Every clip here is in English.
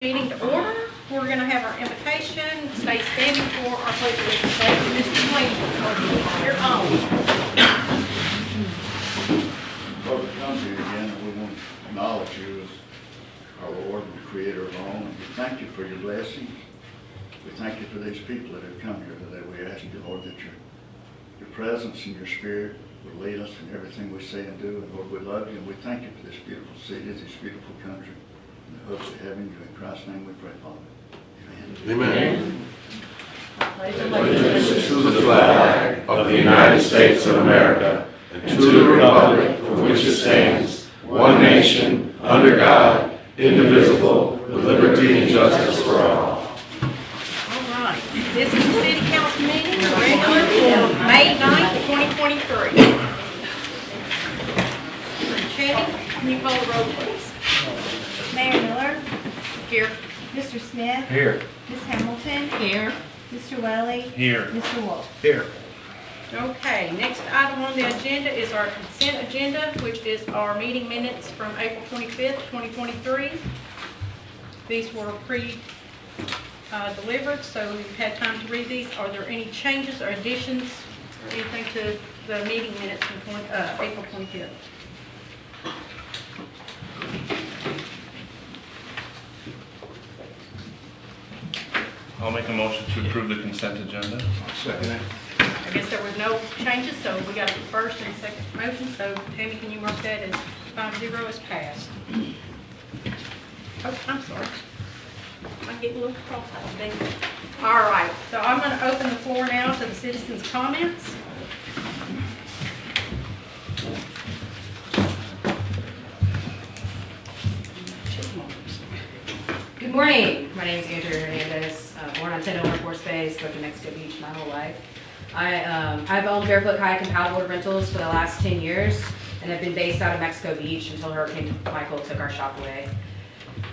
Meeting to order. We're going to have our invitation. Stay standing for our pledge of allegiance. Mr. Clinton, you're on. Lord, we come to you again, and we want to acknowledge you as our Lord and the Creator of all. And we thank you for your blessings. We thank you for these people that have come here today. We ask you, Lord, that your presence and your spirit will lead us in everything we say and do. And Lord, we love you, and we thank you for this beautiful city, this beautiful country. And the hopes of having you. In Christ's name we pray, Father. Amen. Amen. Allegiance to the flag of the United States of America and to the republic for which it stands, one nation, under God, indivisible, with liberty and justice for all. All right. This is the City Council meeting, regular for May 9th, 2023. Chetty, can you call the roll, please? Mayor Miller, Here. Mr. Smith, Here. Ms. Hamilton, Here. Mr. Welly, Here. Mr. Wolf. Here. Okay, next item on the agenda is our consent agenda, which is our meeting minutes from April 25th, 2023. These were delivered, so we've had time to read these. Are there any changes or additions or anything to the meeting minutes from April 25th? I'll make a motion to approve the consent agenda. Second it. I guess there was no changes, so we got a first and second motion. So Tammy, can you mark that as 5-0 as passed? Oh, I'm sorry. I'm getting a little cross-eyed. All right, so I'm going to open the floor now to the citizens' comments. Good morning. My name is Andrea Hernandez, born on Tendo Air Force Base, lived in Mexico Beach my whole life. I've owned Barefoot Kayak and Paddleboard rentals for the last 10 years and have been based out of Mexico Beach until Hurricane Michael took our shop away.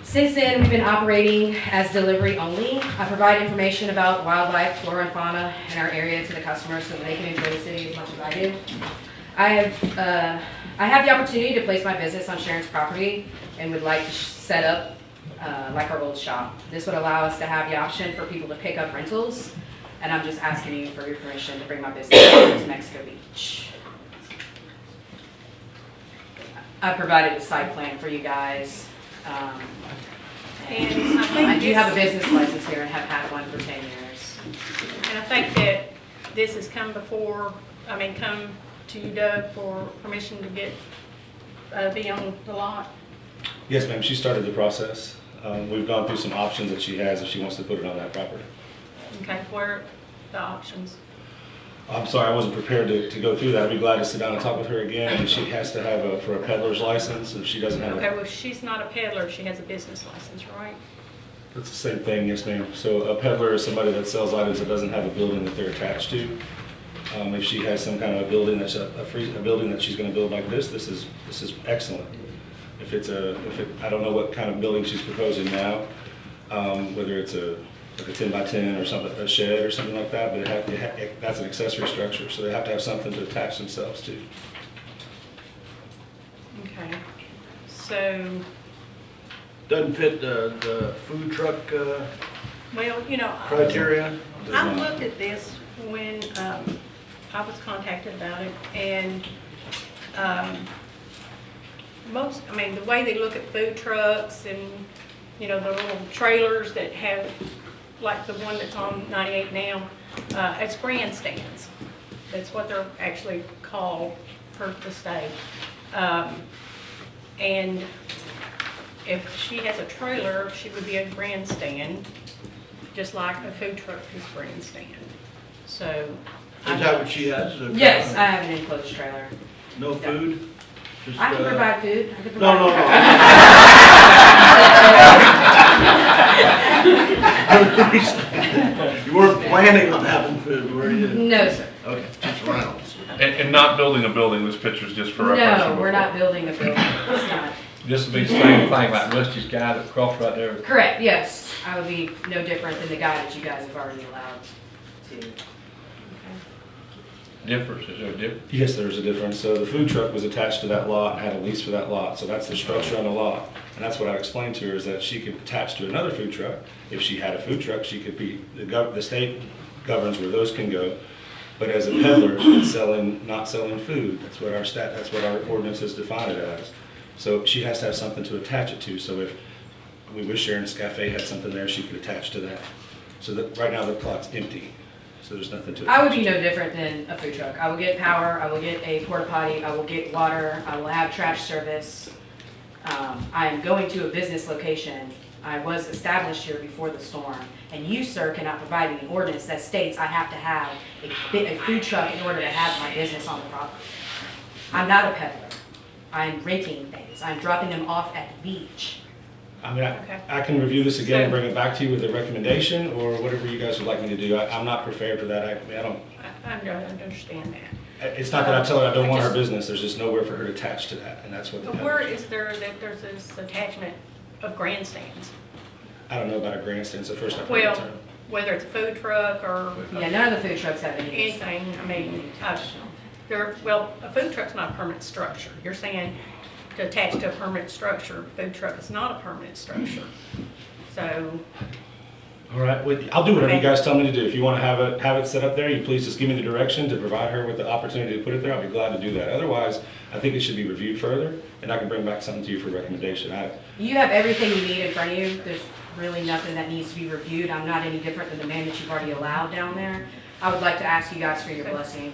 Since then, we've been operating as delivery only. I provide information about wildlife, flora and fauna in our area to the customers so that they can enjoy the city as much as I do. I have the opportunity to place my business on Sharon's property and would like to set up like our old shop. This would allow us to have the option for people to pick up rentals, and I'm just asking you for your permission to bring my business to Mexico Beach. I provided a site plan for you guys. And I do have a business license here and have had one for 10 years. And I think that this has come come to you, Doug, for permission to get, be on the lot. Yes, ma'am. She started the process. We've gone through some options that she has if she wants to put it on that property. Okay, where are the options? I'm sorry, I wasn't prepared to go through that. I'd be glad to sit down and talk with her again. And she has to have for a peddler's license. If she doesn't have Okay, well, she's not a peddler, she has a business license, right? That's the same thing, yes, ma'am. So a peddler is somebody that sells items that doesn't have a building that they're attached to. If she has some kind of a building that's a building that she's going to build like this is excellent. I don't know what kind of building she's proposing now, whether it's like a 10 by 10 or something, a shed or something like that, but that's an accessory structure, so they have to have something to attach themselves to. Okay, so, Doesn't fit the food truck well, you know, criteria? I looked at this when I was contacted about it, and the way they look at food trucks and, you know, the little trailers that have, like the one that's on 98 now, it's grandstands. That's what they're actually called per the state. And if she has a trailer, she would be a grandstand, just like a food truck is grandstand. So. Is that what she has? Yes, I have an enclosed trailer. No food? Just, I can provide food. I can No, provide no. You weren't planning on having food, were you? No, sir. Okay, just rounds. And not building a building, this picture's just for reference. No, we're not building a building. It's not. This would be the same thing like Rusty's guy that crossed right there. Correct, yes. I would be no different than the guy that you guys have already allowed to. difference? Is there a difference? Yes, there's a difference. So the food truck was attached to that lot, had a lease for that lot, so that's the structure on the lot. And that's what I explained to her, is that she could attach to another food truck. If she had a food truck, she could be, the state governs where those can go. But as a peddler, it's not selling food. That's what our ordinance has defined it as. So she has to have something to attach it to. So if we wish Sharon's Cafe had something there, she could attach to that. So that, right now the plot's empty, so there's nothing to attach. I would be no different than a food truck. I will get power, I will get a porta potty, I will get water, I will have trash service. I am going to a business location. I was established here before the storm, and you, sir, cannot provide me an ordinance that states I have to have a food truck in order to have my business on the property. I'm not a peddler. I'm renting things. I'm dropping them off at the beach. I mean, Okay. I can review this again and So- bring it back to you with a recommendation, or whatever you guys would like me to do. I'm not prepared for that. I don't, I understand that. it's not that I tell her I don't want her business, there's just nowhere for her to attach to that, and that's what the But where peddler is there that there's this attachment of grandstands? I don't know about a grandstand, it's the first I've heard the Well, term. whether it's a food truck or Yeah, none of the food trucks have any. anything, I mean, a food truck's not a permanent structure. You're saying to attach to a permanent structure, food truck is not a permanent structure. So, All right, I'll do whatever you guys tell me to do. If you want to have it set up there, you please just give me the direction to provide her with the opportunity to put it there. I'll be glad to do that. Otherwise, I think it should be reviewed further, and I can bring back something to you for recommendation. You have everything you need in front of you. There's really nothing that needs to be reviewed. I'm not any different than the man that you've already allowed down there. I would like to ask you guys for your blessing.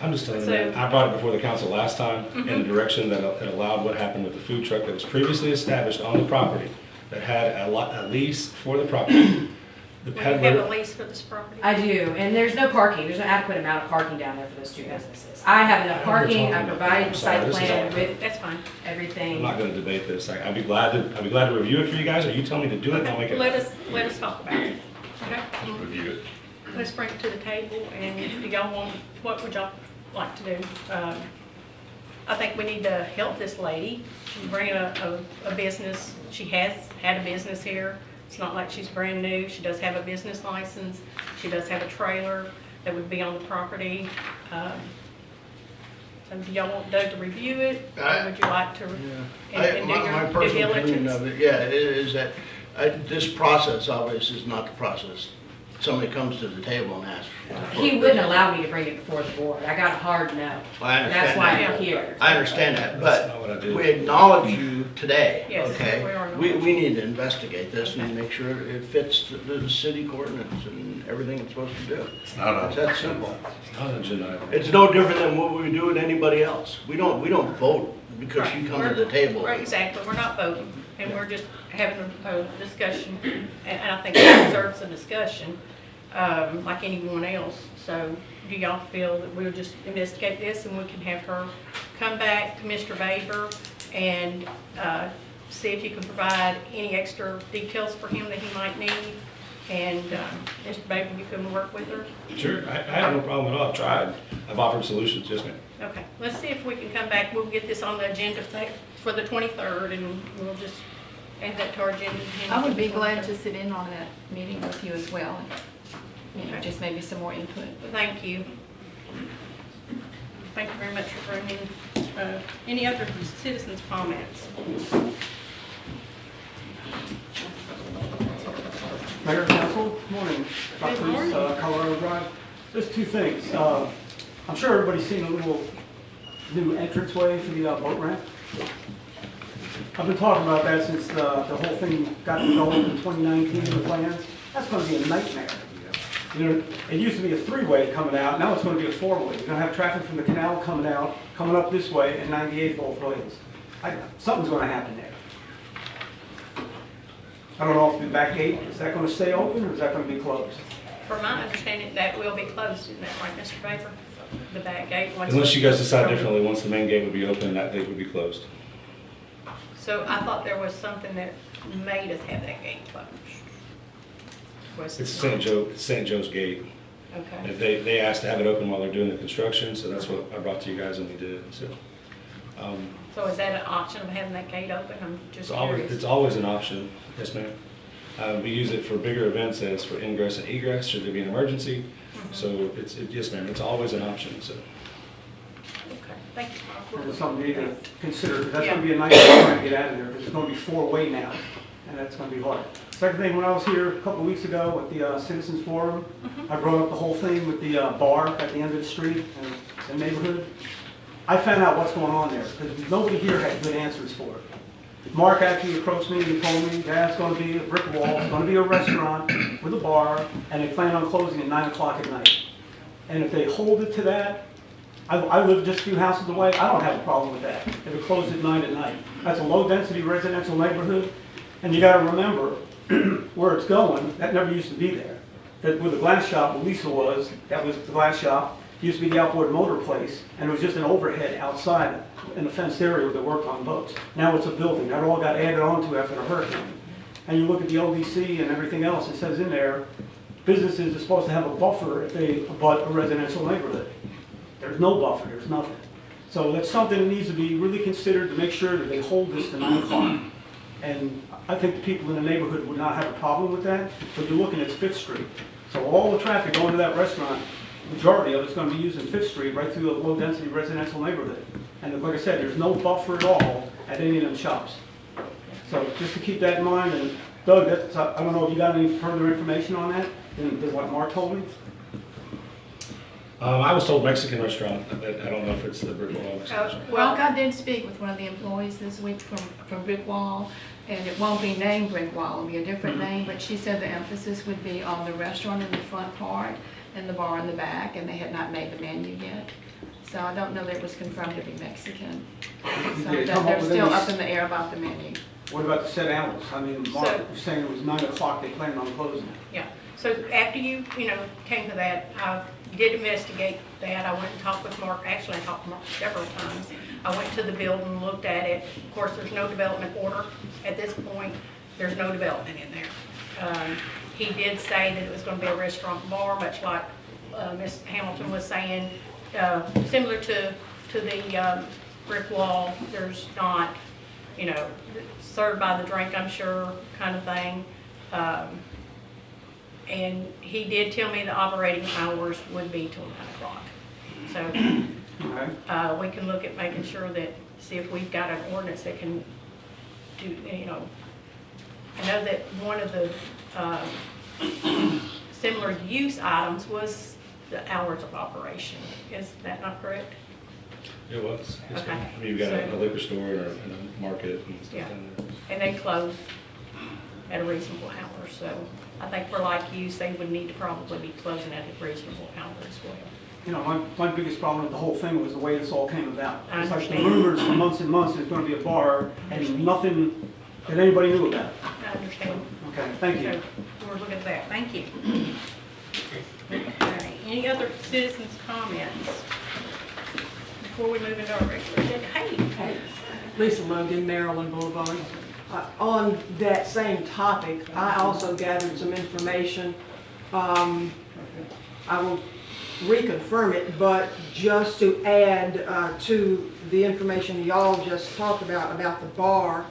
I'm just telling you, So- that I brought it before the council last time in a direction that it allowed what happened with the food truck that was previously established on the property, that had a lease for the property. The do you have a peddler, lease for this property? I do, and there's no parking. There's an adequate amount of parking down there for those two businesses. I have enough parking. I provided the site plan with That's fine. I'm everything. not gonna debate this. I'd be glad to review it for you guys, or you tell me to do it and I'll make it. Let us talk about it. Okay? Review it. Let's bring it to the table, and if y'all want, what would y'all like to do? I think we need to help this lady. She's bringing a business, she has had a business here. It's not like she's brand new. She does have a business license. She does have a trailer that would be on the property. So do y'all want Doug to review it, or would you like to? and do My your due personal opinion diligence? of it, yeah, it is that this process obviously is not the process. Somebody comes to the table and asks. for- He wouldn't allow me to bring it before the board. I got a hard no. I understand That's why that. I'm here. I understand that, That's not what I but did. we acknowledge you today, Yes, okay? we are We acknowledging. need to investigate this and make sure it fits the city coordinates and everything it's supposed to do. It's not It's on. that simple. It's not an agenda item. It's no different than what we do with anybody else. We don't vote because you come to the table. Right, exactly, we're not voting, and we're just having a discussion, and I think it deserves a discussion, like anyone else. So do y'all feel that we'll just investigate this and we can have her come back to Mr. Baber and see if you can provide any extra details for him that he might need? And Mr. Baber, you can work with her? Sure, I have no problem at all. I've tried. I've offered solutions, yes ma'am. Okay, let's see if we can come back, we'll get this on the agenda for the 23rd, and we'll just add that to our agenda. I would be glad to sit in on that meeting with you as well, and, just maybe some more input. Thank you. Thank you very much for bringing, any other citizens' comments? Mayor, Council, morning. Good morning. Colorado Drive. Just two things. I'm sure everybody's seen a little new entranceway for the boat ramp. I've been talking about that since the whole thing got developed in 2019, the plans. That's going to be a nightmare. You know, it used to be a three-way coming out, now it's going to be a four-way. You're going to have traffic from the canal coming out, coming up this way, and 98 both ways. Something's going to happen there. I don't know if the back gate, is that going to stay open or is that going to be closed? From my understanding, that will be closed, isn't that right, Mr. Baker? The back gate? once- Unless you guys decide differently, once the main gate would be open, that gate would be closed. So I thought there was something that made us have that gate closed. Was it It's St. Joe's Gate. Okay. If they asked to have it open while they're doing the construction, so that's what I brought to you guys and we did, so. So is that an option of having that gate open? I'm just curious. It's always an option, yes ma'am. We use it for bigger events as for ingress and egress, should there be an emergency. So yes, ma'am, it's always an option, so. Okay, thank you, Mark. It's something you need to consider, because that's Yeah. gonna be a nice way to get out of there, because it's gonna be four-way now, and that's gonna be hard. Second thing, when I was here a couple of weeks ago at the Citizens Forum, I brought up the whole thing with the bar at the end of the street and the neighborhood. I found out what's going on there, because nobody here had good answers for it. Mark actually approached me and told me that's gonna be a brick wall, it's gonna be a restaurant with a bar, and they plan on closing at 9 o'clock at night. And if they hold it to that, I live just a few houses away, I don't have a problem with that, if it closes at 9 at night. That's a low-density residential neighborhood, and you gotta remember, where it's going, that never used to be there. That where the glass shop, where Lisa was, that was the glass shop, used to be the outboard motor place, and it was just an overhead outside in the fenced area where they worked on boats. Now it's a building, that all got added onto after the hurricane. And you look at the LDC and everything else, it says in there, businesses are supposed to have a buffer if they abut a residential neighborhood. There's no buffer, there's nothing. So that's something that needs to be really considered to make sure that they hold this to 9 o'clock. And I think the people in the neighborhood would not have a problem with that, but you're looking at 5th Street. So all the traffic going to that restaurant, majority of it's going to be using 5th Street right through a low-density residential neighborhood. And like I said, there's no buffer at all at any of them shops. So just to keep that in mind, and Doug, I don't know if you got any further information on that than what Mark told me? I was told Mexican restaurant, but I don't know if it's the brick wall Mexican restaurant. Well, I did speak with one of the employees this week from Brick Wall, and it won't be named Brick Wall, it'll be a different name, but she said the emphasis would be on the restaurant in the front part and the bar in the back, and they had not made the menu yet. So I don't know that it was confirmed to be Mexican. So Did they come up they're with still any- up in the air about the menu. What about the set hours? I mean, Mark So- was saying it was 9 o'clock, they planned on closing. Yeah, so after you came to that, I did investigate that. I went and talked with Mark, actually I talked to Mark several times. I went to the building, looked at it. Of course, there's no development order at this point. There's no development in there. He did say that it was gonna be a restaurant bar, much like Ms. Hamilton was saying, similar to the brick wall. There's not, served by the drink, I'm sure, kind of thing. And he did tell me the operating hours would be till 9 o'clock. So Okay? we can look at making sure that, see if we've got an ordinance that can do, I know that one of the similar use items was the hours of operation. Is that not correct? It was. Yes, ma'am. Okay. I mean, you've got a So- liquor store and a market and stuff Yeah. in there. And they close at a reasonable hour, so I think for like use, they would need to probably be closing at a reasonable hour as well. My biggest problem with the whole thing was the way this all came about. I It's like the understand. rumors for months and months, there's gonna be a bar, and nothing that anybody knew about. I understand. Okay, thank you. So we're looking at that. Thank you. Okay, any other citizens' comments before we move into our regular agenda? Hey, Lisa Logan, Maryland Boulevard. On that same topic, I also gathered some information. I will reconfirm it, but just to add to the information y'all just talked about the bar,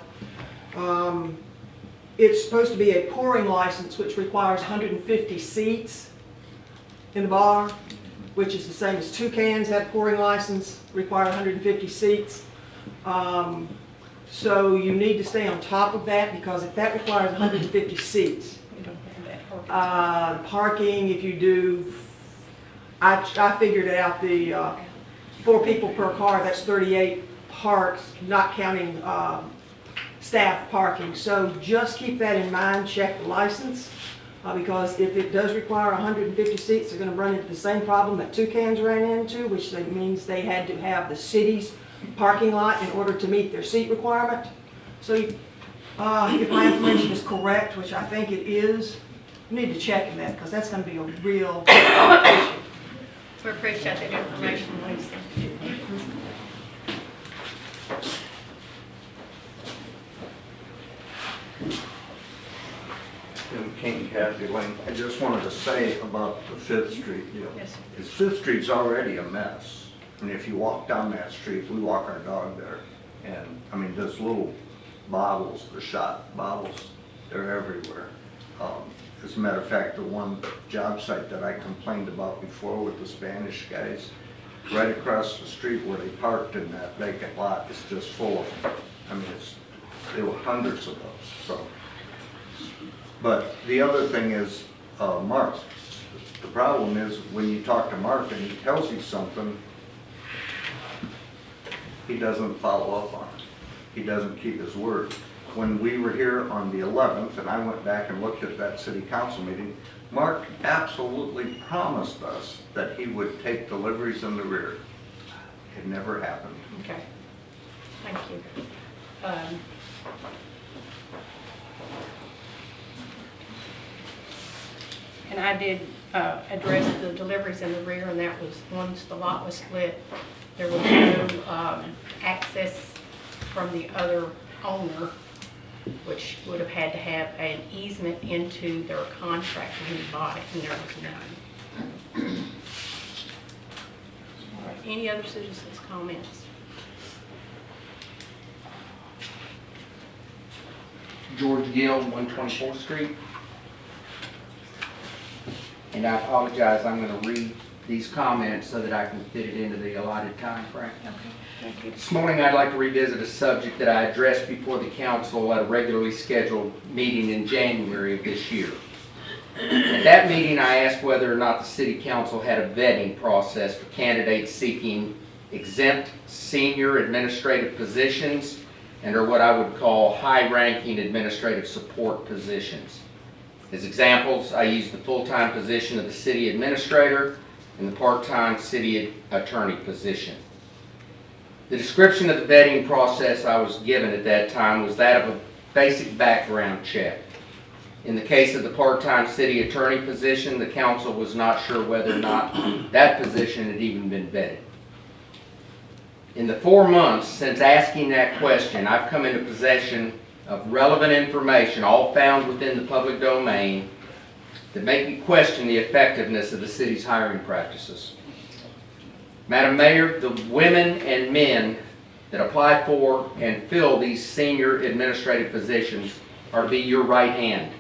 it's supposed to be a pouring license which requires 150 seats in the bar, which is the same as Toucan's had a pouring license, require 150 seats. So you need to stay on top of that, because if that requires 150 seats, we don't have that. parking, if you do, I figured it out, the 4 people per car, that's 38 parks, not counting staff parking. So just keep that in mind, check the license, because if it does require 150 seats, they're going to run into the same problem that Toucan's ran into, which means they had to have the city's parking lot in order to meet their seat requirement. So if my information is correct, which I think it is, you need to check in that, because that's going to be a real issue. We appreciate that information, Lisa. Jim King, Kathy Lane. I just wanted to say about the 5th Street deal. Yes, sir. Because 5th Street's already a mess. And if you walk down that street, we walk our dog there. And, I mean, those little bottles, the shot bottles, they're everywhere. As a matter of fact, the one job site that I complained about before with the Spanish guys, right across the street where they parked in that vacant lot is just full of them. I mean, there were hundreds of those, so. But the other thing is, Mark. The problem is when you talk to Mark and he tells you something, he doesn't follow up on it. He doesn't keep his word. When we were here on the 11th, and I went back and looked at that city council meeting, Mark absolutely promised us that he would take deliveries in the rear. It never happened. Okay, thank you. And I did address the deliveries in the rear, and that was once the lot was split, there was no access from the other owner, which would have had to have an easement into their contract when he bought it, and there was none. All right, any other citizens' comments? George Gill, 124th Street. And I apologize, I'm going to read these comments so that I can fit it into the allotted time frame. Okay, thank you. This morning, I'd like to revisit a subject that I addressed before the council at a regularly scheduled meeting in January of this year. At that meeting, I asked whether or not the city council had a vetting process for candidates seeking exempt senior administrative positions and or what I would call high-ranking administrative support positions. As examples, I used the full-time position of the city administrator and the part-time city attorney position. The description of the vetting process I was given at that time was that of a basic background check. In the case of the part-time city attorney position, the council was not sure whether or not that position had even been vetted. In the 4 months since asking that question, I've come into possession of relevant information, all found within the public domain, that make me question the effectiveness of the city's hiring practices. Madam Mayor, the women and men that apply for and fill these senior administrative positions are to be your right hand.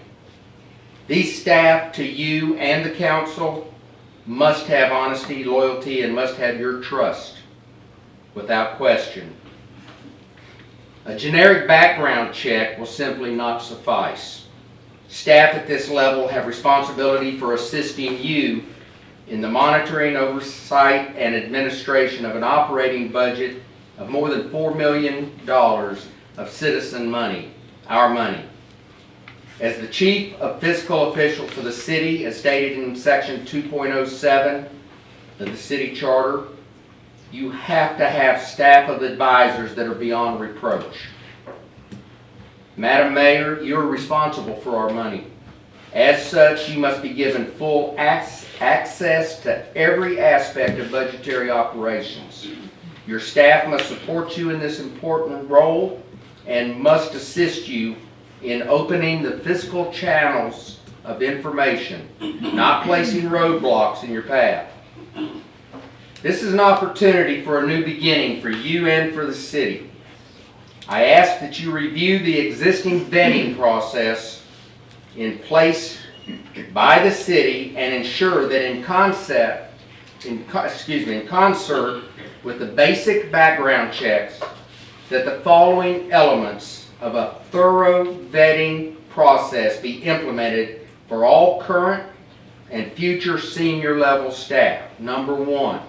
These staff to you and the council must have honesty, loyalty, and must have your trust, without question. A generic background check will simply not suffice. Staff at this level have responsibility for assisting you in the monitoring, oversight, and administration of an operating budget of more than $4 million of citizen money, our money. As the chief of fiscal official for the city, as stated in section 2.07 of the city charter, you have to have staff of advisors that are beyond reproach. Madam Mayor, you're responsible for our money. As such, you must be given full access to every aspect of budgetary operations. Your staff must support you in this important role and must assist you in opening the fiscal channels of information, not placing roadblocks in your path. This is an opportunity for a new beginning for you and for the city. I ask that you review the existing vetting process in place by the city and ensure that in concert with the basic background checks, that the following elements of a thorough vetting process be implemented for all current and future senior level staff. Number one,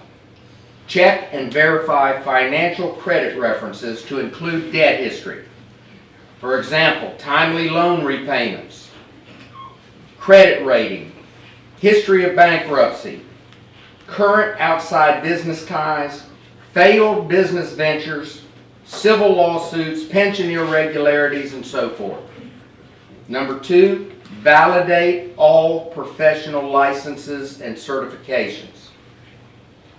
check and verify financial credit references to include debt history. For example, timely loan repayments, credit rating, history of bankruptcy, current outside business ties, failed business ventures, civil lawsuits, pension irregularities, and so forth. Number two, validate all professional licenses and certifications.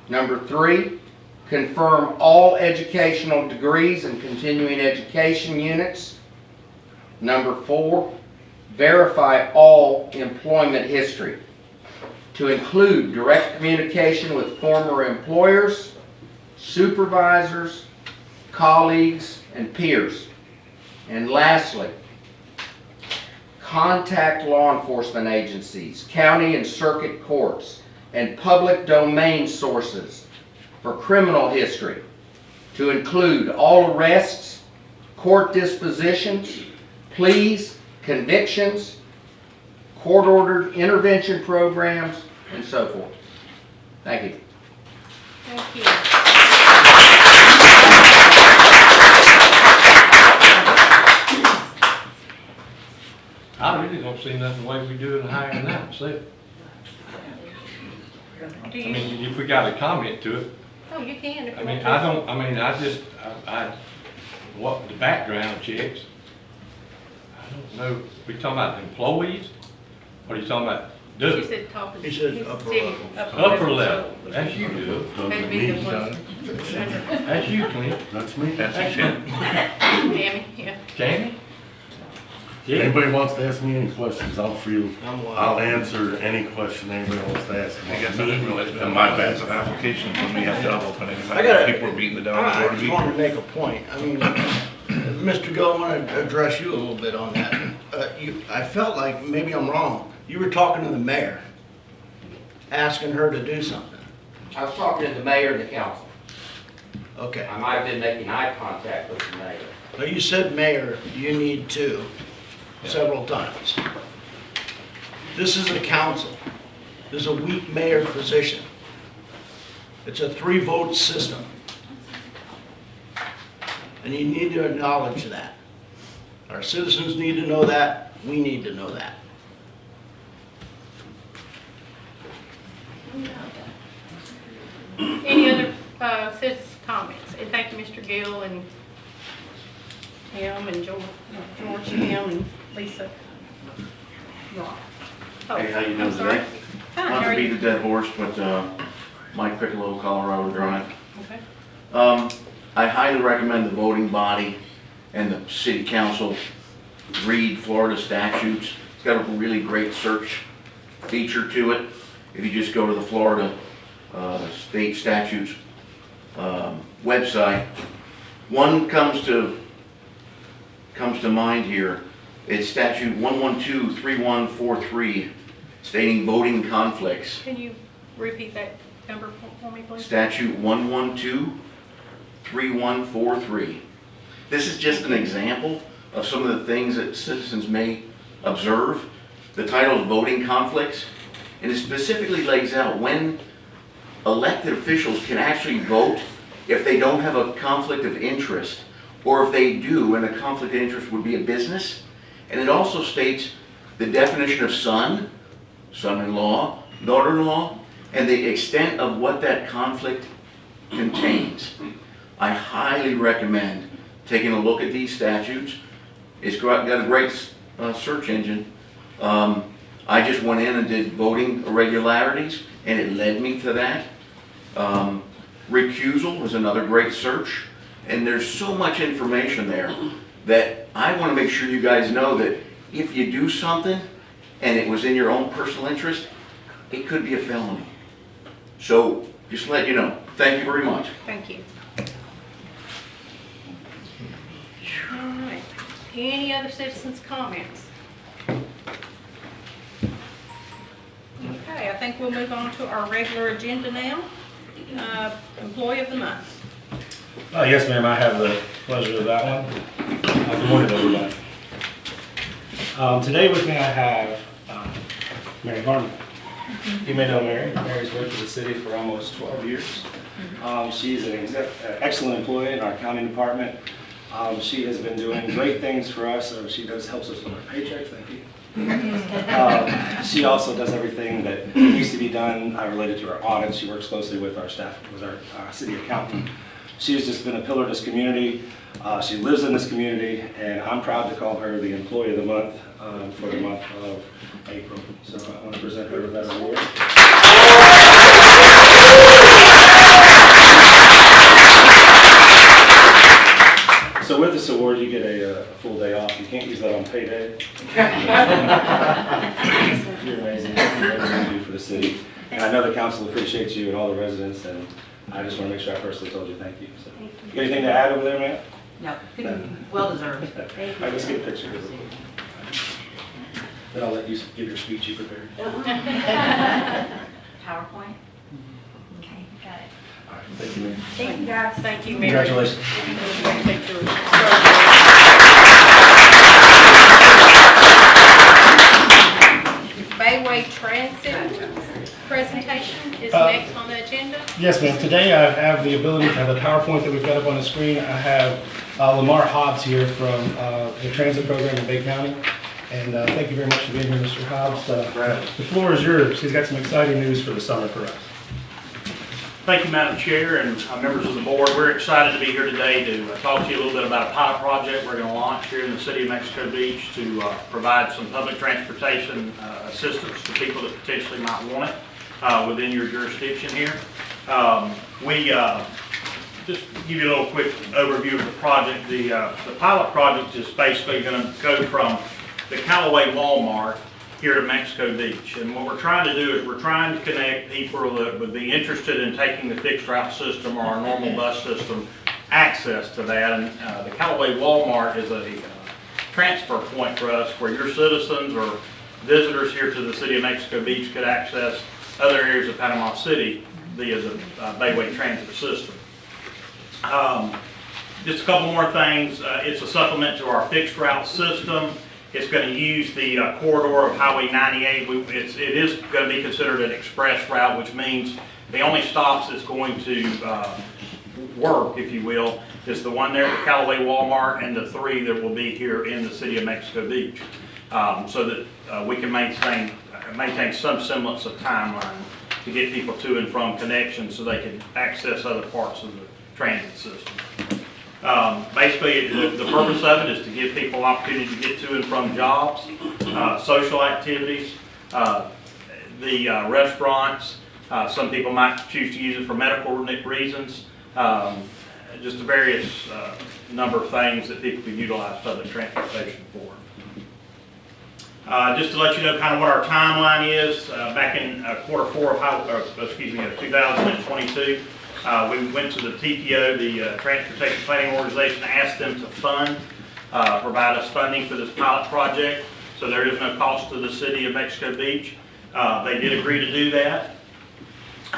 Number three, confirm all educational degrees and continuing education units. Number four, verify all employment history, to include direct communication with former employers, supervisors, colleagues, and peers. And lastly, contact law enforcement agencies, county and circuit courts, and public domain sources for criminal history, to include all arrests, court dispositions, pleas, convictions, court-ordered intervention programs, and so forth. Thank you. Thank you. I really don't see nothing way we do it higher than that, see? Do I you, mean, if we got a comment to it, oh, you can if I you mean, want to. I don't, I mean, I just, what, the background checks, I don't know, we talking about employees? Or are you talking about She said top of the. He said his upper city, level. upper level? That's you, Bill. That'd be the one. That's you, Clint. That's me. That's you. Tammy, yeah. Jamie? If anybody wants to ask me any questions, I'm wild. I'll answer any question anybody wants to ask. I guess I didn't realize that my bad's an application when we have job openings. I gotta- People are beating the dog. I just wanted to make a point. I mean, Mr. Gill, I want to address you a little bit on that. I felt like, maybe I'm wrong, you were talking to the mayor, asking her to do something. I was talking to the mayor and the council. Okay. I might have been making eye contact with the mayor. Now, you said mayor, you need two, several times. This is a council. There's a weak mayor position. It's a 3-vote system. And you need to acknowledge that. Our citizens need to know that. We need to know that. Any other citizens' comments? And thank you, Mr. Gill and him and George and him and Lisa. Oh, Hey, how you doing I'm sorry. today? Fine, Not how to are beat you? a dead horse, but Mike Piccolo, Colorado Drive. Okay. I highly recommend the voting body and the city council read Florida statutes. It's got a really great search feature to it. If you just go to the Florida state statutes website, one comes to mind here. It's statute 1123143 stating voting conflicts. Can you repeat that number for me, please? Statute 1123143. This is just an example of some of the things that citizens may observe. The title is voting conflicts, and it specifically lays out when elected officials can actually vote if they don't have a conflict of interest, or if they do, and a conflict of interest would be a business. And it also states the definition of son, son-in-law, daughter-in-law, and the extent of what that conflict contains. I highly recommend taking a look at these statutes. It's got a great search engine. I just went in and did voting irregularities, and it led me to that. Recusal was another great search, and there's so much information there that I want to make sure you guys know that if you do something and it was in your own personal interest, it could be a felony. So just to let you know. Thank you very much. Thank you. All right. Any other citizens' comments? Okay, I think we'll move on to our regular agenda now. Employee of the month. Yes, ma'am, I have the pleasure of that one. Good morning, everybody. Today with me I have Mary Harmon. You may know Mary. Mary's worked for the city for almost 12 years. She's an excellent employee in our accounting department. She has been doing great things for us. She helps us with our paychecks. Thank you. She also does everything that needs to be done related to our audits. She works closely with our staff, with our city accountant. She has just been a pillar of this community. She lives in this community, and I'm proud to call her the Employee of the Month for the month of April. So I want to present her with that award. So with this award, you get a full day off. You can't use that on payday. You're amazing. Everything you do for the city. And I know the council appreciates you and all the residents, and I just want to make sure I personally told you thank you. So, you got anything to add over there, man? No, well deserved. All right, let's get a picture. Then I'll let you give your speech you prepared. PowerPoint? Okay, got it. All right, thank you, Mayor. Thank you, guys. Thank you, Mary. Congratulations. Bayway Transit presentation is next on the agenda. Yes, ma'am. Today I have the ability to have the PowerPoint that we've got up on the screen. I have Lamar Hobbs here from the transit program in Bay County. And thank you very much for being here, Mr. Hobbs. The floor is yours. He's got some exciting news for the summer for us. Thank you, Madam Chair and members of the board. We're excited to be here today to talk to you a little bit about a pilot project we're going to launch here in the city of Mexico Beach to provide some public transportation assistance to people that potentially might want it within your jurisdiction here. Just to give you a little quick overview of the project. The pilot project is basically going to go from the Callaway Walmart here to Mexico Beach. And what we're trying to do is we're trying to connect people that would be interested in taking the fixed route system or our normal bus system access to that. And the Callaway Walmart is a transfer point for us where your citizens or visitors here to the city of Mexico Beach could access other areas of Panama City via the Bayway Transit system. Just a couple more things. It's a supplement to our fixed route system. It's going to use the corridor of Highway 98. It is going to be considered an express route, which means the only stops it's going to work, if you will, is the one there at Callaway Walmart and the 3 that will be here in the city of Mexico Beach, so that we can maintain some semblance of timeline to get people to and from connections so they can access other parts of the transit system. Basically, the purpose of it is to give people opportunity to get to and from jobs, social activities, the restaurants. Some people might choose to use it for medical reasons. Just a various number of things that people can utilize public transportation for. Just to let you know kind of what our timeline is, back in Q4 of 2022, we went to the TPO, the Transportation Planning Organization, asked them to provide us funding for this pilot project, so there is no cost to the city of Mexico Beach. They did agree to do that,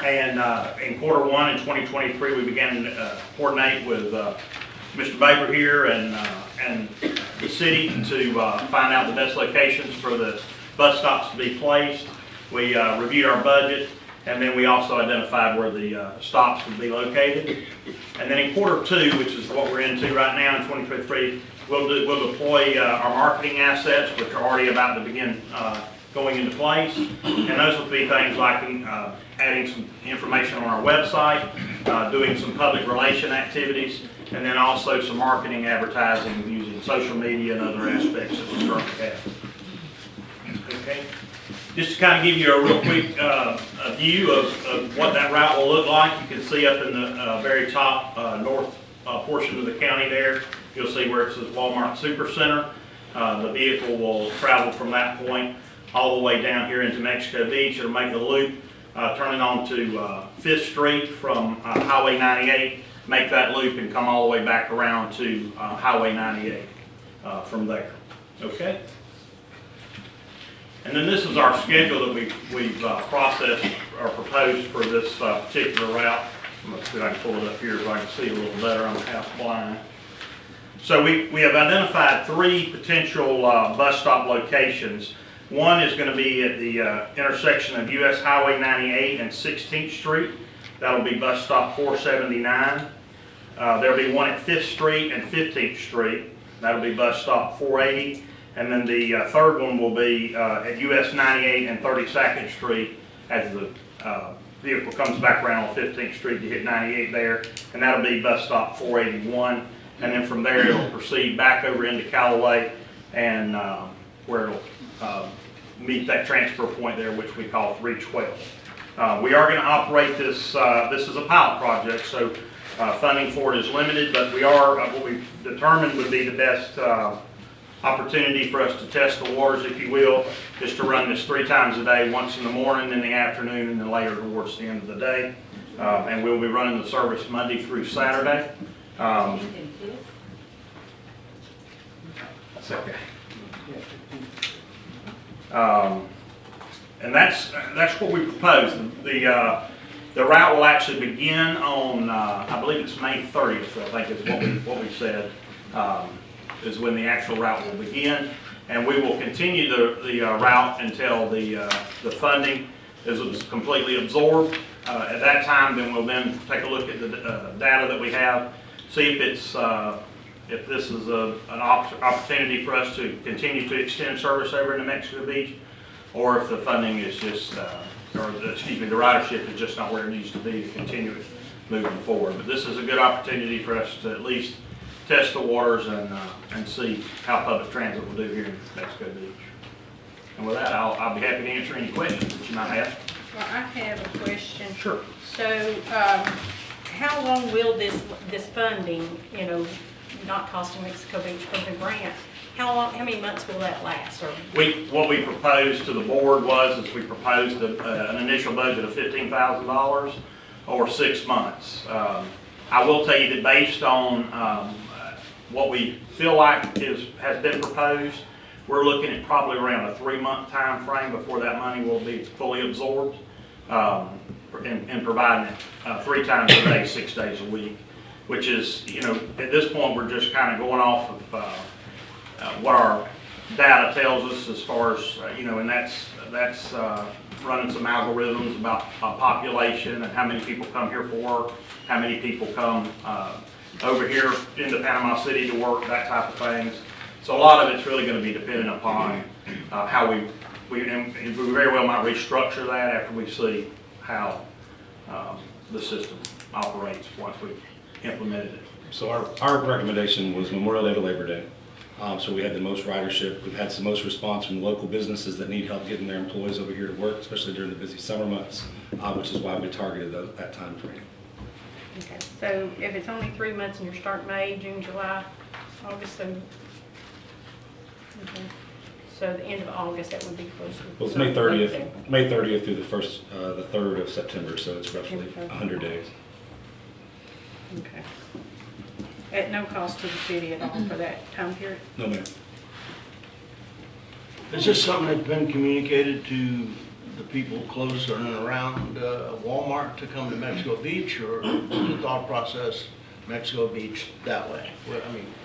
and in Q1 in 2023, we began to coordinate with Mr. Baker here and the city to find out the best locations for the bus stops to be placed. We reviewed our budget. And then we also identified where the stops would be located. And then in Q2, which is what we're into right now in 2023, we'll deploy our marketing assets, which are already about to begin going into place. And those will be things like adding some information on our website, doing some public relation activities, and then also some marketing advertising using social media and other aspects that we currently have. Okay. Just to kind of give you a real quick view of what that route will look like, you can see up in the very top north portion of the county there, you'll see where it says Walmart Supercenter. The vehicle will travel from that point all the way down here into Mexico Beach. It'll make the loop turning onto 5th Street from Highway 98, make that loop and come all the way back around to Highway 98 from there. Okay? And then this is our schedule that we've processed or proposed for this particular route. Let's see if I can pull it up here so I can see a little better. I'm half blind. So we have identified 3 potential bus stop locations. One is going to be at the intersection of US Highway 98 and 16th Street. That'll be bus stop 479. There'll be one at 5th Street and 15th Street. That'll be bus stop 480. And then the third one will be at US 98 and 32nd Street as the vehicle comes back around on 15th Street to hit 98 there. And that'll be bus stop 481. And then from there it'll proceed back over into Callaway and where it'll meet that transfer point there, which we call 312. We are going to operate this, this is a pilot project, so funding for it is limited, but we are, what we've determined would be the best opportunity for us to test the waters, if you will, is to run this 3 times a day, once in the morning, in the afternoon, and then later towards the end of the day. And we'll be running the service Monday through Saturday. That's okay. And that's what we propose. The route will actually begin on, I believe it's May 30th, I think is what we said, is when the actual route will begin. And we will continue the route until the funding is completely absorbed. At that time, then we'll then take a look at the data that we have, see if it's if this is an opportunity for us to continue to extend service over into Mexico Beach, or if the funding is just, or excuse me, the ridership is just not where it needs to be to continue it moving forward. But this is a good opportunity for us to at least test the waters and see how public transit will do here in Mexico Beach. And with that, I'll be happy to answer any questions that you might have. Well, I have a question. Sure. So, how long will this funding, you know, not costing Mexico Beach for the grant, how many months will that last? Or What we proposed to the board was we proposed an initial budget of $15,000 or 6 months. I will tell you that based on what we feel like has been proposed, we're looking at probably around a 3-month time frame before that money will be fully absorbed, and providing it 3 times a day, 6 days a week, which is, you know, at this point we're just kind of going off of what our data tells us as far as, you know, and that's running some algorithms about population and how many people come here for work, how many people come over here into Panama City to work, that type of things. So a lot of it's really going to be dependent upon how we very well might restructure that after we see how the system operates once we've implemented it. So our recommendation was Memorial Day to Labor Day. So we had the most ridership. We've had the most response from the local businesses that need help getting their employees over here to work, especially during the busy summer months, which is why we targeted that time frame. okay, so if it's only 3 months and you're starting May, June, July, August, so okay. So the end of August, that would be closer. Well, it's May 30th through the 3rd of September, so it's roughly 100 days. Okay. At no cost to the city at all for that time period? No, ma'am. Is this something that's been communicated to the people closer and around Walmart to come to Mexico Beach, or the thought process Mexico Beach that way?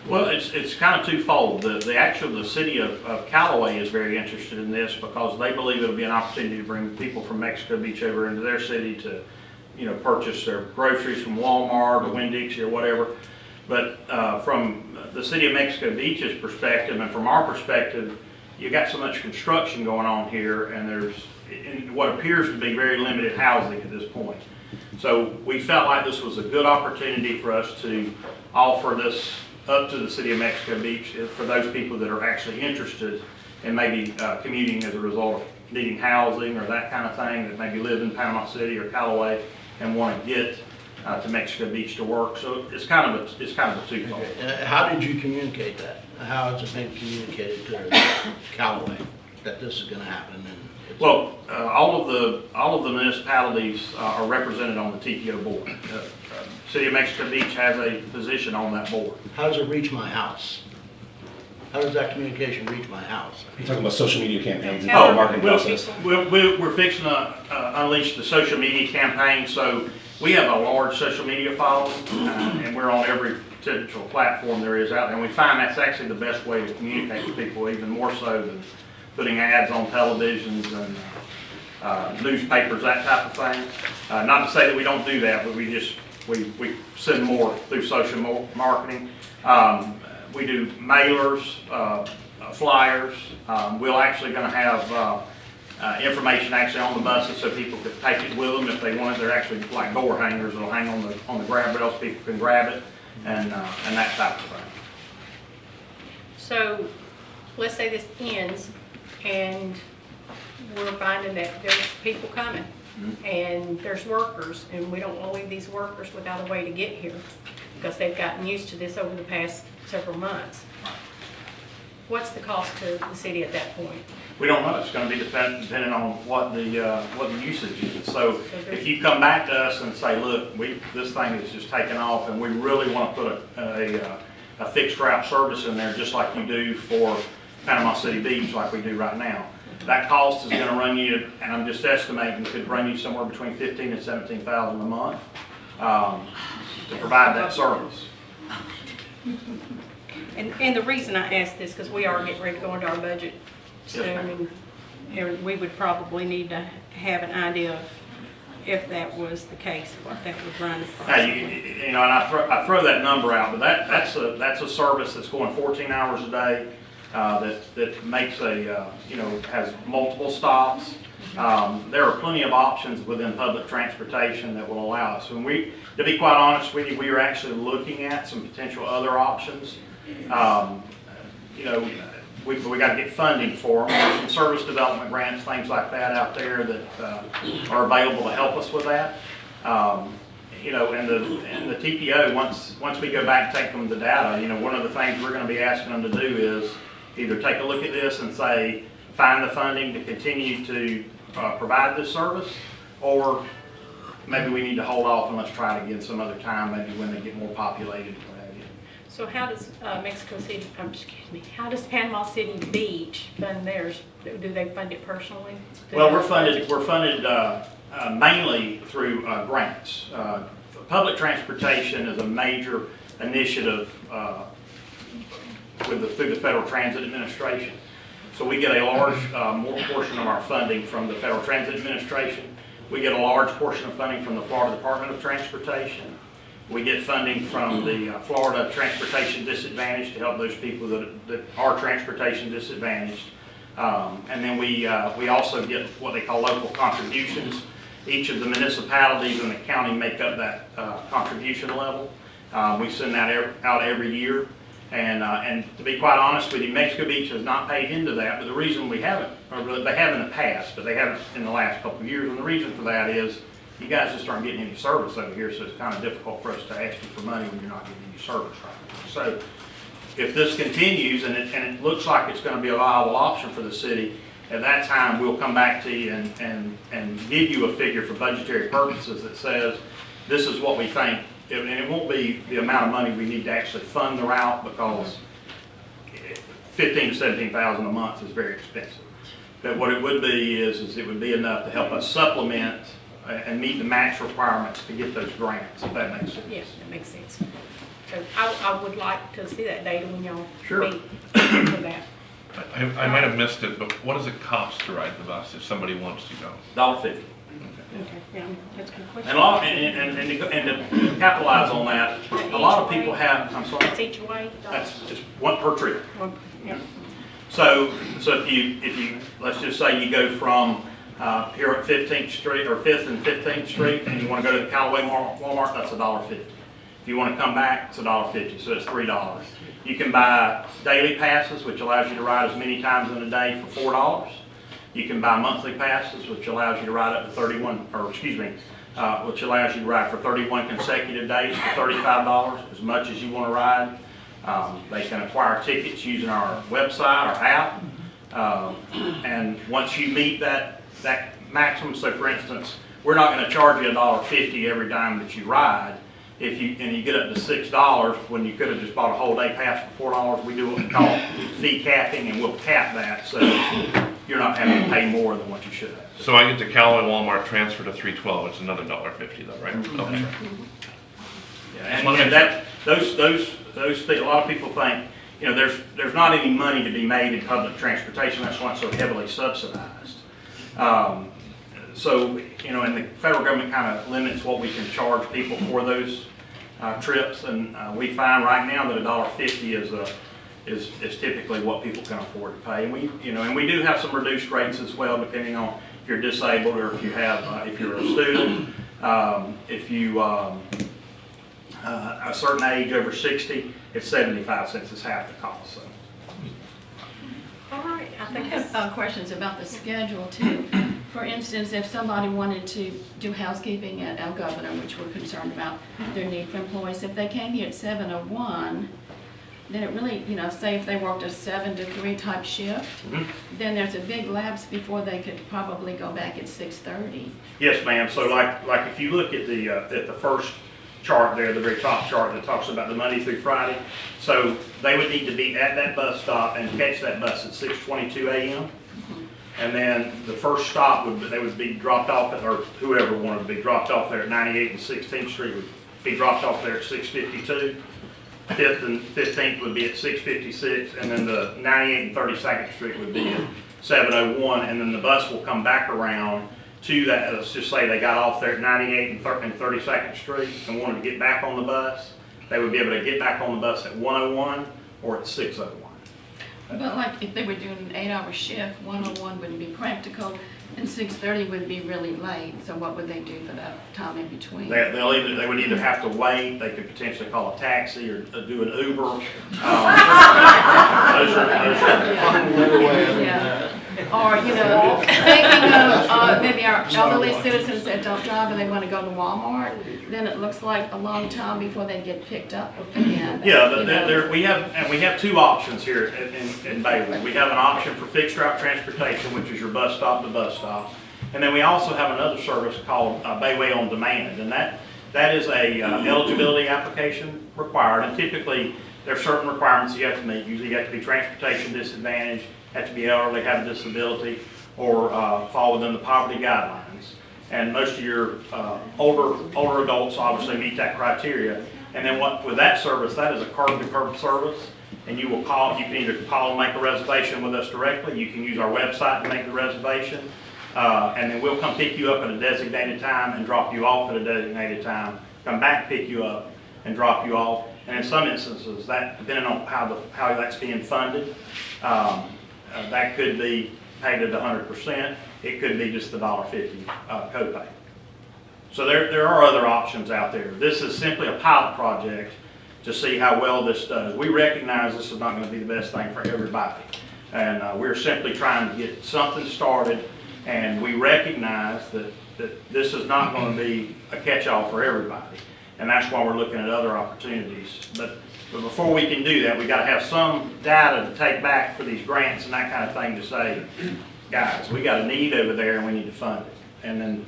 Well, it's kind of twofold. The city of Callaway is very interested in this because they believe it'll be an opportunity to bring people from Mexico Beach over into their city to, you know, purchase their groceries from Walmart or Winn-Dixie or whatever. But from the city of Mexico Beach's perspective and from our perspective, you got so much construction going on here, and there's what appears to be very limited housing at this point. So we felt like this was a good opportunity for us to offer this up to the city of Mexico Beach for those people that are actually interested in maybe commuting as a result of needing housing or that kind of thing, that maybe live in Panama City or Callaway and want to get to Mexico Beach to work. So it's kind of a twofold. How did you communicate that? How has it been communicated to Callaway that this is going to happen? Well, all of the municipalities are represented on the TPO board. City of Mexico Beach has a position on that board. How does it reach my house? How does that communication reach my house? You're talking about social media campaigns and Oh, marketing process. we're fixing to unleash the social media campaign. So we have a large social media following, and we're on every potential platform there is out there. And we find that's actually the best way to communicate with people, even more so than putting ads on televisions and newspapers, that type of thing. Not to say that we don't do that, but we send more through social marketing. We do mailers, flyers. We're actually going to have information actually on the buses so people could take it with them if they want it. They're actually like door hangers that'll hang on the grab rails. People can grab it and that type of thing. So let's say this ends and we're finding that there's people coming and there's workers, and we don't want to leave these workers without a way to get here because they've gotten used to this over the past several months. What's the cost to the city at that point? We don't know. It's going to be depending on what the usage is. So if you come back to us and say, look, this thing is just taking off, and we really want to put a fixed route service in there, just like you do for Panama City Beach, like we do right now, That cost is gonna run you, and I'm just estimating, could run you somewhere between 15 and 17,000 a month, to provide that service. And the reason I ask this, because we are getting ready to go into our budget soon, ma'am. and we would probably need to have an idea of if that was the case, what that would run for. Hey, you know, and I throw that number out, but that's a service that's going 14 hours a day, that makes has multiple stops. There are plenty of options within public transportation that will allow us. And to be quite honest with you, we are actually looking at some potential other options. We got to get funding for them. There's some service development grants, things like that out there that are available to help us with that. And the TPO, once we go back and take them the data, one of the things we're going to be asking them to do is either take a look at this and say, find the funding to continue to provide this service, or maybe we need to hold off and let's try it again some other time, maybe when they get more populated. So how does how does Panama City Beach fund theirs? Do they fund it personally? Well, we're funded mainly through grants. Public transportation is a major initiative through the Federal Transit Administration. So we get a large more portion of our funding from the Federal Transit Administration. We get a large portion of funding from the Florida Department of Transportation. We get funding from the Florida Transportation Disadvantaged to help those people that are transportation disadvantaged. And then we also get what they call local contributions. Each of the municipalities and the county make up that contribution level. We send that out every year. And to be quite honest with you, Mexico Beach has not paid into that, but the reason we haven't, or they have in the past, but they haven't in the last couple of years, and the reason for that is you guys just aren't getting any service over here, so it's kind of difficult for us to ask you for money when you're not getting any service right now. So if this continues, and it looks like it's going to be a viable option for the city, at that time we'll come back to you and give you a figure for budgetary purposes that says this is what we think. And it won't be the amount of money we need to actually fund the route, because 15 to 17,000 a month is very expensive. But what it would be is it would be enough to help us supplement and meet the match requirements to get those grants, if that makes sense. Yes, that makes sense. So I would like to see that data when y'all Sure. meet for that. I might have missed it, but what does it cost to ride the bus if somebody wants to go? $1.50. Okay, yeah, that's a good question. And to capitalize on that, a lot of people have, I'm sorry. That's each way? That's just one per trip. Yeah. So if you, let's just say you go from here at 15th Street, or 5th and 15th Street, and you want to go to the Callaway Walmart, that's $1.50. If you want to come back, it's $1.50, so it's $3. You can buy daily passes, which allows you to ride as many times in a day for $4. You can buy monthly passes, which allows you to ride up to which allows you to ride for 31 consecutive days for $35, as much as you want to ride. They can acquire tickets using our website, our app, and once you meet that maximum, so for instance, we're not going to charge you $1.50 every time that you ride. And you get up to $6 when you could have just bought a whole day pass for $4, we do what we call fee capping, and we'll cap that so you're not having to pay more than what you should have. So I get to Callaway Walmart, transfer to 312, it's another $1.50 though, right? Okay. Yeah, and those a lot of people think, there's not any money to be made in public transportation. That's why it's so heavily subsidized. And the federal government kind of limits what we can charge people for those trips, and we find right now that $1.50 is typically what people can afford to pay. And we do have some reduced rates as well, depending on if you're disabled or if you're a student, if you a certain age over 60, it's 75 cents. It's half the cost. So. All right, I I think have questions about the schedule too. For instance, if somebody wanted to do housekeeping at El Governor, which we're concerned about their need for employees, if they came here at 7:01, then it really, say if they worked a 7 to 3 type shift, then there's a big lapse before they could probably go back at 6:30. Yes, ma'am. So like if you look at the first chart there, the very top chart that talks about the Monday through Friday, so they would need to be at that bus stop and catch that bus at 6:22 a.m. And then the first stop they would be dropped off at, or whoever wanted to be dropped off there at 98 and 16th Street would be dropped off there at 652. 5th and 15th would be at 656, and then the 98 and 32nd Street would be at 701, and then the bus will come back around to that, let's just say they got off there at 98 and 32nd Street and wanted to get back on the bus, they would be able to get back on the bus at 101 or at 601. But like if they were doing an 8-hour shift, 101 wouldn't be practical and 6:30 would be really late. So what would they do for that time in between? They would either have to wait, they could potentially call a taxi or do an Uber. Yeah. Or, you know, thinking of maybe our elderly citizens that don't drive and they want to go to Walmart, then it looks like a long time before they get picked up again. Yeah, but we have two options here in Bailey. We have an option for fixed route transportation, which is your bus stop to bus stop. And then we also have another service called Bayway on Demand, and that is a eligibility application required. And typically, there are certain requirements you have to meet. Usually you have to be transportation disadvantaged, have to be elderly, have a disability, or fall within the poverty guidelines. And most of your older adults obviously meet that criteria. And then with that service, that is a curb-to-curb service. And you can either call and make a reservation with us directly. You can use our website to make the reservation. And then we'll come pick you up at a designated time and drop you off at a designated time. Come back, pick you up, and drop you off. And in some instances, that depending on how that's being funded, that could be paid at 100%. It could be just the $1.50 copay. So there are other options out there. This is simply a pilot project to see how well this does. We recognize this is not going to be the best thing for everybody. And we're simply trying to get something started. And we recognize that this is not going to be a catch-all for everybody. And that's why we're looking at other opportunities. But before we can do that, we got to have some data to take back for these grants and that kind of thing to say, guys, we got a need over there and we need to fund it. And then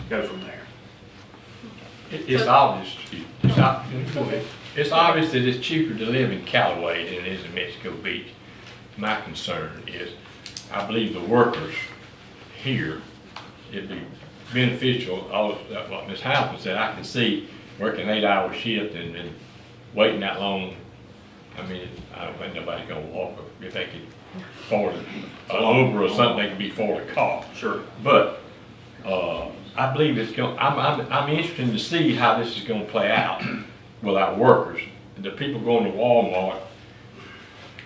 go from there. It's obvious, it's obvious that it's cheaper to live in Callaway than it is in Mexico Beach. My concern is, I believe the workers here, it'd be beneficial, what Ms. Halpin said, I can see working 8-hour shift and waiting that long. I mean, I don't think nobody's gonna walk, if they could afford an Uber or something, they could be afford a car. Sure. But, I believe it's going, I'm interested to see how this is gonna play out with our workers. The people going to Walmart,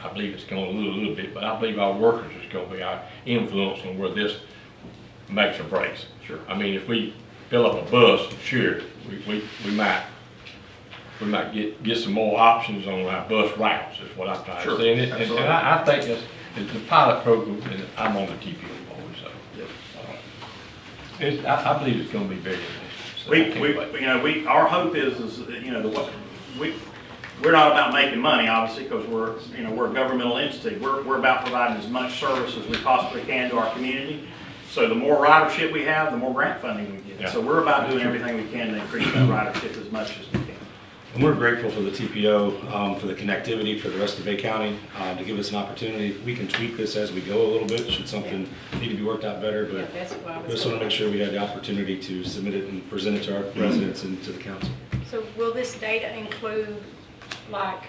I believe it's going to lose a little bit, but I believe our workers is gonna be our influence on where this makes or breaks. Sure. I mean, if we fill up a bus, sure, we might get some more options on our bus routes, is what I'm trying Sure. to say. And I think it's the pilot program, and I'm on the TPO board, so. I believe it's gonna be very interesting. Our hope is we're not about making money, obviously, because we're a governmental entity. We're about providing as much service as we possibly can to our community. So the more ridership we have, the more grant funding we get. Yeah. So we're about doing everything we can to increase that ridership as much as we can. And we're grateful for the TPO, for the connectivity for the rest of Bay County, to give us an opportunity. We can tweak this as we go a little bit, should something need to be worked out better, but Yeah, that's what I was just want to make sure we had the opportunity to submit it and present it to our residents and to the council. So will this data include, like,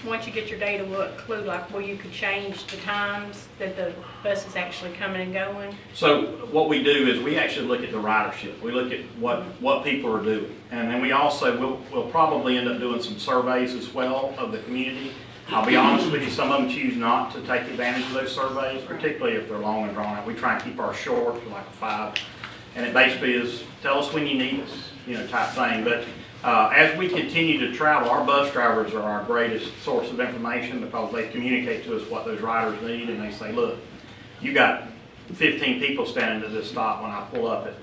once you get your data, will it include, like, where you could change the times that the bus is actually coming and going? So what we do is we actually look at the ridership. We look at what people are doing. And then we also, we'll probably end up doing some surveys as well of the community. I'll be honest with you, some of them choose not to take advantage of those surveys, particularly if they're long and drawn out. We try and keep ours short, like a 5. And it basically is, tell us when you need us, type thing. But as we continue to travel, our bus drivers are our greatest source of information because they communicate to us what those riders need, and they say, look, you got 15 people standing at this stop when I pull up at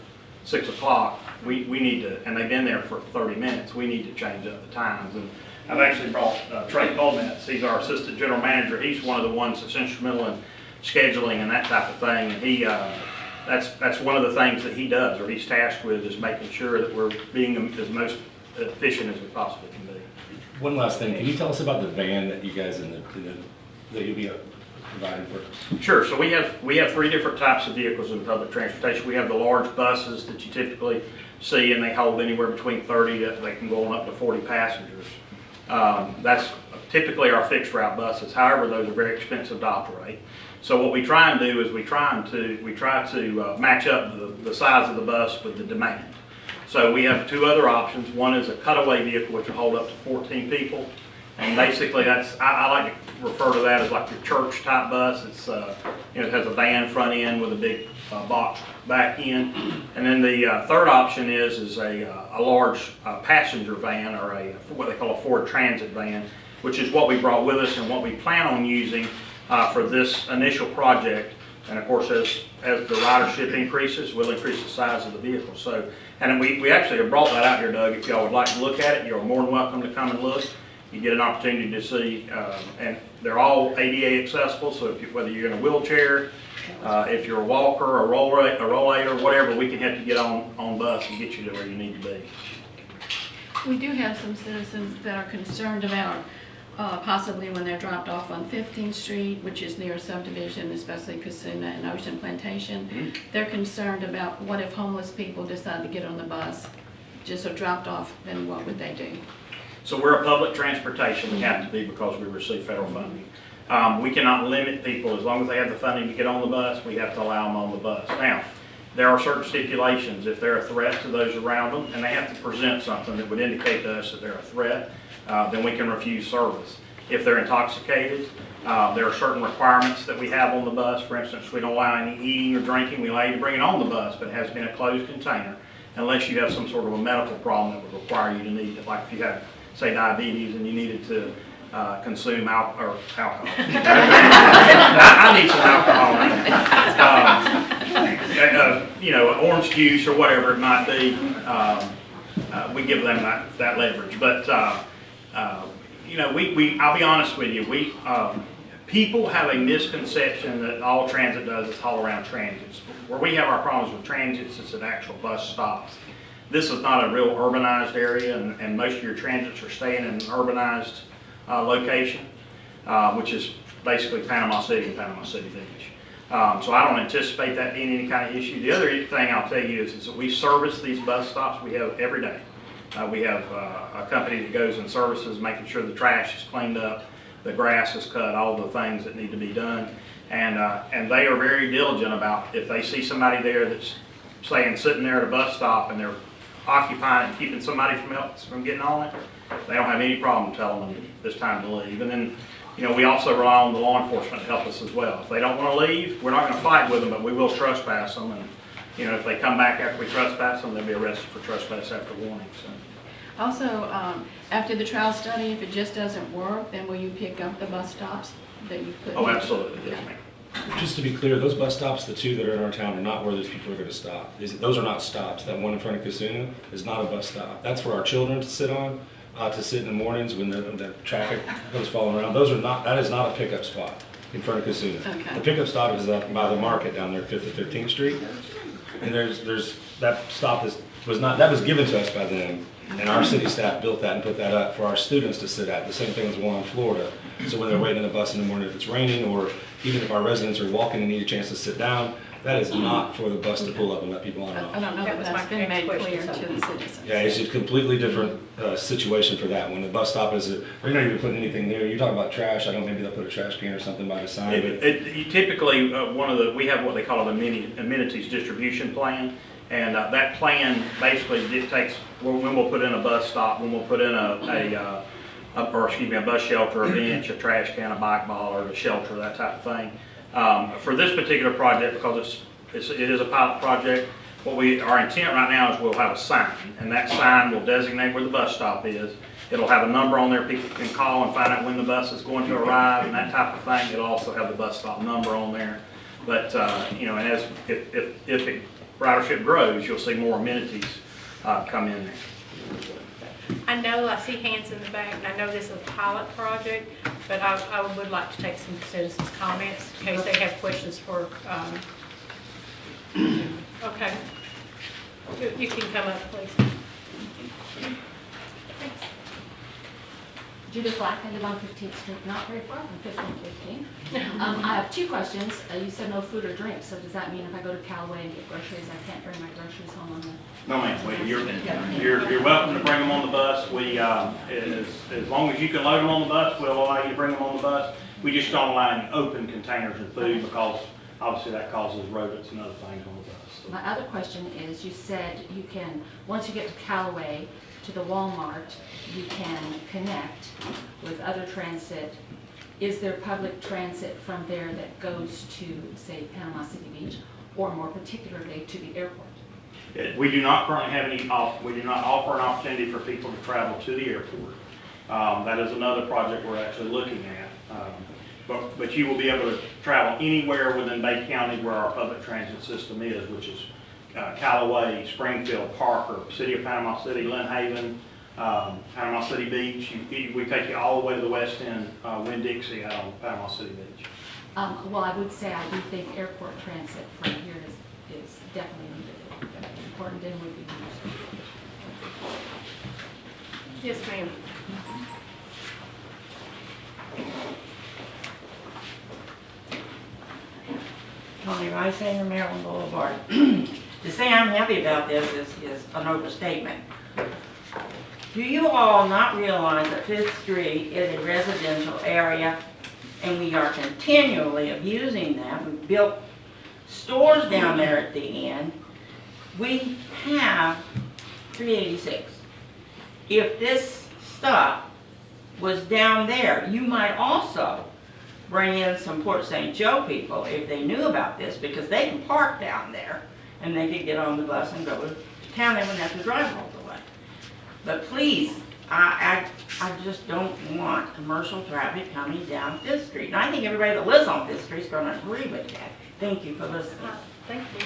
6 o'clock. We need to, and they've been there for 30 minutes, we need to change up the times. And I've actually brought Trey Colmetz, he's our assistant general manager. He's one of the ones that's instrumental in scheduling and that type of thing. And he, that's one of the things that he does, or he's tasked with, is making sure that we're being as most efficient as we possibly can be. One last thing, can you tell us about the van that you guys that you'll be providing for us? Sure, so we have three different types of vehicles in public transportation. We have the large buses that you typically see, and they hold anywhere between 30 to, they can go on up to 40 passengers. That's typically our fixed route buses. However, those are very expensive to operate. So what we try and do is we try to match up the size of the bus with the demand. So we have two other options. One is a cutaway vehicle, which will hold up to 14 people. And basically that's, I like to refer to that as like your church type bus. It's, it has a van front end with a big box back end. And then the third option is a large passenger van, or what they call a Ford Transit van, which is what we brought with us and what we plan on using for this initial project. And of course, as the ridership increases, we'll increase the size of the vehicle. So, and we actually have brought that out here, Doug. If y'all would like to look at it, you're more than welcome to come and look. You get an opportunity to see, and they're all ADA accessible, so whether you're in a wheelchair, if you're a walker, a rollator, whatever, we can help you get on bus and get you to where you need to be. We do have some citizens that are concerned about possibly when they're dropped off on 15th Street, which is near a subdivision, especially Casuna and Ocean Plantation. They're concerned about what if homeless people decide to get on the bus, just are dropped off, then what would they do? So we're a public transportation, we have to be because we receive federal funding. We cannot limit people, as long as they have the funding to get on the bus, we have to allow them on the bus. Now, there are certain stipulations. If they're a threat to those around them, and they have to present something that would indicate to us that they're a threat, then we can refuse service. If they're intoxicated, there are certain requirements that we have on the bus. For instance, we don't allow any eating or drinking. We allow you to bring it on the bus, but it has to be in a closed container, unless you have some sort of a medical problem that would require you to need it, like if you have, say, diabetes and you needed to consume alcohol. I need some alcohol. You know, orange juice or whatever it might be. We give them that leverage. But you know, I'll be honest with you. People have a misconception that all transit does is haul around transits. Where we have our problems with transits is at actual bus stops. This is not a real urbanized area, and most of your transits are staying in an urbanized location, which is basically Panama City and Panama City Beach. So I don't anticipate that being any kind of issue. The other thing I'll tell you is that we service these bus stops we have every day. We have a company that goes and services, making sure the trash is cleaned up, the grass is cut, all the things that need to be done. And they are very diligent about if they see somebody there that's saying sitting there at a bus stop and they're occupying and keeping somebody from getting on it, they don't have any problem telling them it's time to leave. And then, you know, we also rely on the law enforcement to help us as well. If they don't want to leave, we're not going to fight with them, but we will trespass them. And, you know, if they come back after we trespass them, they'll be arrested for trespass after warning. So. Also, after the trial study, if it just doesn't work, then will you pick up the bus stops that you put? Oh, absolutely, yes, ma'am. Just to be clear, those bus stops, the two that are in our town, are not where those people are going to stop. Those are not stops. That one in front of Casuna is not a bus stop. That's for our children to sit on, to sit in the mornings when the traffic goes falling around. Those are not. That is not a pickup spot in front of Casuna. Okay. The pickup stop is up by the market down there, 5th and 15th Street. And there's that stop was given to us by them, and our city staff built that and put that up for our students to sit at. The same thing as the one in Florida. So when they're waiting on the bus in the morning, if it's raining, or even if our residents are walking and need a chance to sit down, that is not for the bus to pull up and let people on and off. I don't know if that's been made clear to the citizens. Yeah, it's a completely different situation for that. When the bus stop is, they're not even putting anything there. You're talking about trash. I don't know, maybe they'll put a trash can or something by the side. You typically, we have what they call an amenities distribution plan. And that plan basically dictates when we'll put in a bus stop, when we'll put in a bus shelter, a bench, a trash can, a bike bollard, a shelter, that type of thing. For this particular project, because it is a pilot project, our intent right now is we'll have a sign, and that sign will designate where the bus stop is. It'll have a number on there people can call and find out when the bus is going to arrive and that type of thing. It'll also have the bus stop number on there. But you know, and if ridership grows, you'll see more amenities come in there. I know I see hands in the back, and I know this is a pilot project, but I would like to take some citizens' comments in case they have questions for, okay. You can come up, please. Judith Black, I live on 15th Street, not very far from 1515. I have two questions. You said no food or drink, so does that mean if I go to Callaway and get groceries, I can't bring my groceries home on the? No, ma'am, you're welcome to bring them on the bus. We, as long as you can load them on the bus, we'll allow you to bring them on the bus. We just don't allow any open containers of food because obviously that causes rodents and other things on the bus. So. My other question is, you said you can, once you get to Callaway, to the Walmart, you can connect with other transit. Is there public transit from there that goes to, say, Panama City Beach, or more particularly to the airport? We do not currently have any, we do not offer an opportunity for people to travel to the airport. That is another project we're actually looking at. But you will be able to travel anywhere within Bay County where our public transit system is, which is Callaway, Springfield, Parker, City of Panama City, Lynn Haven, Panama City Beach. We take you all the way to the west end, Winn-Dixie out on Panama City Beach. Well, I would say I do think airport transit from here is definitely important and would be used. Yes, ma'am. Tony Rice, Maryland Boulevard. To say I'm happy about this is an overstatement. Do you all not realize that 5th Street is a residential area and we are continually abusing that? We've built stores down there at the end. We have 386. If this stuff was down there, you might also bring in some Port St. Joe people if they knew about this, because they can park down there and they could get on the bus and go to town. They wouldn't have to drive all the way. But please, I just don't want commercial traffic coming down 5th Street. And I think everybody that lives on 5th Street is going to agree with that. Thank you for listening. I think we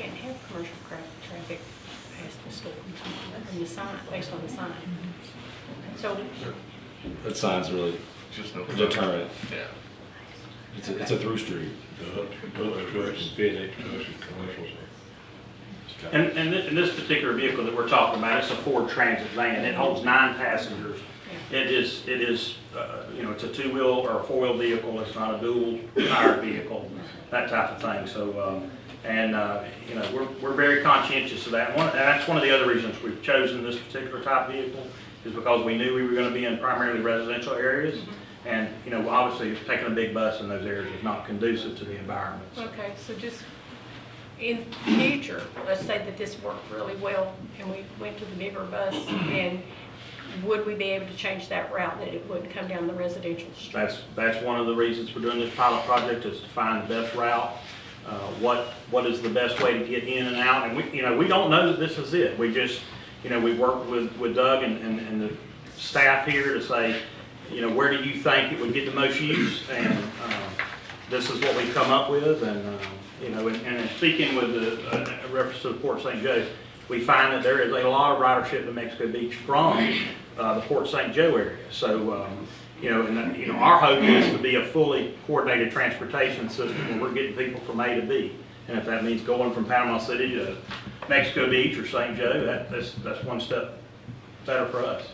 can't have commercial traffic past the store and the sign, based on the sign. So, That sign's really Just no. a deterrent. Yeah. It's a through street. And this particular vehicle that we're talking about, it's a Ford Transit van. It holds 9 passengers. It is, it's a 2-wheel or a 4-wheel vehicle. It's not a dual tire vehicle, that type of thing. So, we're very conscientious of that. And that's one of the other reasons we've chosen this particular type of vehicle, is because we knew we were going to be in primarily residential areas. And, obviously taking a big bus in those areas is not conducive to the environment. So. okay, so just in future, let's say that this worked really well and we went to the bigger bus, and would we be able to change that route, that it wouldn't come down the residential street? That's one of the reasons we're doing this pilot project, is to find the best route. What is the best way to get in and out? And we don't know that this is it. We just, we worked with Doug and the staff here to say, where do you think it would get the most use? And this is what we've come up with. And in speaking with the reference to the Port St. Joe, we find that there is a lot of ridership to Mexico Beach from the Port St. Joe area. So, our hope is to be a fully coordinated transportation system where we're getting people from A to B. And if that means going from Panama City to Mexico Beach or St. Joe, that's one step better for us.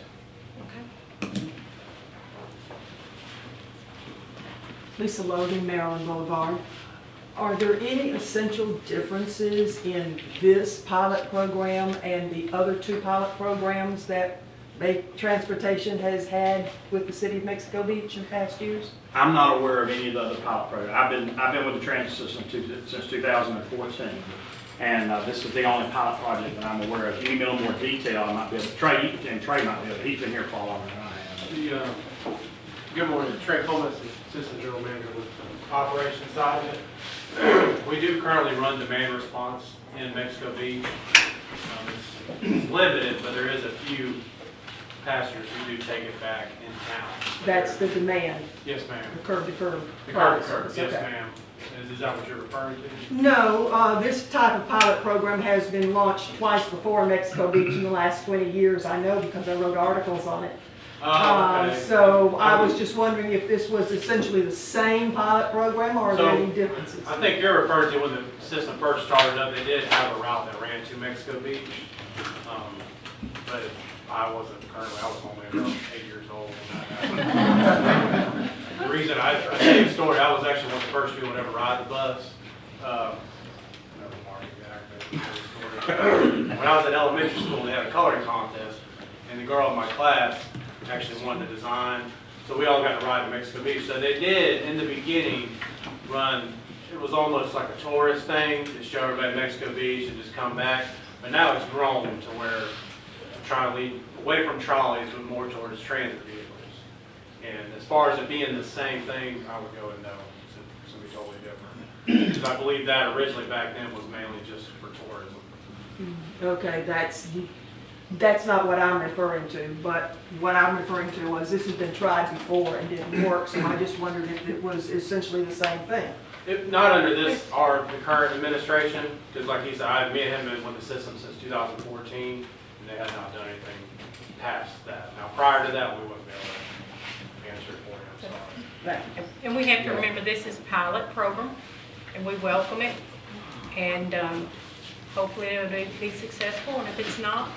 Lisa Logan, Maryland Boulevard. Are there any essential differences in this pilot program and the other 2 pilot programs that Bay Transportation has had with the City of Mexico Beach in past years? I'm not aware of any of the other pilot programs. I've been with the transit system since 2014, and this is the only pilot project that I'm aware of. If you give me a little more detail, I might be able to. Trey might be able to. He's been here far longer than I have. Good morning, Trey Pullman, Assistant General Manager with the operations side of it. We do currently run demand response in Mexico Beach. It's limited, but there is a few passengers who do take it back in town. That's the demand? Yes, ma'am. The curb to curb? The curb to curb, Service, yes, okay. ma'am. Is that what you're referring to? No, this type of pilot program has been launched twice before in Mexico Beach in the last 20 years. I know because I wrote articles on it. Okay. So I was just wondering if this was essentially the same pilot program, or are there any differences? I think you're referring to when the system first started up, they did have a route that ran to Mexico Beach. but I wasn't currently, I was only about 8 years old when that happened. The reason I tell you the story, I was actually one of the first people to ever ride the bus. Never mind, exactly. When I was in elementary school, they had a coloring contest, and the girl in my class actually won the design. So we all got to ride to Mexico Beach. So they did, in the beginning, run, it was almost like a tourist thing to show everybody Mexico Beach and just come back. But now it's grown to where I'm trying to lead away from trolleys, but more towards transit vehicles. And as far as it being the same thing, I would go with no. It's going to be totally different. Because I believe that originally back then was mainly just for tourism. Okay, that's not what I'm referring to, but what I'm referring to was this has been tried before and didn't work, so I just wondered if it was essentially the same thing. Not under the current administration, because like he said, me and him have been with the system since 2014, and they had not done anything past that. Now, prior to that, we wouldn't be able to answer it for you, I'm sorry. And we have to remember this is a pilot program, and we welcome it. And hopefully it'll be successful, and if it's not,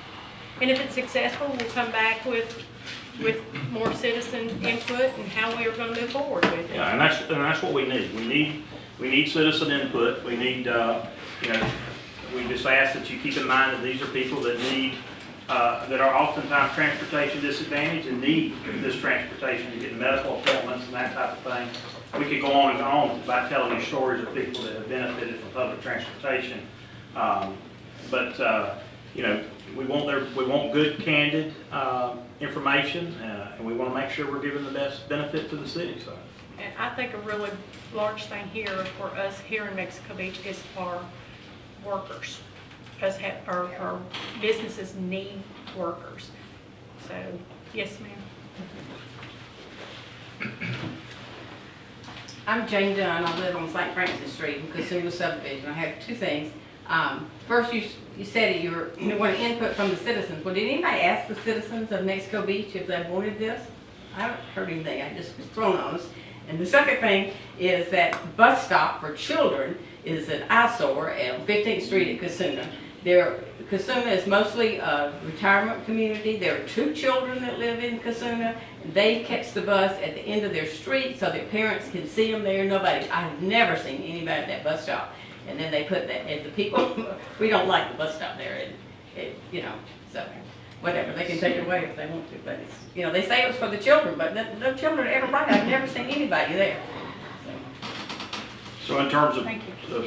and if it's successful, we'll come back with more citizen input and how we are going to move forward with it. Yeah, and that's what we need. We need citizen input. We need, we just ask that you keep in mind that these are people that need, that are oftentimes transportation disadvantaged and need this transportation to get medical appointments and that type of thing. We could go on and on by telling you stories of people that have benefited from public transportation. We want good, candid information, and we want to make sure we're giving the best benefit to the city. So. And I think a really large thing here for us here in Mexico Beach is our workers. Our businesses need workers. So, yes, ma'am. I'm Jane Dunn. I live on St. Francis Street in Casula subdivision. I have two things. First, you said you want input from the citizens. Well, did anybody ask the citizens of Mexico Beach if they wanted this? I haven't heard anything. I just was thrown on us. And the second thing is that bus stop for children is an eyesore at 15th Street at Casuna. Casuna is mostly a retirement community. There are 2 children that live in Casuna. They catch the bus at the end of their street so their parents can see them there. I've never seen anybody at that bus stop. And then they put that, and the people, we don't like the bus stop there, so whatever, they can take it away if they want to, but it's, they say it was for the children, but the children are everybody, I've never seen anybody there. So in terms of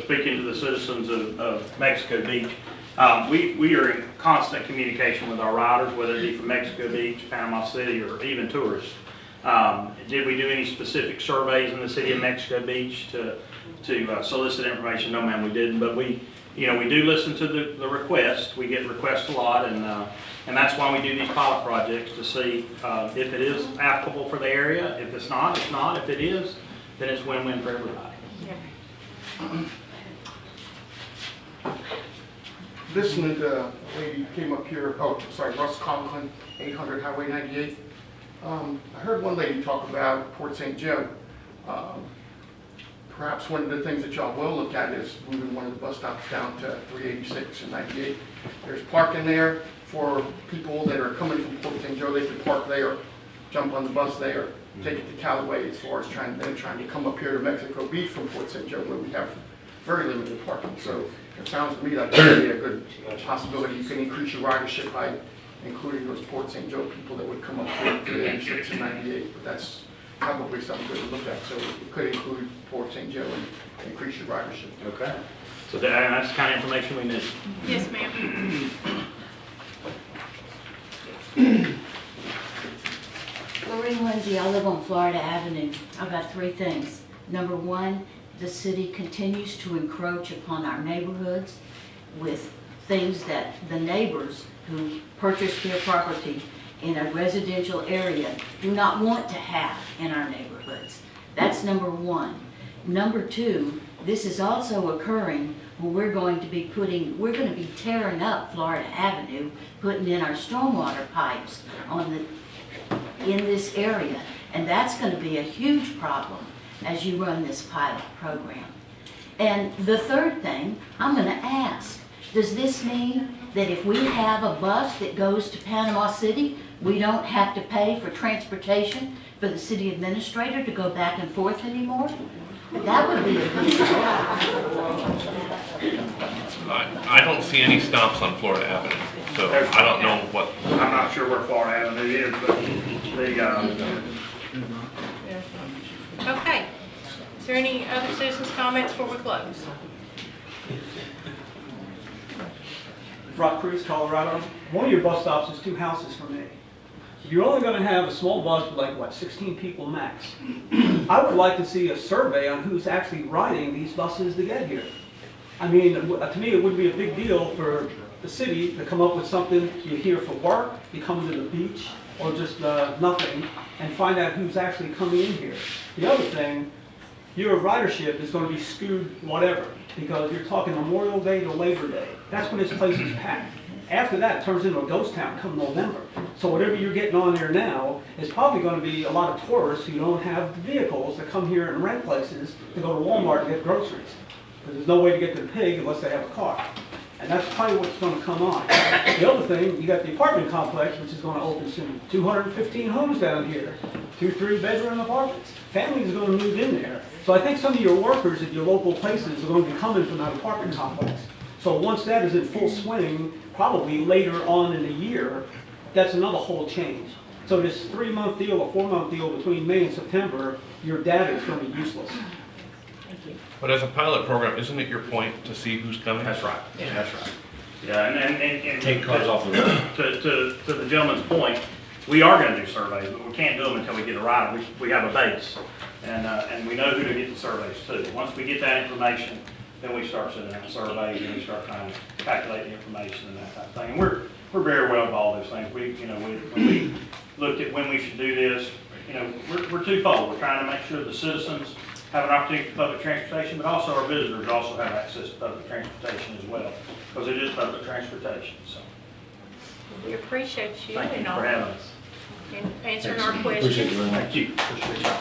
speaking to the citizens of Mexico Beach, we are in constant communication with our riders, whether it be from Mexico Beach, Panama City, or even tourists. Did we do any specific surveys in the city of Mexico Beach to solicit information? No, ma'am, we didn't. But we do listen to the requests. We get requests a lot, and that's why we do these pilot projects to see if it is applicable for the area. If it's not, it's not. If it is, then it's win-win for everybody. Listening to the lady who came up here, Russ Conklin, 800 Highway 98. I heard one lady talk about Port St. Joe. Perhaps one of the things that y'all will look at is moving one of the bus stops down to 386 and 98. There's parking there for people that are coming from Port St. Joe. They can park there, jump on the bus there, take it to Callaway, as far as trying to come up here to Mexico Beach from Port St. Joe, where we have very limited parking. So it sounds to me like that would be a good possibility. You can increase your ridership by including those Port St. Joe people that would come up here to 86 and 98, but that's probably something good to look at. So it could include Port St. Joe and increase your ridership. Okay. So that's the kind of information we need. Yes, ma'am. Lorraine Lindsay, I live on Florida Avenue. I've got 3 things. Number 1, the city continues to encroach upon our neighborhoods with things that the neighbors who purchased their property in a residential area do not want to have in our neighborhoods. That's number 1. Number 2, this is also occurring when we're going to be tearing up Florida Avenue, putting in our stormwater pipes in this area. And that's going to be a huge problem as you run this pilot program. And the third thing, I'm going to ask, Does this mean that if we have a bus that goes to Panama City, we don't have to pay for transportation for the city administrator to go back and forth anymore? That would be a good I don't see any stops on Florida Avenue, so I don't know what. I'm not sure where Florida Avenue is, but Okay. Is there any other citizens' comments before we close? Rock Cruz, Colorado. One of your bus stops is 2 houses from me. You're only going to have a small bus with like, what, 16 people max. I would like to see a survey on who's actually riding these buses to get here. I mean, to me, it would be a big deal for the city to come up with something. You're here for work, you come to the beach, or just nothing, and find out who's actually coming in here. The other thing, your ridership is going to be skewed whatever, because you're talking Memorial Day to Labor Day. That's when this place is packed. After that, it turns into a ghost town come November. So whatever you're getting on there now is probably going to be a lot of tourists who don't have vehicles that come here and rent places to go to Walmart to get groceries. Because there's no way to get to the Pig unless they have a car. And that's probably what's going to come on. The other thing, you got the apartment complex, which is going to open soon. 215 homes down here, 2 3-bedroom apartments. Families are going to move in there. So I think some of your workers at your local places are going to be coming from that apartment complex. So once that is in full swing, probably later on in the year, that's another whole change. So this 3-month deal, a 4-month deal between May and September, your data is going to be useless. But as a pilot program, isn't it your point to see who's coming? That's right. Yeah, that's right. Yeah, and Take cars off the road. To the gentleman's point, we are going to do surveys, but we can't do them until we get a rider. We have a base, and we know who to get the surveys to. Once we get that information, then we start sending out surveys and we start trying to calculate the information and that type of thing. And we're very well involved in those things. When we looked at when we should do this, we're twofold. We're trying to make sure the citizens have an opportunity for public transportation, but also our visitors also have access to public transportation as well, because it is public transportation. So We appreciate you thank you and for all, having us. and answering our questions. Appreciate you very much. Thank you. Appreciate y'all.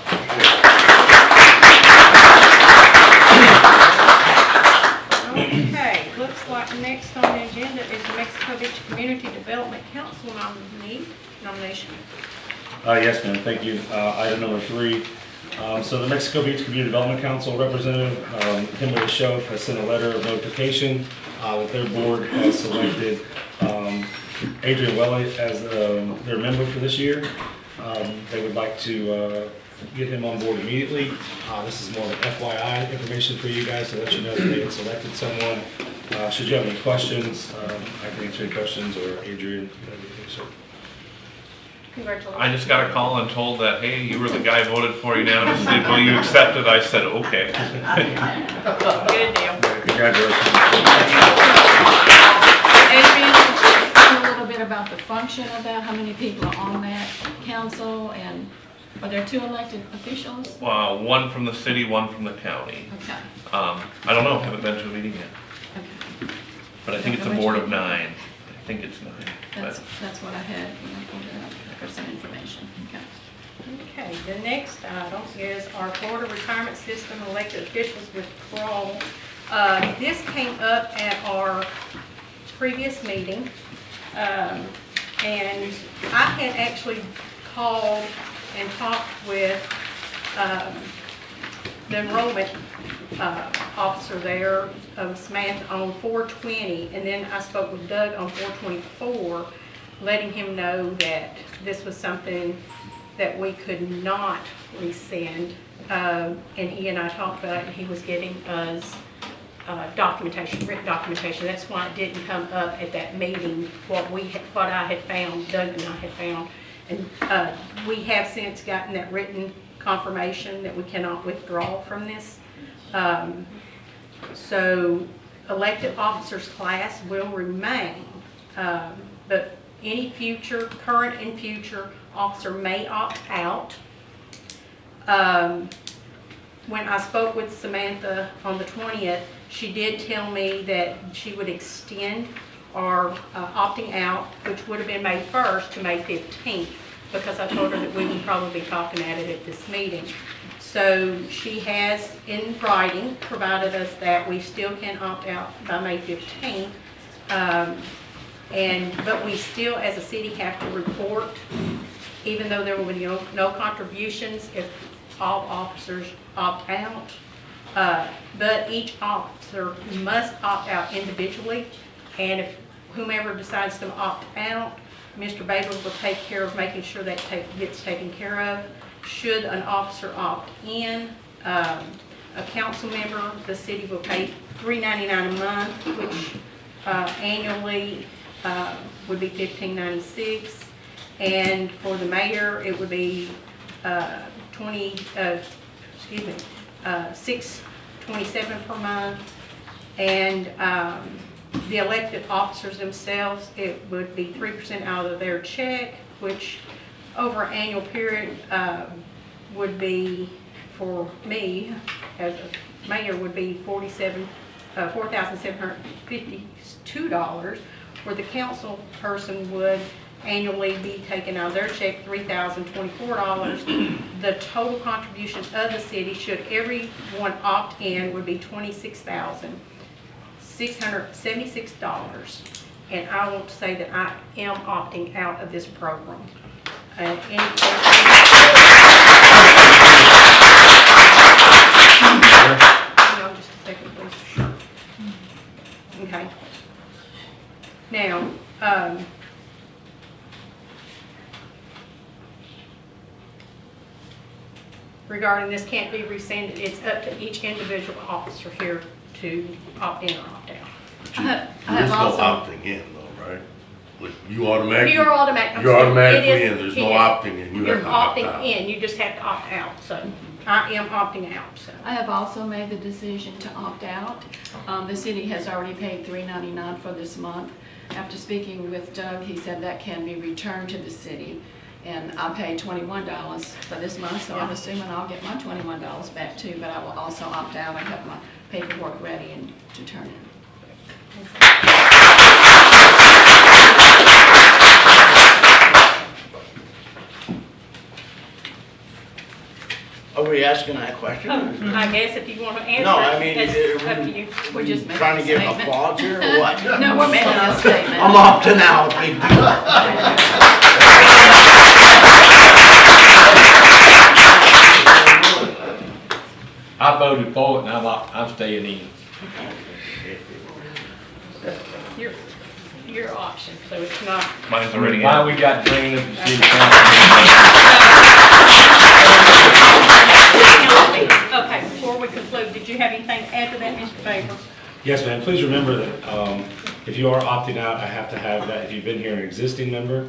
Okay, looks like next on the agenda is the Mexico Beach Community Development Council nomination. Yes, ma'am, thank you. Item number 3. So the Mexico Beach Community Development Council representative, Kimberly Schoaf, has sent a letter of notification that their board has selected Adrian Welly as their member for this year. They would like to get him on board immediately. This is more of an FYI information for you guys to let you know that they had selected someone. Should you have any questions, I can answer any questions, or Adrian, so. Congratulations. I just got a call and told that, hey, you were the guy voted for you now. And said, will you accept it? I said, okay. Good deal. Congratulations. Adrian, could you explain a little bit about the function of that? How many people are on that council, and are there 2 elected officials? One from the city, one from the county. Okay. I don't know, haven't been to a meeting yet. Okay. But I think it's a board of 9. I think it's 9. That's what I had when I pulled it up for some information. Okay. Okay, the next item is our Florida Retirement System elected officials withdrawal. This came up at our previous meeting, and I had actually called and talked with the enrollment officer there, Samantha, on 420, and then I spoke with Doug on 424, letting him know that this was something that we could not rescind, and he and I talked about it, and he was getting us documentation, written documentation. That's why it didn't come up at that meeting, what I had found, Doug and I had found, and we have since gotten that written confirmation that we cannot withdraw from this. So elected officers class will remain, but any future, current and future officer may opt out. When I spoke with Samantha on the 20th, she did tell me that she would extend our opting out, which would have been May 1st to May 15th, because I told her that we would probably be talking at it at this meeting. So she has, in writing, provided us that we still can opt out by May 15th, But we still, as a city, have to report, even though there will be no contributions if all officers opt out. But each officer must opt out individually, and if whomever decides to opt out, Mr. Baber will take care of making sure that gets taken care of. Should an officer opt in, a council member, the city will pay $3.99 a month, which annually would be $15.96, and for the mayor it would be $6.27 per month, and the elected officers themselves, it would be 3% out of their check, which over an annual period would be, for me as a mayor, would be $4,752, where the council person would annually be taken out of their check $3,024. The total contribution of the city, should everyone opt in, would be $26,676. And I want to say that I am opting out of this program. Any questions? No, just a second, please. Sure. Okay. Now, regarding this can't be rescinded, it's up to each individual officer here to opt in or opt out. There's no opting in though, right? You automatically. You're automatic. You're automatically It is- in, there's it no is. opting in, you have You're to opt opting out. in, you just have to opt out, so I am opting out, so. I have also made the decision to opt out. The city has already paid $3.99 for this month. After speaking with Doug, he said that can be returned to the city. And I paid $21 for this month, so I'm assuming I'll get my $21 back too, but I will also opt out. I have my paperwork ready and to turn in. Are we asking that question? I guess if you want to answer No, I mean, it's up to you. We're just making Trying a to give statement. applause here or what? No, we're making a statement. I'm opting out, big deal. I voted for it and I'm staying in. Your option, so it's not. Mine's already Why in. we got drained up the city council? Okay, before we conclude, did you have anything to add to that, Mr. Faber? Yes, ma'am. Please remember that if you are opting out, I have to have that. If you've been here an existing member,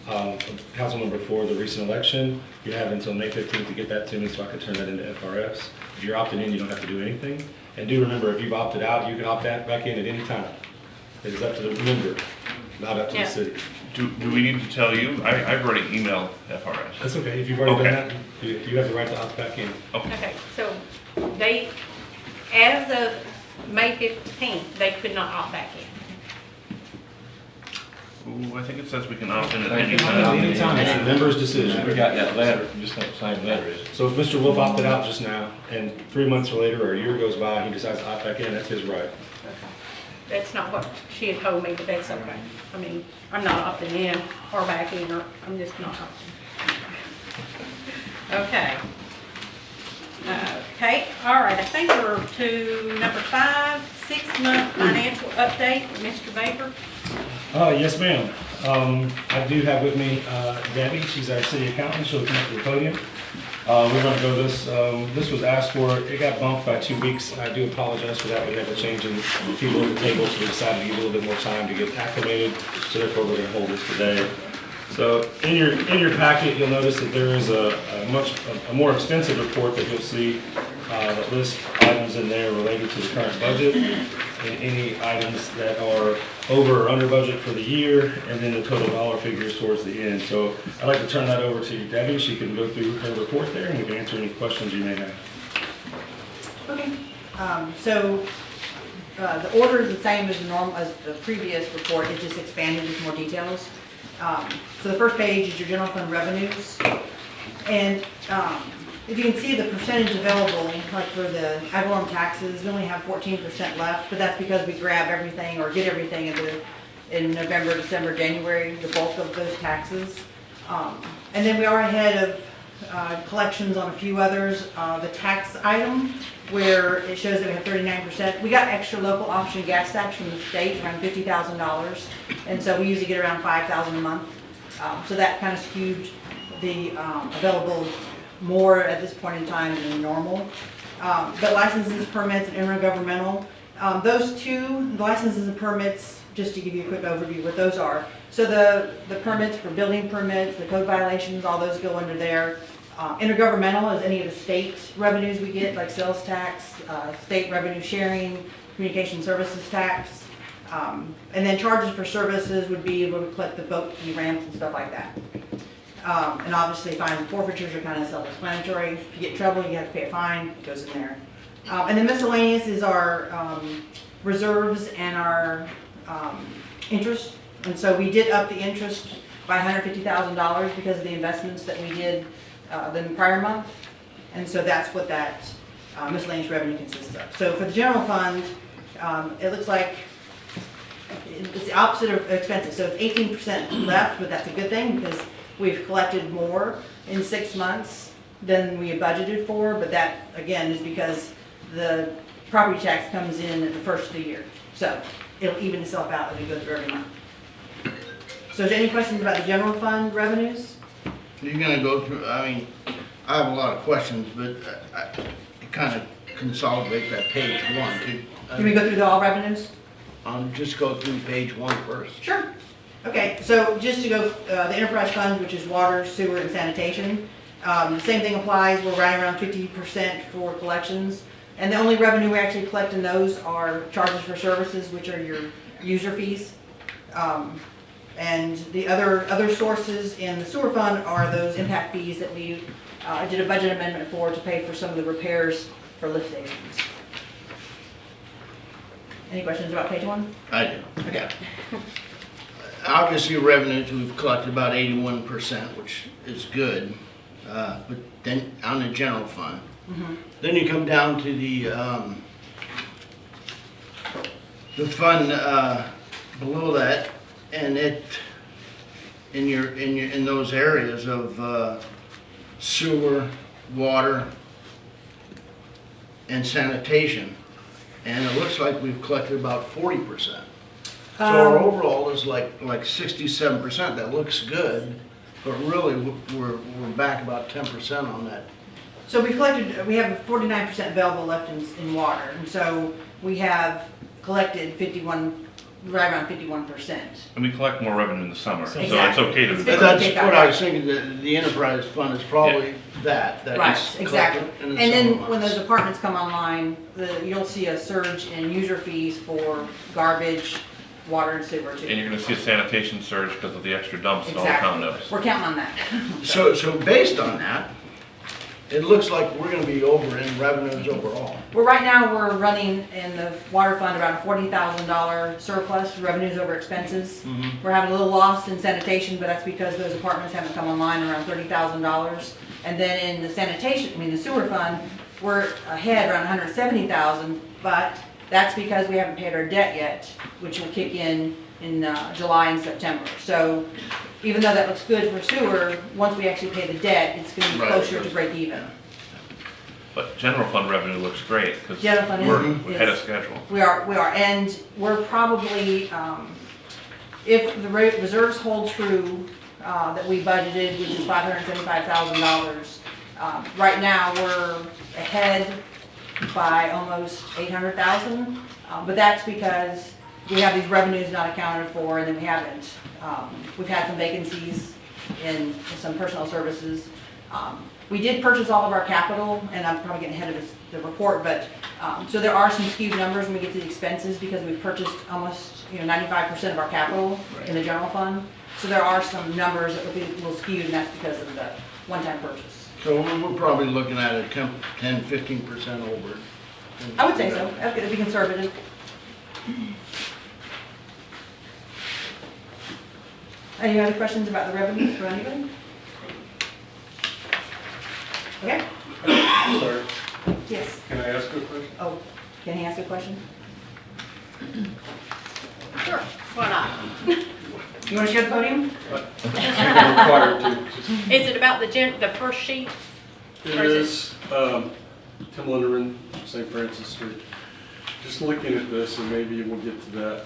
council member for the recent election, you have until May 15th to get that to me so I can turn that into FRS. If you're opting in, you don't have to do anything. And do remember, if you've opted out, you can opt back in at any time. It is up to the member, not up to the city. Do we need to tell you? I've already emailed FRS. That's okay. If you've already done that, you have the right to opt back in. Okay, so they, as of May 15th, they could not opt back in. Ooh, I think it says we can opt in at Right, any it's time. the member's decision. We got that letter, just not the same letter, is it? So if Mr. Wolf opted out just now, and 3 months later or a year goes by, and he decides to opt back in, that's his right. That's not what she had told me, but that's okay. I mean, I'm not opting in or back in, or I'm just not opting. Okay. Okay, all right, I think we're to number 5, 6-month financial update, Mr. Baker. Yes, ma'am. I do have with me Debbie. She's our city accountant. She'll come up to the podium. We're going to go this. This was asked for. It got bumped by 2 weeks. I do apologize for that. We had a change in people at the table, so we decided to give a little bit more time to get acclimated. So therefore, we're going to hold this today. So in your packet, you'll notice that there is a more extensive report that you'll see that lists items in there related to the current budget and any items that are over or under budget for the year, and then the total dollar figures towards the end. So I'd like to turn that over to Debbie. She can go through her report there, and we can answer any questions you may have. Okay. The order is the same as the previous report. It just expanded with more details. So the first page is your general fund revenues, and if you can see the percentage available, like for the ad valorem taxes, we only have 14% left, but that's because we grab everything or get everything in November, December, January, the bulk of those taxes. And then we are ahead of collections on a few others. The tax item, where it shows that we have 39%. We got extra local option gas tax from the state, around $50,000. And so we usually get around $5,000 a month. So that kind of skewed the available more at this point in time than normal. But licenses, permits, and intergovernmental, those two, the licenses and permits, just to give you a quick overview of what those are. So the permits for building permits, the code violations, all those go under there. Intergovernmental is any of the state revenues we get, like sales tax, state revenue sharing, communication services tax. And then charges for services would be able to collect the boat fee, ramps, and stuff like that. And obviously fines and forfeitures are kind of self-explanatory. If you get in trouble, you have to pay a fine, it goes in there. And then miscellaneous is our reserves and our interest. And so we did up the interest by $150,000 because of the investments that we did the prior month. And so that's what that miscellaneous revenue consists of. So for the general fund, it looks like it's the opposite of expenses. So it's 18% left, but that's a good thing because we've collected more in 6 months than we had budgeted for. But that, again, is because the property tax comes in at the first of the year. So it'll even itself out as we go through every month. So is there any questions about the general fund revenues? You're gonna go through, I mean, I have a lot of questions, but it kind of consolidates that page one. Can we go through the all revenues? Just go through page one first. Sure. Okay, so just to go, the enterprise fund, which is water, sewer, and sanitation, the same thing applies. We're right around 50% for collections. And the only revenue we actually collect in those are charges for services, which are your user fees. And the other sources in the sewer fund are those impact fees that we did a budget amendment for to pay for some of the repairs for lift stations. Any questions about page one? I do. Okay. Obviously, revenues, we've collected about 81%, which is good. But then on the general fund, then you come down to the fund below that, and it in those areas of sewer, water, and sanitation, and it looks like we've collected about 40%. So our overall is like 67%. That looks good, but really we're back about 10% on that. So we have 49% available left in water, and so we have collected right around 51%. And we collect more revenue in the summer, so it's Exactly. okay to. That's what I was thinking, the enterprise fund is probably that Right, is exactly. collected in And the then summer when months. those apartments come online, you'll see a surge in user fees for garbage, water, and sewer too. And you're gonna see a sanitation surge because of the extra dumps that all the town Exactly. knows. We're counting on that. So based on that, it looks like we're gonna be over in revenues overall. Well, right now, we're running in the water fund around a $40,000 surplus, revenues over expenses. We're having a little loss in sanitation, but that's because those apartments haven't come online, around $30,000. And then in the the sewer fund, we're ahead around $170,000, but that's because we haven't paid our debt yet, which will kick in July and September. So even though that looks good for sewer, once we actually pay the debt, it's gonna be Right. closer to break even. But general fund revenue looks great because General fund we're ahead of is- schedule. We are, and we're probably, if the reserves hold true, that we budgeted, which is $575,000, right now, we're ahead by almost 800,000, but that's because we have these revenues not accounted for, and then we haven't. We've had some vacancies in some personal services. We did purchase all of our capital, and I'm probably getting ahead of the report, but, so there are some skewed numbers when we get to the expenses because we've purchased almost, 95% of our capital in the general fund. So there are some numbers that will be a little skewed, and that's because of the one-time purchase. So we're probably looking at a 10-15% over. I would say so. That's good to be conservative. Any other questions about the revenues for anybody? Okay. Sorry, Yes. can I ask a question? Oh, can he ask a question? Sure, why not? You want to share the podium? Required to. Is it about the first sheet? It Or is, Tim Linderman, St. Francis Street. Just looking at this, and maybe we'll get to that,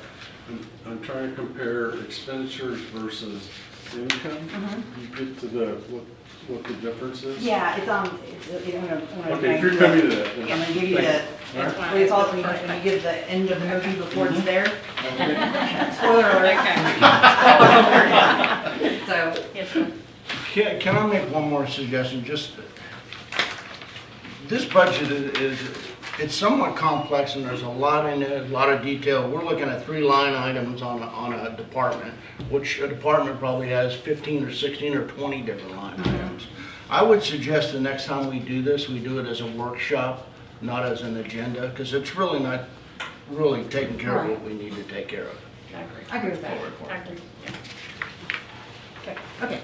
I'm trying to compare expenditures versus income. You get to the, what the difference is? Yeah, it's on, I'm gonna. Okay, if you're coming to that. I'm gonna give you the, what do you call it when you give the end of the movie before it's there? Spoiler alert. So, Yes, sir. Can I make one more suggestion? Just, this budget it's somewhat complex and there's a lot in it, a lot of detail. We're looking at 3 line items on a department, which a department probably has 15 or 16 or 20 different line items. I would suggest the next time we do this, we do it as a workshop, not as an agenda, because it's really not really taking care of what we need to take care of. I agree with that. I agree, yeah. Okay. Okay,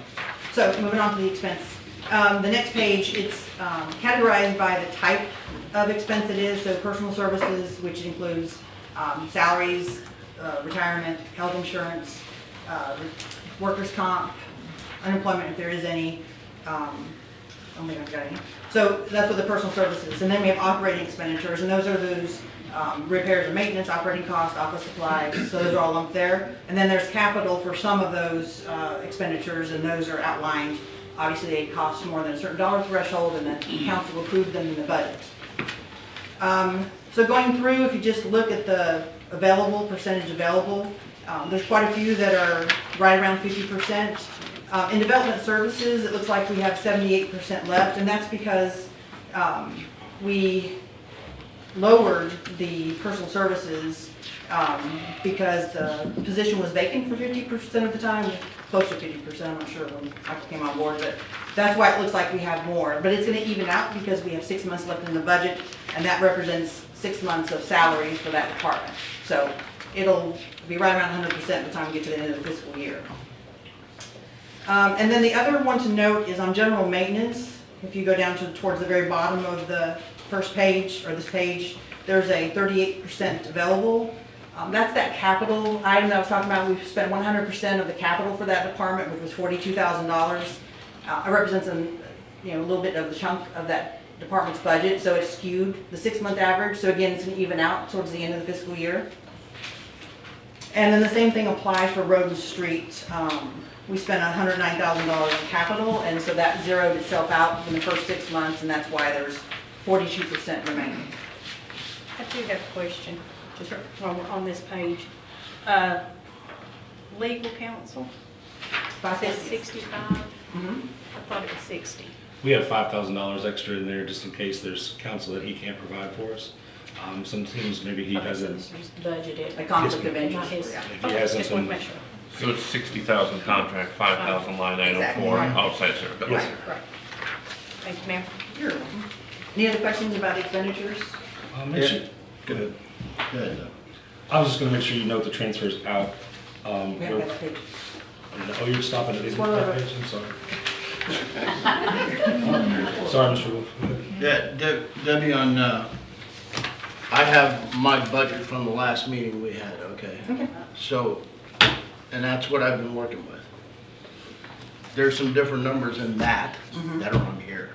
so moving on to the expense. The next page, it's categorized by the type of expense it is, so personal services, which includes salaries, retirement, health insurance, workers' comp, unemployment if there is any. I don't think I've got any. So that's what the personal services. And then we have operating expenditures, and those are those repairs and maintenance, operating costs, office supplies, so those are all lumped there. And then there's capital for some of those expenditures, and those are outlined. Obviously, they cost more than a certain dollar threshold, and then council approved them in the budget. So going through, if you just look at the available, percentage available, there's quite a few that are right around 50%. In development services, it looks like we have 78% left, and that's because we lowered the personal services because the position was vacant for 50% of the time, close to 50%, I'm not sure when Michael came on board, but that's why it looks like we have more. But it's gonna even out because we have 6 months left in the budget, and that represents 6 months of salaries for that department. So it'll be right around 100% by the time we get to the end of the fiscal year. And then the other one to note is on general maintenance. If you go down towards the very bottom of the first page, or this page, there's a 38% available. That's that capital item that I was talking about. We've spent 100% of the capital for that department, which was $42,000. It represents a little bit of the chunk of that department's budget, so it's skewed the 6-month average. So again, it's going to even out towards the end of the fiscal year. And then the same thing applies for road and street. We spent $109,000 in capital, and so that zeroed itself out in the first 6 months, and that's why there's 42% remaining. I do have a question, just while we're on this page. Legal counsel, it says 65. I thought it was 60. We have $5,000 extra in there just in case there's counsel that he can't provide for us. Some things maybe he doesn't. Budgeted. A conflict of interest. If he has Just want to something. make sure. So it's 60,000 contract, 5,000 line item Exactly. for outside service. Yes. Right. Thank you, ma'am. You're welcome. Any other questions about expenditures? Make sure. Go ahead. Good. I was just gonna make sure you note the transfers out. We haven't got the page. Oh, you're stopping at Spoiler that alert. page, I'm sorry. Sorry, Mr. Wolf. Yeah, Debbie, I have my budget from the last meeting we had, okay? Okay. So, and that's what I've been working with. There's some different numbers in that that are on here.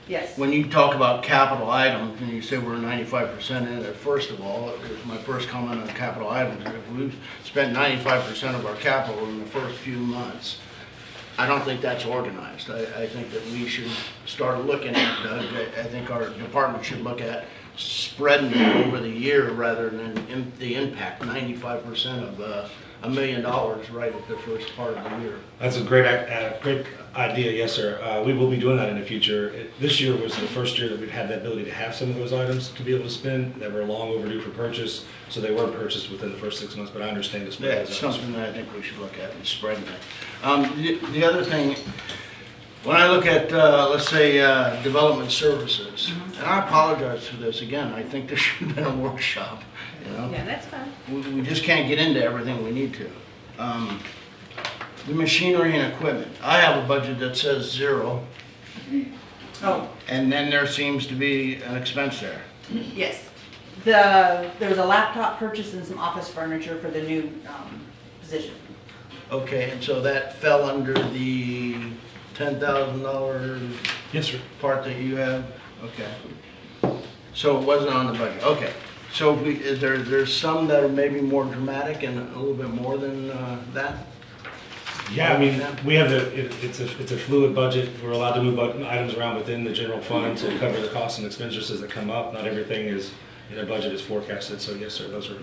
Yes. When you talk about capital items and you say we're 95% in it, first of all, my first comment on capital items, if we've spent 95% of our capital in the first few months, I don't think that's organized. I think that we should start looking at, Doug, I think our department should look at spreading it over the year rather than the impact, 95% of $1 million right at the first part of the year. That's a great idea, yes, sir. We will be doing that in the future. This year was the first year that we've had the ability to have some of those items to be able to spend that were long overdue for purchase, so they were purchased within the first 6 months, but I understand it's. Yeah, it's something that I think we should look at and spreading it. The other thing, when I look at, let's say, development services, and I apologize for this, again, I think this should have been a workshop, you know? Yeah, that's fine. We just can't get into everything we need to. The machinery and equipment, I have a budget that says 0. Oh, And then there seems to be an expense there. Yes. There was a laptop purchase and some office furniture for the new position. Okay, and so that fell under the $10,000 Yes, sir. part that you have? Okay. So it wasn't on the budget, okay. So is there's some that are maybe more dramatic and a little bit more than that? Yeah, I mean, we have it's a fluid budget. We're allowed to move items around within the general fund to cover the costs and expenditures that come up. Not everything is in our budget is forecasted, so yes, sir, those are.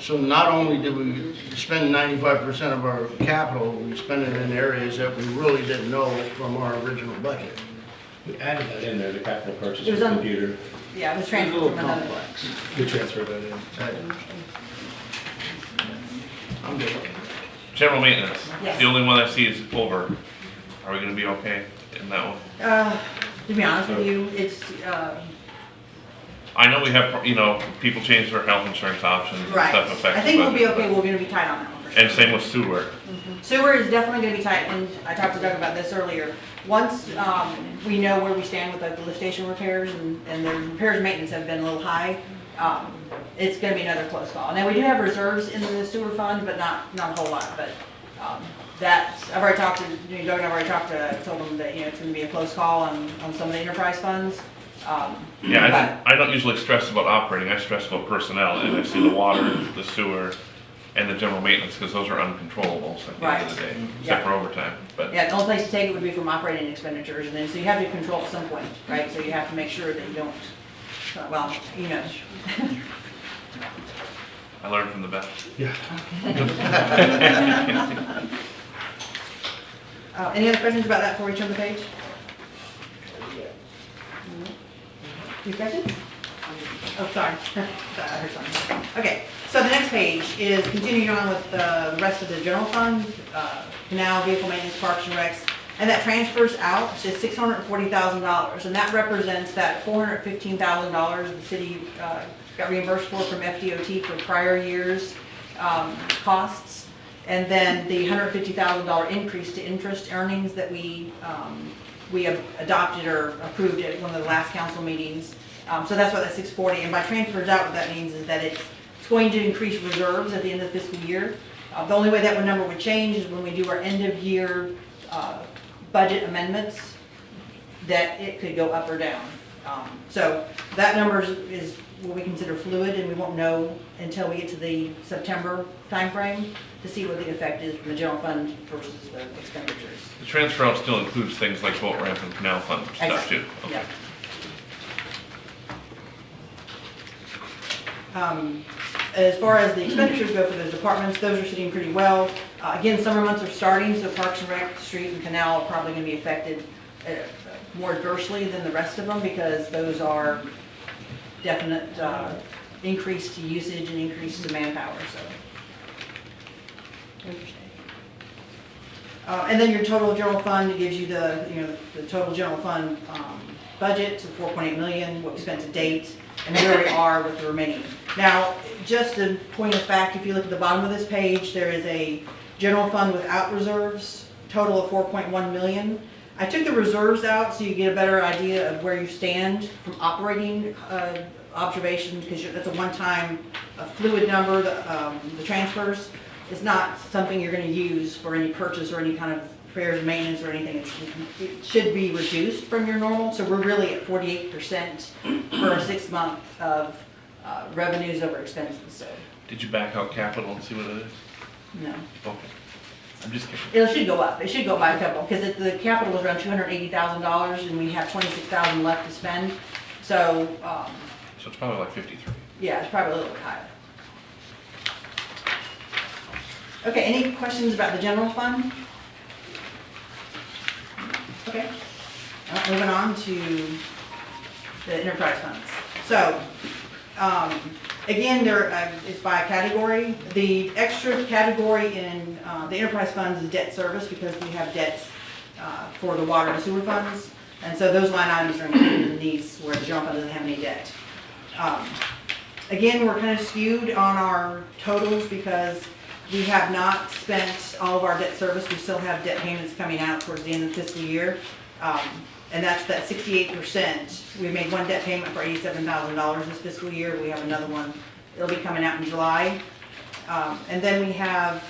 So not only did we spend 95% of our capital, we spent it in areas that we really didn't know from our original budget. We added that in there, the capital purchase It of was the on- computer. Yeah, it was It's a transferred little from another. complex. We transferred that in. I'm good. General maintenance, Yes. the only one I see is over. Are we gonna be okay in that one? To be honest with you, it's, I know we have, you know, people change their health insurance options and right. stuff affects I the think we'll be budget, okay, we're gonna be tight on that one for but- sure. And same with sewer. Sewer is definitely gonna be tight, and I talked to Doug about this earlier. Once, we know where we stand with like the lift station repairs and the repairs and maintenance have been a little high, it's gonna be another close call. Now, we do have reserves in the sewer fund, but not a whole lot, but, I've already talked to, Doug and I've already talked to, told them that, it's gonna be a close call on some of the enterprise funds. Yeah, I don't usually stress about operating, I stress about personnel, and I see the water, the sewer, and the general maintenance, because those are uncontrollables at the end of the day, except for overtime, but. Yeah, the only place to take it would be from operating expenditures, and then, so you have to control at some point, right? So you have to make sure that you don't, well, you know. I learned from the best. Yeah. Any other questions about that before we turn the page? Any questions? Oh, sorry. I heard something. Okay, so the next page is continuing on with the rest of the general fund, canal, vehicle maintenance, parks and recs, and that transfers out to $640,000, and that represents that $415,000 the city got reimbursed for from FDOT for prior years' costs, and then the $150,000 increase to interest earnings that we adopted or approved at one of the last council meetings. So that's what that 640, and by transfers out, what that means is that it's going to increase reserves at the end of the fiscal year. The only way that number would change is when we do our end of year budget amendments, that it could go up or down. So that number is what we consider fluid, and we won't know until we get to the September timeframe to see what the effect is from the general fund versus the expenditures. The transfer out still includes things like boat ramp and canal fund stuff too. Okay. As far as the expenditures go for those departments, those are sitting pretty well. Again, summer months are starting, so Parks and Rec, Street and Canal are probably going to be affected more adversely than the rest of them, because those are definite increase to usage and increase to manpower. So. And then your total general fund, it gives you the total general fund budget to 4.8 million, what we spent to date, and where we are with the remaining. Now, just a point of fact, if you look at the bottom of this page, there is a general fund without reserves, total of 4.1 million. I took the reserves out so you get a better idea of where you stand from operating observation, because that's a one-time fluid number, the transfers. It's not something you're going to use for any purchase or any kind of repairs and maintenance or anything. It should be reduced from your normal, so we're really at 48% for a 6 month of revenues over expenses. So Did you back out capital and see what it is? no, Okay. I'm just kidding. it should go up. It should go by a couple, because the capital was around $280,000 and we have $26,000 left to spend. So So it's probably like 53. yeah, it's probably a little bit higher. Okay, any questions about the general fund? Okay, moving on to the enterprise funds. So, again, it's by category. The extra category in the enterprise funds is debt service, because we have debts for the water and sewer funds. And so those line items are included in these where the general fund doesn't have any debt. Again, we're kind of skewed on our totals because we have not spent all of our debt service. We still have debt payments coming out towards the end of the fiscal year. And that's that 68%. We made one debt payment for $87,000 this fiscal year. We have another one, it'll be coming out in July. And then we have,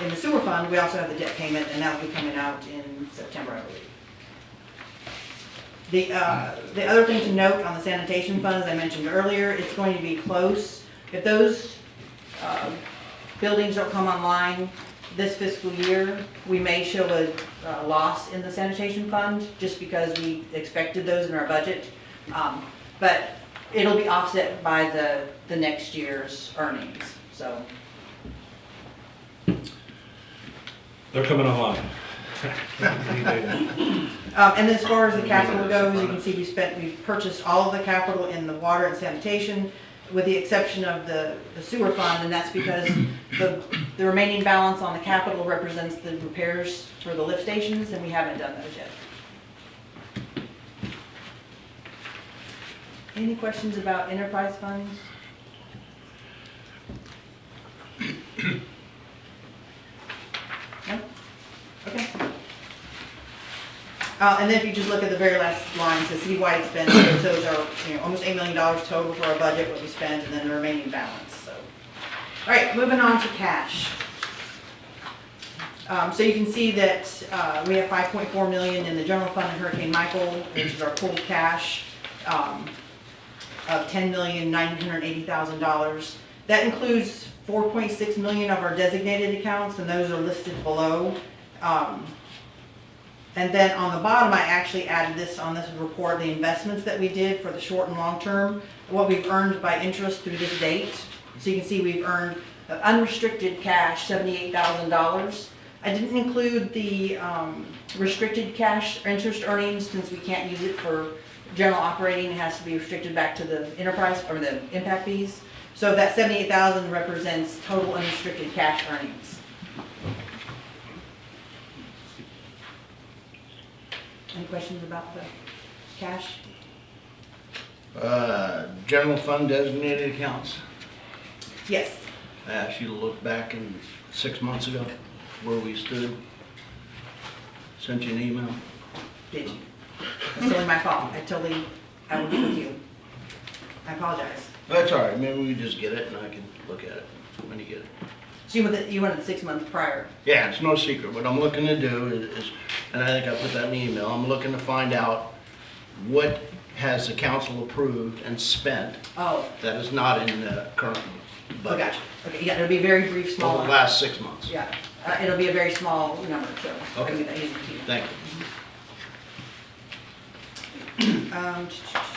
in the sewer fund, we also have the debt payment, and that'll be coming out in September, I believe. The other thing to note on the sanitation fund, as I mentioned earlier, it's going to be close. If those buildings don't come online this fiscal year, we may show a loss in the sanitation fund, just because we expected those in our budget. But it'll be offset by the next year's earnings, so. They're coming online. And as far as the capital goes, you can see we purchased all of the capital in the water and sanitation, with the exception of the sewer fund, and that's because the remaining balance on the capital represents the repairs for the lift stations, and we haven't done those yet. Any questions about enterprise funds? No? Okay. And then if you just look at the very last line, the citywide expenses, those are, almost $8 million total for our budget, what we spent, and then the remaining balance, so. All right, moving on to cash. So you can see that we have $5.4 million in the general fund in Hurricane Michael, which is our pooled cash, of $10,980,000. That includes $4.6 million of our designated accounts, and those are listed below. And then on the bottom, I actually added this on this report, the investments that we did for the short and long term, what we've earned by interest through this date. So you can see we've earned unrestricted cash, $78,000. I didn't include the restricted cash interest earnings, since we can't use it for general operating. It has to be restricted back to the enterprise or the impact fees. So that $78,000 represents total unrestricted cash earnings. Any questions about the cash? General fund designated accounts. Yes. I asked you to look back 6 months ago where we stood. Sent you an email. Did you? It's totally my fault. I will get with you. I apologize. That's all right. Maybe we just get it and I can look at it when you get it. So you wanted the 6 months prior? Yeah, it's no secret. What I'm looking to do is, and I think I put that in the email, I'm looking to find out what has the council approved and spent that is not in the current budget. Oh, gotcha. Okay, yeah, it'll be a very brief, small. Over the last 6 months. Yeah, it'll be a very small number, so. Okay. I'll get that easy to you. Thank you.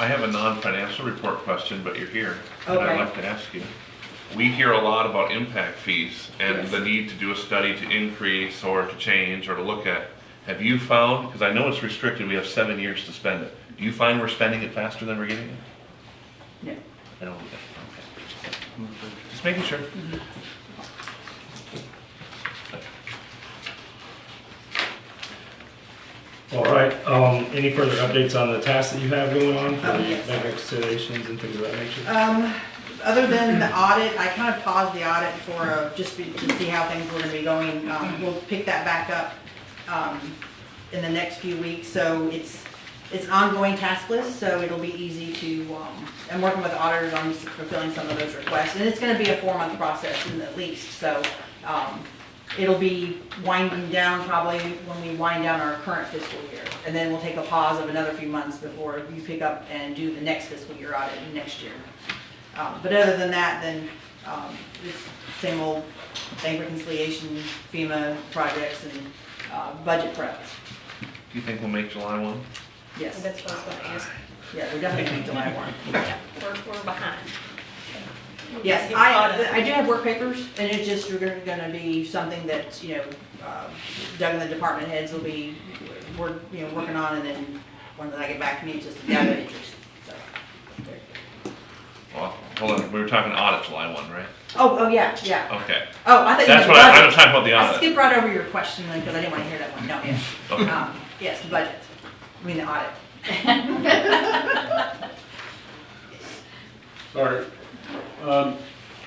I have a non-financial report question, but you're here, and I'd Okay. like to ask you. We hear a lot about impact fees and the need to do a study to increase or to change or to look at. Have you found, because I know it's restricted, we have 7 years to spend it. Do you find we're spending it faster than we're getting it? No. I don't, okay. Just making sure. All right, any further updates on the tasks that you have going on for the Yes. bank reconciliations and things of that nature? Other than the audit, I kind of paused the audit for to see how things were going to be going. We'll pick that back up in the next few weeks. So it's an ongoing task list, so it'll be easy to. I'm working with the auditors on fulfilling some of those requests, and it's going to be a 4-month process at least. So it'll be winding down probably when we wind down our current fiscal year, and then we'll take a pause of another few months before you pick up and do the next fiscal year audit next year. But other than that, then it's same old bank reconciliation, FEMA projects, and budget prep. Do you think we'll make July 1? Yes. That's what I was going to ask. Yeah, we're definitely going to July 1. Yeah, we're behind. Yes, I do have work papers, and it's just going to be something that, Doug and the department heads will be, working on, and then when I get back to me, it's just a gather interest. So, Well, hold on, we were talking audit July 1, right? Oh, yeah. Okay. Oh, I thought That's you what meant I was talking about the I audit. skipped right over your question because I didn't want to hear that one. No, yes. Okay. Yes, the budget. I mean, the audit. All right.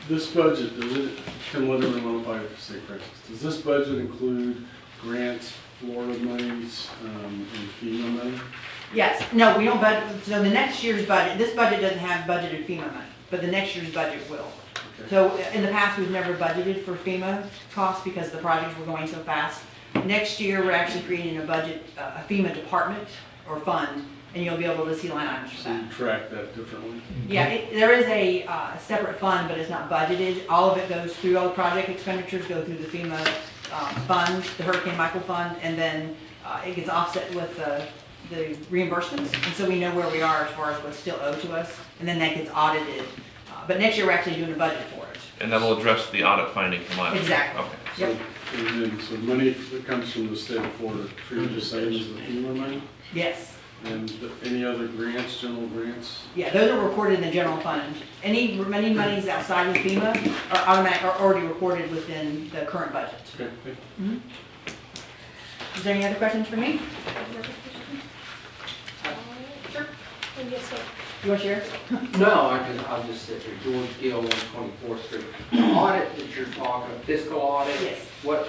This budget, does it, Tim Linderman, 105 St. Francis, does this budget include grants, Florida monies, and FEMA money? Yes, no, we don't budget, so the next year's budget, this budget doesn't have budgeted FEMA money, but the next year's budget will. So in the past, we've never budgeted for FEMA costs because the projects were going so fast. Next year, we're actually creating a budget, a FEMA department or fund, and you'll be able to see line items for So that. you track that differently? Yeah, there is a separate fund, but it's not budgeted. All of it goes through, all the project expenditures go through the FEMA fund, the Hurricane Michael Fund, and then it gets offset with the reimbursements. And so we know where we are as far as what's still owed to us, and then that gets audited. But next year, we're actually doing a budget for it. And that'll address the audit finding from last year? Exactly. Okay. Yep. And then, so money that comes from the state of Florida, treated the same as the FEMA money? Yes. And any other grants, general grants? Yeah, those are recorded in the general fund. Any remaining monies outside of FEMA are already recorded within the current budget. Okay, thank you. Mhm. Is there any other questions for me? Sure. Yes, sir. You want to share? No, I'll just sit here. George Gill, 124th Street. The audit that you're talking, fiscal audit? Yes. What,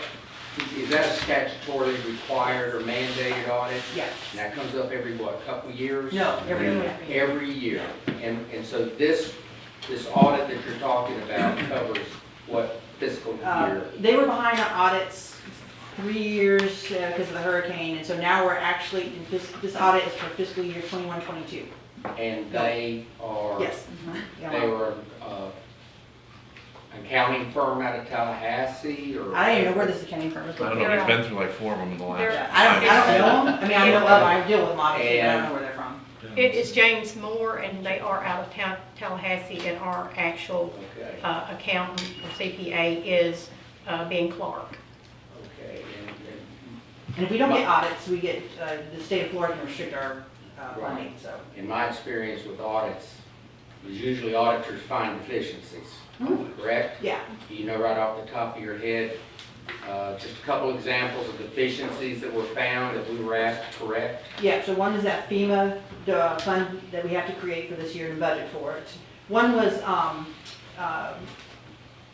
is that a statutorily required or mandated audit? Yes. And that comes up every, what, couple years? No, every year. Every year. And so this audit that you're talking about covers what fiscal year? They were behind on audits 3 years because of the hurricane, and so now we're actually, this audit is for fiscal year 21-22. And they are? Yes. Yeah. They were an accounting firm out of Tallahassee, or? I don't even know where this accounting firm is. I don't know, we've been through like 4 of them in the last. I don't know them. I mean, I know of, I deal with them obviously, but I don't know where they're from. It's James Moore, and they are out of town, Tallahassee, and our actual accountant or CPA is Ben Clark. Okay. And if we don't get audits, we get, the state of Florida can restrict our funding, so. In my experience with audits, is usually auditors find deficiencies, correct? Yeah. Do you know right off the top of your head, just a couple examples of deficiencies that were found that we were asked to correct? Yeah, so one is that FEMA fund that we have to create for this year and budget for it. One was,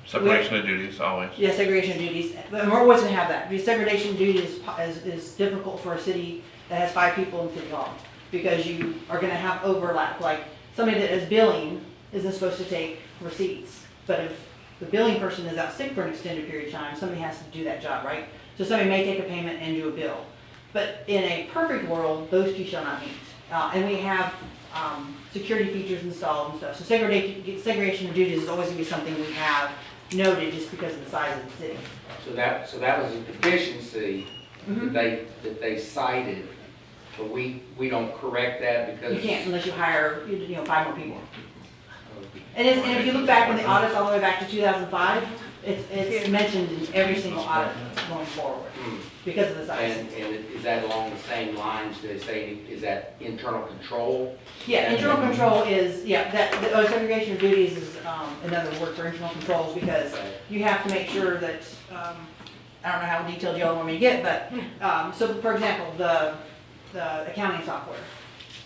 Separation of duties, always. yeah, segregation of duties. But we're always gonna have that, because segregation of duties is difficult for a city that has 5 people in city hall. Because you are gonna have overlap, like somebody that is billing isn't supposed to take receipts. But if the billing person is out sick for an extended period of time, somebody has to do that job, right? So somebody may take a payment and do a bill. But in a perfect world, those two shall not meet. And we have security features installed and stuff. So segregation of duties is always gonna be something we have noted just because of the size of the city. So that was a deficiency that they cited, but we don't correct that because? You can't unless you hire, 5 more people. And if you look back on the audits all the way back to 2005, it's mentioned in every single audit going forward because of the size. And is that along the same lines, they say, is that internal control? Yeah, internal control is, segregation of duties is another word for internal controls because you have to make sure that, I don't know how detailed y'all want me to get, but, so for example, the accounting software,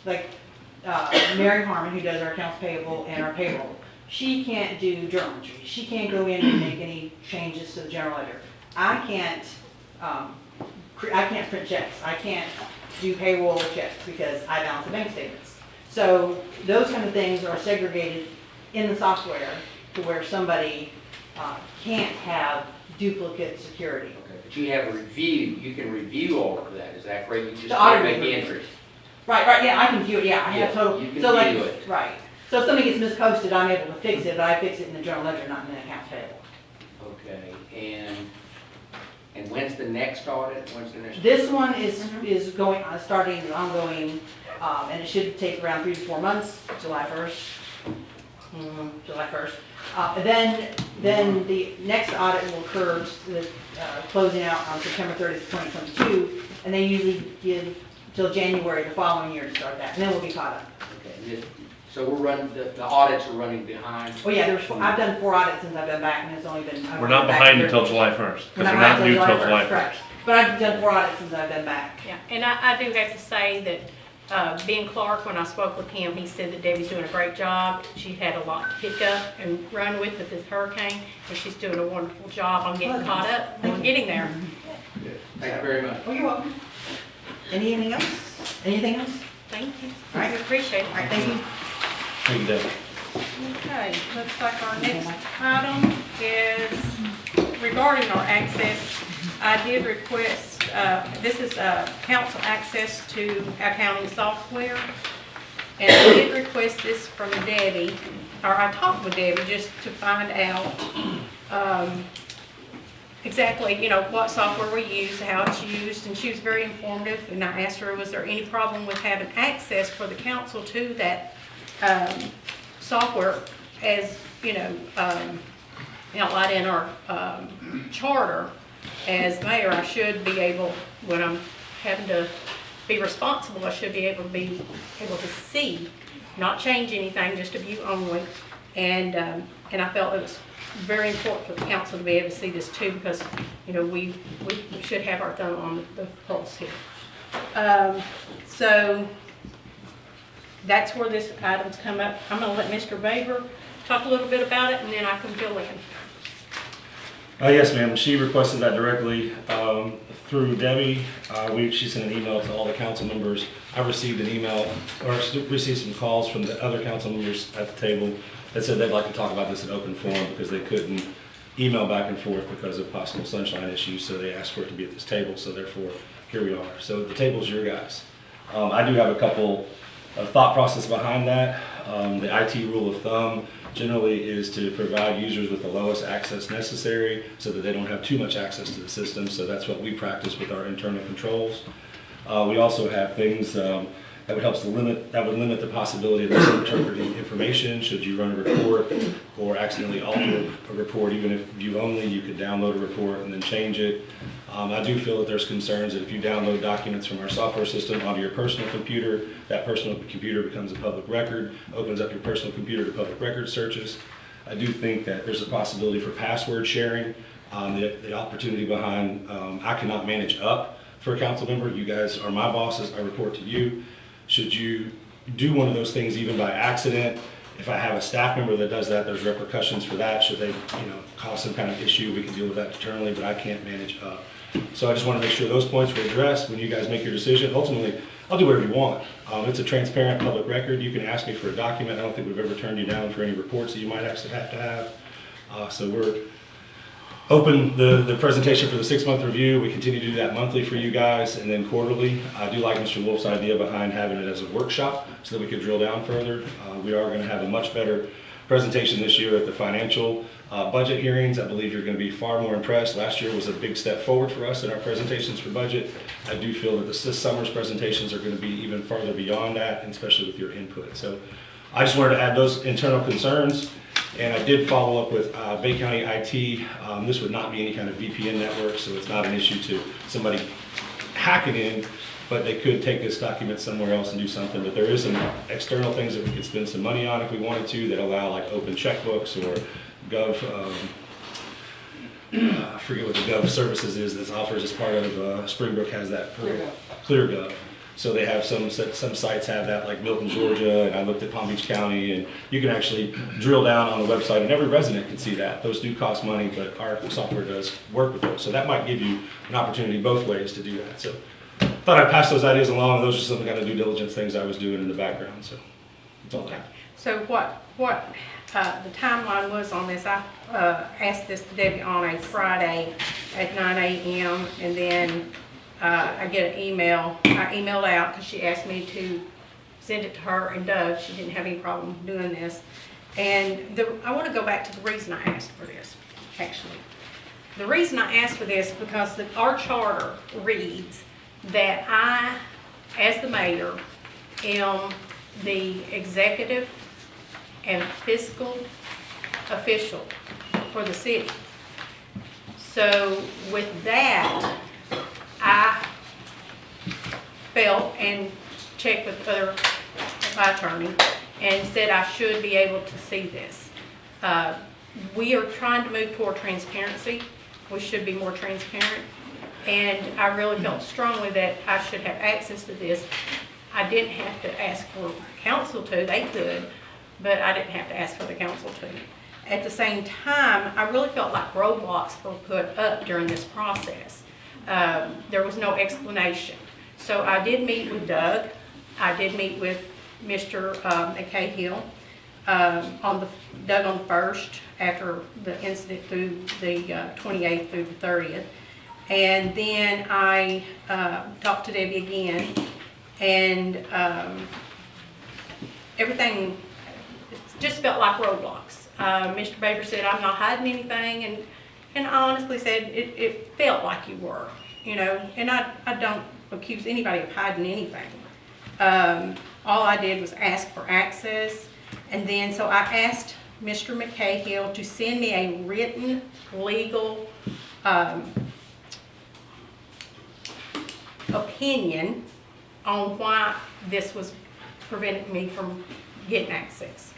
like Mary Harmon, who does our accounts payable and our payroll, she can't do journal entry. She can't go in and make any changes to the general ledger. I can't print checks. I can't do payroll checks because I balance the bank statements. So those kind of things are segregated in the software to where somebody can't have duplicate security. Okay, but you have a review, you can review all of that, is that correct? You just The can't auditor make review. entries. Right, yeah, I can view it, yeah, I have Yeah, total. you can so like, view it. Right, so if something gets misposted, I'm able to fix it, but I fix it in the general ledger, not in the accounts payable. Okay, and when's the next audit? When's the next? This one is going, starting, ongoing, and it should take around 3 to 4 months, July 1st. July 1st. Then the next audit will occur with closing out on September 30th, 2022, and they usually give till January the following year to start that, and then we'll be caught up. Okay, so we're running, the audits are running behind? Oh yeah, I've done 4 audits since I've been back, and it's only been. We're not behind until July 1st, because they're not due till July 1st. Correct. But I've done 4 audits since I've been back. Yeah, and I do have to say that Ben Clark, when I spoke with him, he said that Debbie's doing a great job. She had a lot to pick up and run with this hurricane, and she's doing a wonderful job on getting caught up, on getting there. Thank you very much. Oh, you're welcome. Anything else? Anything else? Thank you. All right. I appreciate it. All right, thank you. Thank you, Debbie. Okay, looks like our next item is regarding our access. I did request, this is council access to accounting software. And I did request this from Debbie, or I talked with Debbie just to find out exactly, you know, what software we use, how it's used, and she was very informative. And I asked her, was there any problem with having access for the council to that software? As you know, outlined in our charter, as mayor, I should be able, when I'm having to be responsible, I should be able to see, not change anything, just a view only. And I felt it was very important for the council to be able to see this too, because you know we should have our thumb on the pulse here. So that's where this item's come up. I'm going to let Mr. Baber talk a little bit about it, and then I can fill in. Yes, ma'am. She requested that directly through Debbie. She sent an email to all the council members. I received an email, or received some calls from the other council members at the table that said they'd like to talk about this in open forum because they couldn't email back and forth because of possible sunshine issues, so they asked for it to be at this table, so therefore, here we are. So the table's your guys. I do have a couple of thought process behind that. The IT rule of thumb generally is to provide users with the lowest access necessary so that they don't have too much access to the system, so that's what we practice with our internal controls. We also have things that would limit the possibility of misinterpreting information. Should you run a report or accidentally alter a report, even if view only, you could download a report and then change it. I do feel that there's concerns that if you download documents from our software system onto your personal computer, that personal computer becomes a public record, opens up your personal computer to public record searches. I do think that there's a possibility for password sharing. The opportunity behind, I cannot manage up for a council member. You guys are my bosses, I report to you. Should you do one of those things even by accident, if I have a staff member that does that, there's repercussions for that. Should they, cause some kind of issue, we can deal with that internally, but I can't manage up. So I just want to make sure those points were addressed when you guys make your decision. Ultimately, I'll do whatever you want. It's a transparent public record. You can ask me for a document. I don't think we've ever turned you down for any reports that you might actually have to have. So we're open the presentation for the 6-month review. We continue to do that monthly for you guys and then quarterly. I do like Mr. Wolf's idea behind having it as a workshop so that we could drill down further. We are going to have a much better presentation this year at the financial budget hearings. I believe you're going to be far more impressed. Last year was a big step forward for us in our presentations for budget. I do feel that this summer's presentations are going to be even farther beyond that, and especially with your input. So I just wanted to add those internal concerns. And I did follow up with Bay County IT. This would not be any kind of VPN network, so it's not an issue to somebody hacking in, but they could take this document somewhere else and do something. But there is some external things that we could spend some money on if we wanted to that allow like open checkbooks or Gov, I forget what the Gov services is that offers as part of, Springbrook has that. ClearGov. So they have some sites have that, like Milton, Georgia, and I looked at Palm Beach County, and you can actually drill down on the website, and every resident can see that. Those do cost money, but our software does work with those. So that might give you an opportunity both ways to do that. So thought I'd pass those ideas along. Those are some kind of due diligence things I was doing in the background. So that's all that. So what the timeline was on this, I asked this to Debbie on a Friday at 9 a.m. and then I get an email. I emailed out because she asked me to send it to her and Doug. She didn't have any problem doing this. And I want to go back to the reason I asked for this, actually. The reason I asked for this is because our charter reads that I, as the mayor, am the executive and fiscal official for the city. So with that, I felt and checked with my attorney and said I should be able to see this. We are trying to move toward transparency. We should be more transparent. And I really felt strongly that I should have access to this. I didn't have to ask for council to, they could, but I didn't have to ask for the council to. At the same time, I really felt like roadblocks were put up during this process. there was no explanation. So I did meet with Doug. I did meet with Mr. Cahill Doug on the 1st after the incident through the 28th through the 30th. And then I talked to Debbie again, and everything just felt like roadblocks. Mr. Baker said, I'm not hiding anything, and I honestly said, it felt like you were, you know, and I don't accuse anybody of hiding anything. All I did was ask for access, and then so I asked Mr. McCahill to send me a written legal opinion on why this was preventing me from getting access.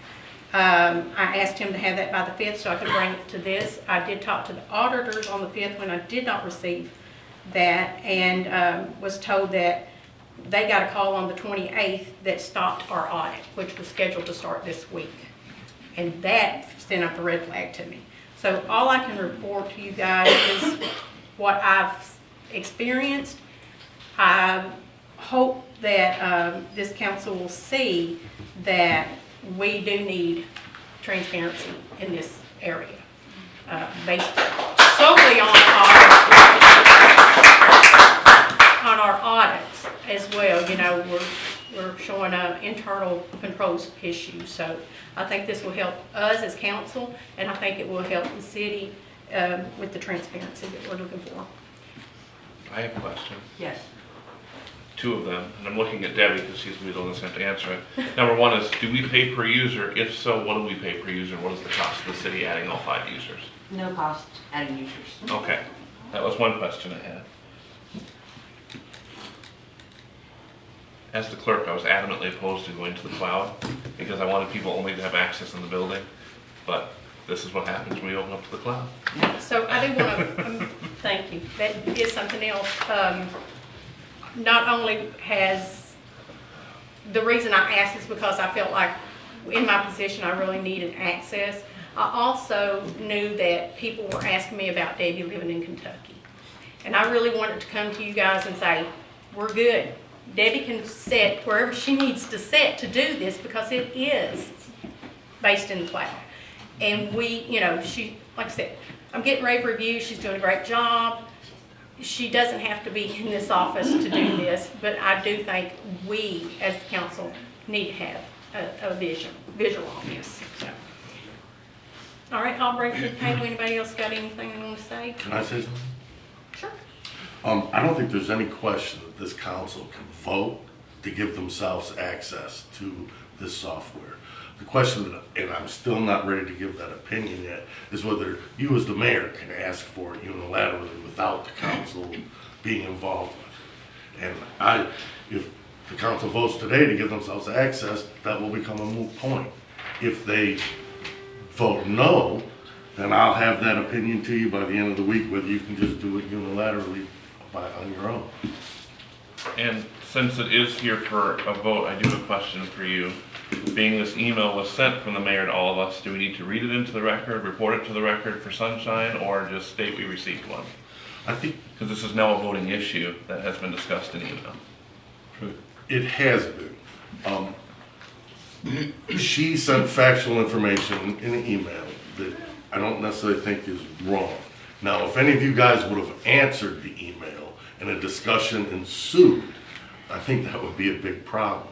I asked him to have that by the 5th so I could bring it to this. I did talk to the auditors on the 5th when I did not receive that, and was told that they got a call on the 28th that stopped our audit, which was scheduled to start this week. And that sent up the red flag to me. So all I can report to you guys is what I've experienced. I hope that this council will see that we do need transparency in this area, based solely on our audits as well. You know, we're showing internal controls issues. So I think this will help us as council, and I think it will help the city with the transparency that we're looking for. I have a question. Yes. Two of them, and I'm looking at Debbie because she's the one that's going to answer it. Number one is, do we pay per user? If so, what do we pay per user? What is the cost of the city adding all 5 users? No cost adding users. Okay, that was one question I had. As the clerk, I was adamantly opposed to going to the cloud because I wanted people only to have access in the building, but this is what happens when we open up to the cloud. So I do want to thank you. That is something else. Not only has, the reason I asked is because I felt like in my position I really needed access. I also knew that people were asking me about Debbie living in Kentucky. And I really wanted to come to you guys and say, we're good. Debbie can set wherever she needs to set to do this because it is based in the cloud. And we, you know, she, like I said, I'm getting rave reviews. She's doing a great job. She doesn't have to be in this office to do this, but I do think we, as the council, need to have a visual on this. So. All right, I'll bring it to the table. Anybody else got anything they want to say? Can I say something? Sure. I don't think there's any question that this council can vote to give themselves access to this software. The question, and I'm still not ready to give that opinion yet, is whether you as the mayor can ask for it unilaterally without the council being involved with it. And if the council votes today to give themselves access, that will become a moot point. If they vote no, then I'll have that opinion to you by the end of the week, whether you can just do it unilaterally on your own. And since it is here for a vote, I do have a question for you. Being this email was sent from the mayor to all of us, do we need to read it into the record, report it to the record for sunshine, or just state we received one? I think, because this is now a voting issue that has been discussed in email. True. It has been. She sent factual information in an email that I don't necessarily think is wrong. Now, if any of you guys would have answered the email and a discussion ensued, I think that would be a big problem.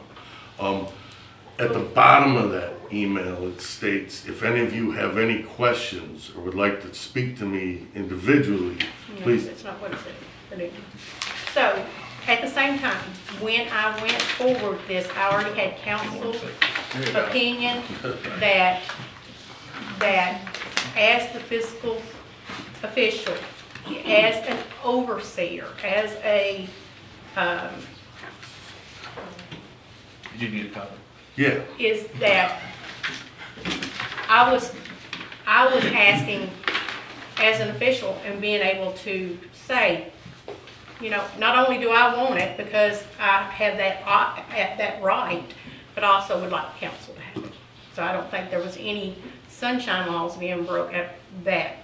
At the bottom of that email, it states, if any of you have any questions or would like to speak to me individually, please. No, that's not what it said. So, at the same time, when I went forward this, I already had council opinion that as the fiscal official, as an overseer, as a, Did you need a copy? Yeah. is that I was asking as an official and being able to say, you know, not only do I want it because I have that right, but I also would like the council to have it. So I don't think there was any sunshine laws being broke at that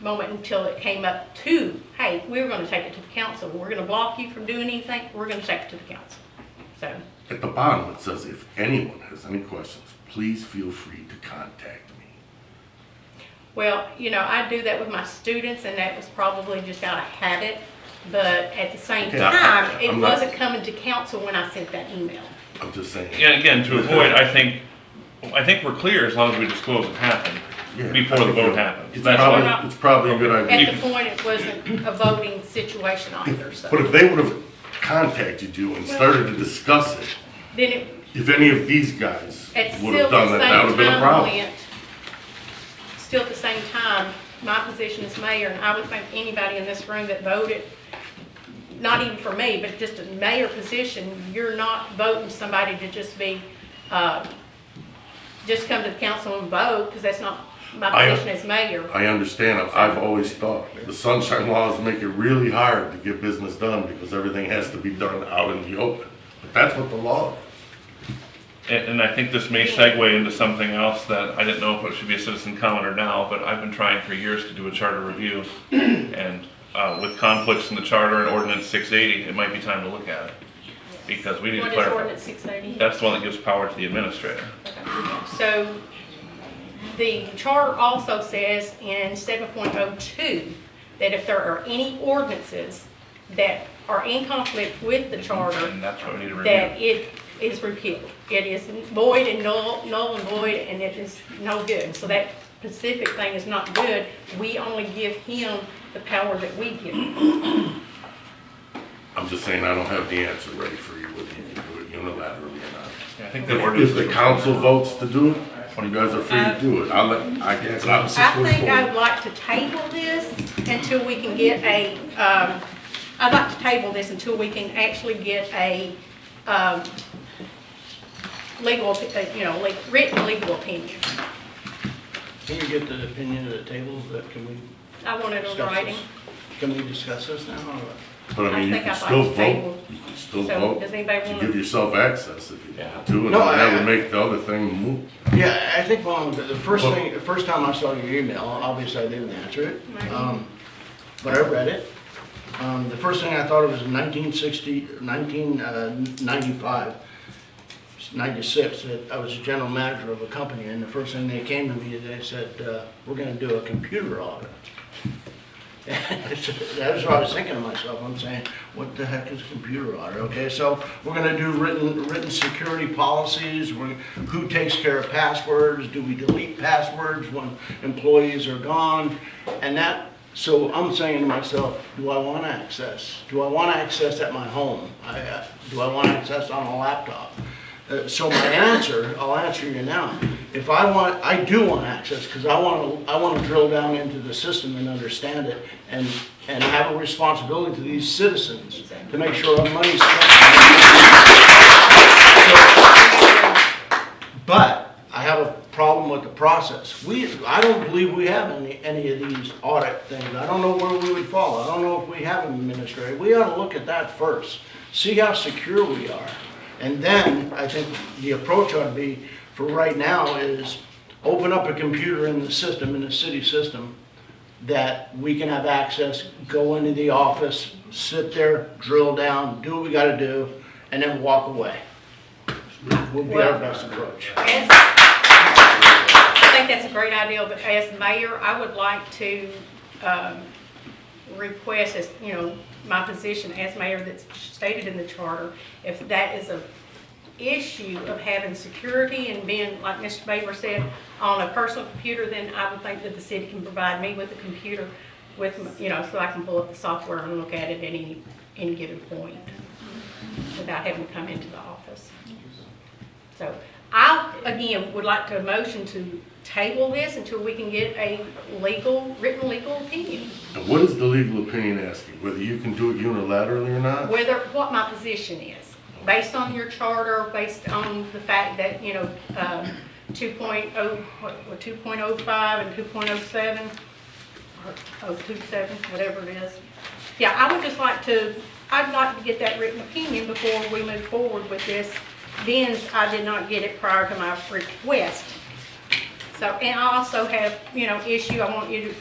moment until it came up to, hey, we're gonna take it to the council. We're gonna block you from doing anything, we're gonna take it to the council. So, At the bottom, it says, if anyone has any questions, please feel free to contact me. well, you know, I do that with my students, and that was probably just out of habit. But at the same Okay, time, it I'm not- wasn't coming to council when I sent that email. I'm just saying. And again, to avoid, I think we're clear as long as we disclose it happened Yeah, before I the think vote you're- happens. It's That's probably, what- it's probably a good idea. At the point, it wasn't a voting situation either, so. But if they would have contacted you and started to discuss it, Then it, if any of these guys at would still have done the that, that would same have been a time, problem. Clint, still at the same time, my position as mayor, and I would think anybody in this room that voted, not even for me, but just a mayor position, you're not voting somebody to just be, just come to the council and vote, because that's not my position as mayor. I understand. I've always thought the sunshine laws make it really hard to get business done because everything has to be done out in the open. But that's what the law is. And I think this may segue into something else that I didn't know if it should be a citizen comment or now, but I've been trying for years to do a charter review. And with conflicts in the charter and ordinance 680, it might be time to look at it. Because we need to What is clarify. ordinance 680? That's the one that gives power to the administrator. So the charter also says in 7.02 that if there are any ordinances that are in conflict with the charter, And that's what we need to review. that it is repealed. It is void and null and void, and it is no good. So that specific thing is not good. We only give him the power that we give him. I'm just saying I don't have the answer ready for you, whether you can do it unilaterally or not. Yeah, I think the ordinance If the council votes to do it, you guys are free to do it. I guess. I think I would like to table this until we can get a, I'd like to table this until we can actually get a, legal, written legal opinion. Can you get the opinion of the table, can we? I want it in discuss writing. this? Can we discuss this now? or- But I mean, you think can I'd still like to table. vote. You can still So, vote does anybody to want give to? yourself access if you do it. No, That would make the other thing move. Yeah, I think, the first time I saw your email, obviously I didn't answer it, but I read it. The first thing I thought of was 1995, 96, that I was a general manager of a company, and the first thing they came to me, they said, we're gonna do a computer audit. That was what I was thinking to myself. I'm saying, what the heck is a computer audit? Okay, so we're gonna do written security policies. Who takes care of passwords? Do we delete passwords when employees are gone? And that, so I'm saying to myself, do I want access? Do I want access at my home? Do I want access on a laptop? So my answer, I'll answer you now. If I do want access, because I want to drill down into the system and understand it, and have a responsibility to these citizens to make sure our money's spent. But I have a problem with the process. I don't believe we have any of these audit things. I don't know where we would fall. I don't know if we have an administrator. We ought to look at that first, see how secure we are. And then, I think the approach ought to be, for right now, is open up a computer in the system, in the city system, that we can have access, go into the office, sit there, drill down, do what we gotta do, and then walk away. Will be our best approach. I think that's a great idea, but as mayor, I would like to request, as my position as mayor that's stated in the charter, if that is a issue of having security and being, like Mr. Baber said, on a personal computer, then I would think that the city can provide me with a computer with, so I can pull up the software and look at it at any given point without having to come into the office. So I, again, would like to motion to table this until we can get a written legal opinion. And what is the legal opinion asking? Whether you can do it unilaterally or not? What my position is, based on your charter, based on the fact that, 2.05 and 2.07, or 027, whatever it is. Yeah, I'd like to get that written opinion before we move forward with this. Then I did not get it prior to my request. So, and I also have, you know, issue, I want you to,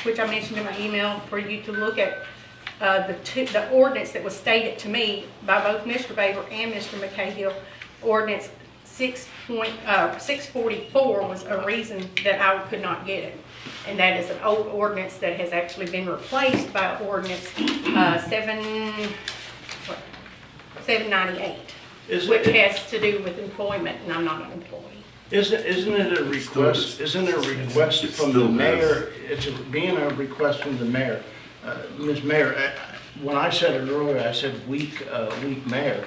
which I mentioned in my email, for you to look at the ordinance that was stated to me by both Mr. Baber and Mr. McCahill. Ordinance 644 was a reason that I could not get it. And that is an old ordinance that has actually been replaced by ordinance 798, which has to do with employment, and I'm not an employee. Isn't it a request, isn't it a request from the mayor? It's being a request from the mayor. Ms. Mayor, when I said it earlier, I said weak mayor.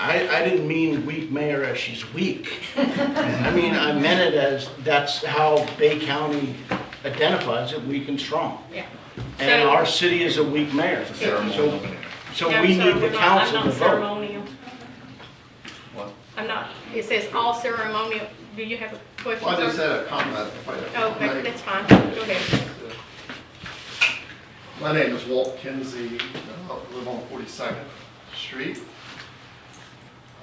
I didn't mean weak mayor as she's weak. I mean, I meant it as that's how Bay County identifies it, weak and strong. Yeah. And So- our city is a weak mayor. So No, we sir, need the we're not- council to I'm not vote. ceremonial. What? I'm not, it says all ceremonial. Do you have a question, Well, I just sir? had a comment. Okay, that's fine. Go ahead. My name is Walt Kinsey. I live on 42nd Street.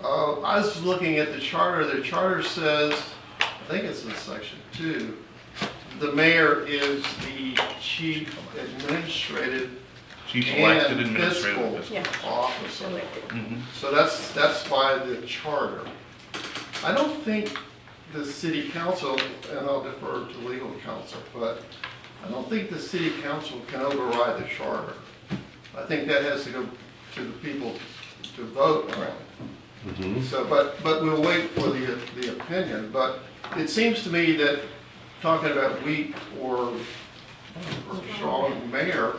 I was looking at the charter. The charter says, I think it's in section 2, the mayor is the chief administrative Chief elected and administrative fiscal officer. Mhm. So that's by the charter. I don't think the city council, and I'll defer to legal counsel, but I don't think the city council can override the charter. I think that has to go to the people to vote on it. So, but we'll wait for the opinion, but it seems to me that talking about weak or strong mayor,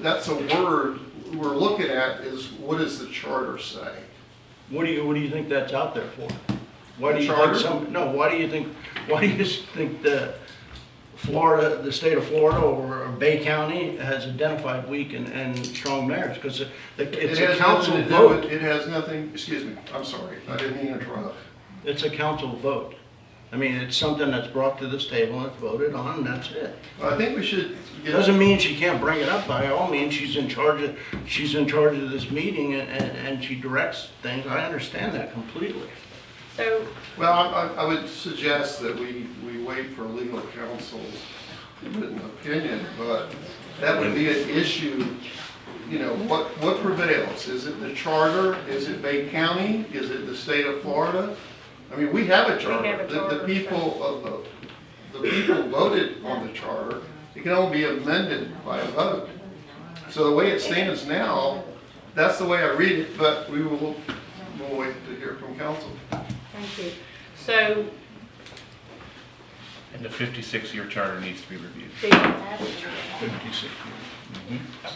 that's a word we're looking at is, what does the charter say? What do you think that's out there for? Why do you Charter? think why do you think the Florida, the state of Florida or Bay County has identified weak and strong mayors? Because it's a council vote. It has nothing, excuse me, I'm sorry, I didn't mean to interrupt. It's a council vote. I mean, it's something that's brought to this table and it's voted on, and that's it. I think we should get. Doesn't mean she can't bring it up. By all means, she's in charge of this meeting and she directs things. I understand that completely. So, Well, I would suggest that we wait for legal counsel's written opinion, but that would be an issue, you know, what prevails? Is it the charter? Is it Bay County? Is it the state of Florida? I mean, we have a charter. The people voted on the charter. It can only be amended by a vote. So the way it stands now, that's the way I read it, but we'll wait to hear from council. thank you. So, And the 56-year charter needs to be reviewed. the, 56.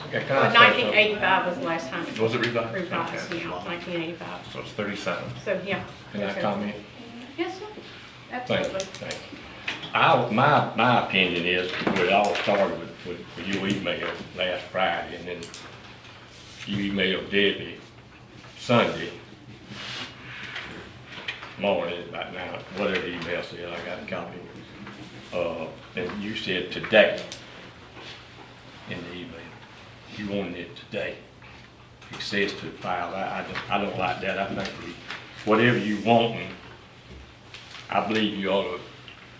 Okay, can I say 1985 was the last time. Was it revised? Revised, Okay. yeah, 1985. So it's 37. So, yeah. Can I comment? Yes, sir. Thank Absolutely. you, thank you. My opinion is, it all started with your email last Friday, and then you emailed Debbie Sunday morning, about now, whatever the email said, I got a copy. And you said today in the email, you wanted it today. It says to file, I don't like that. I think whatever you want, I believe you ought to,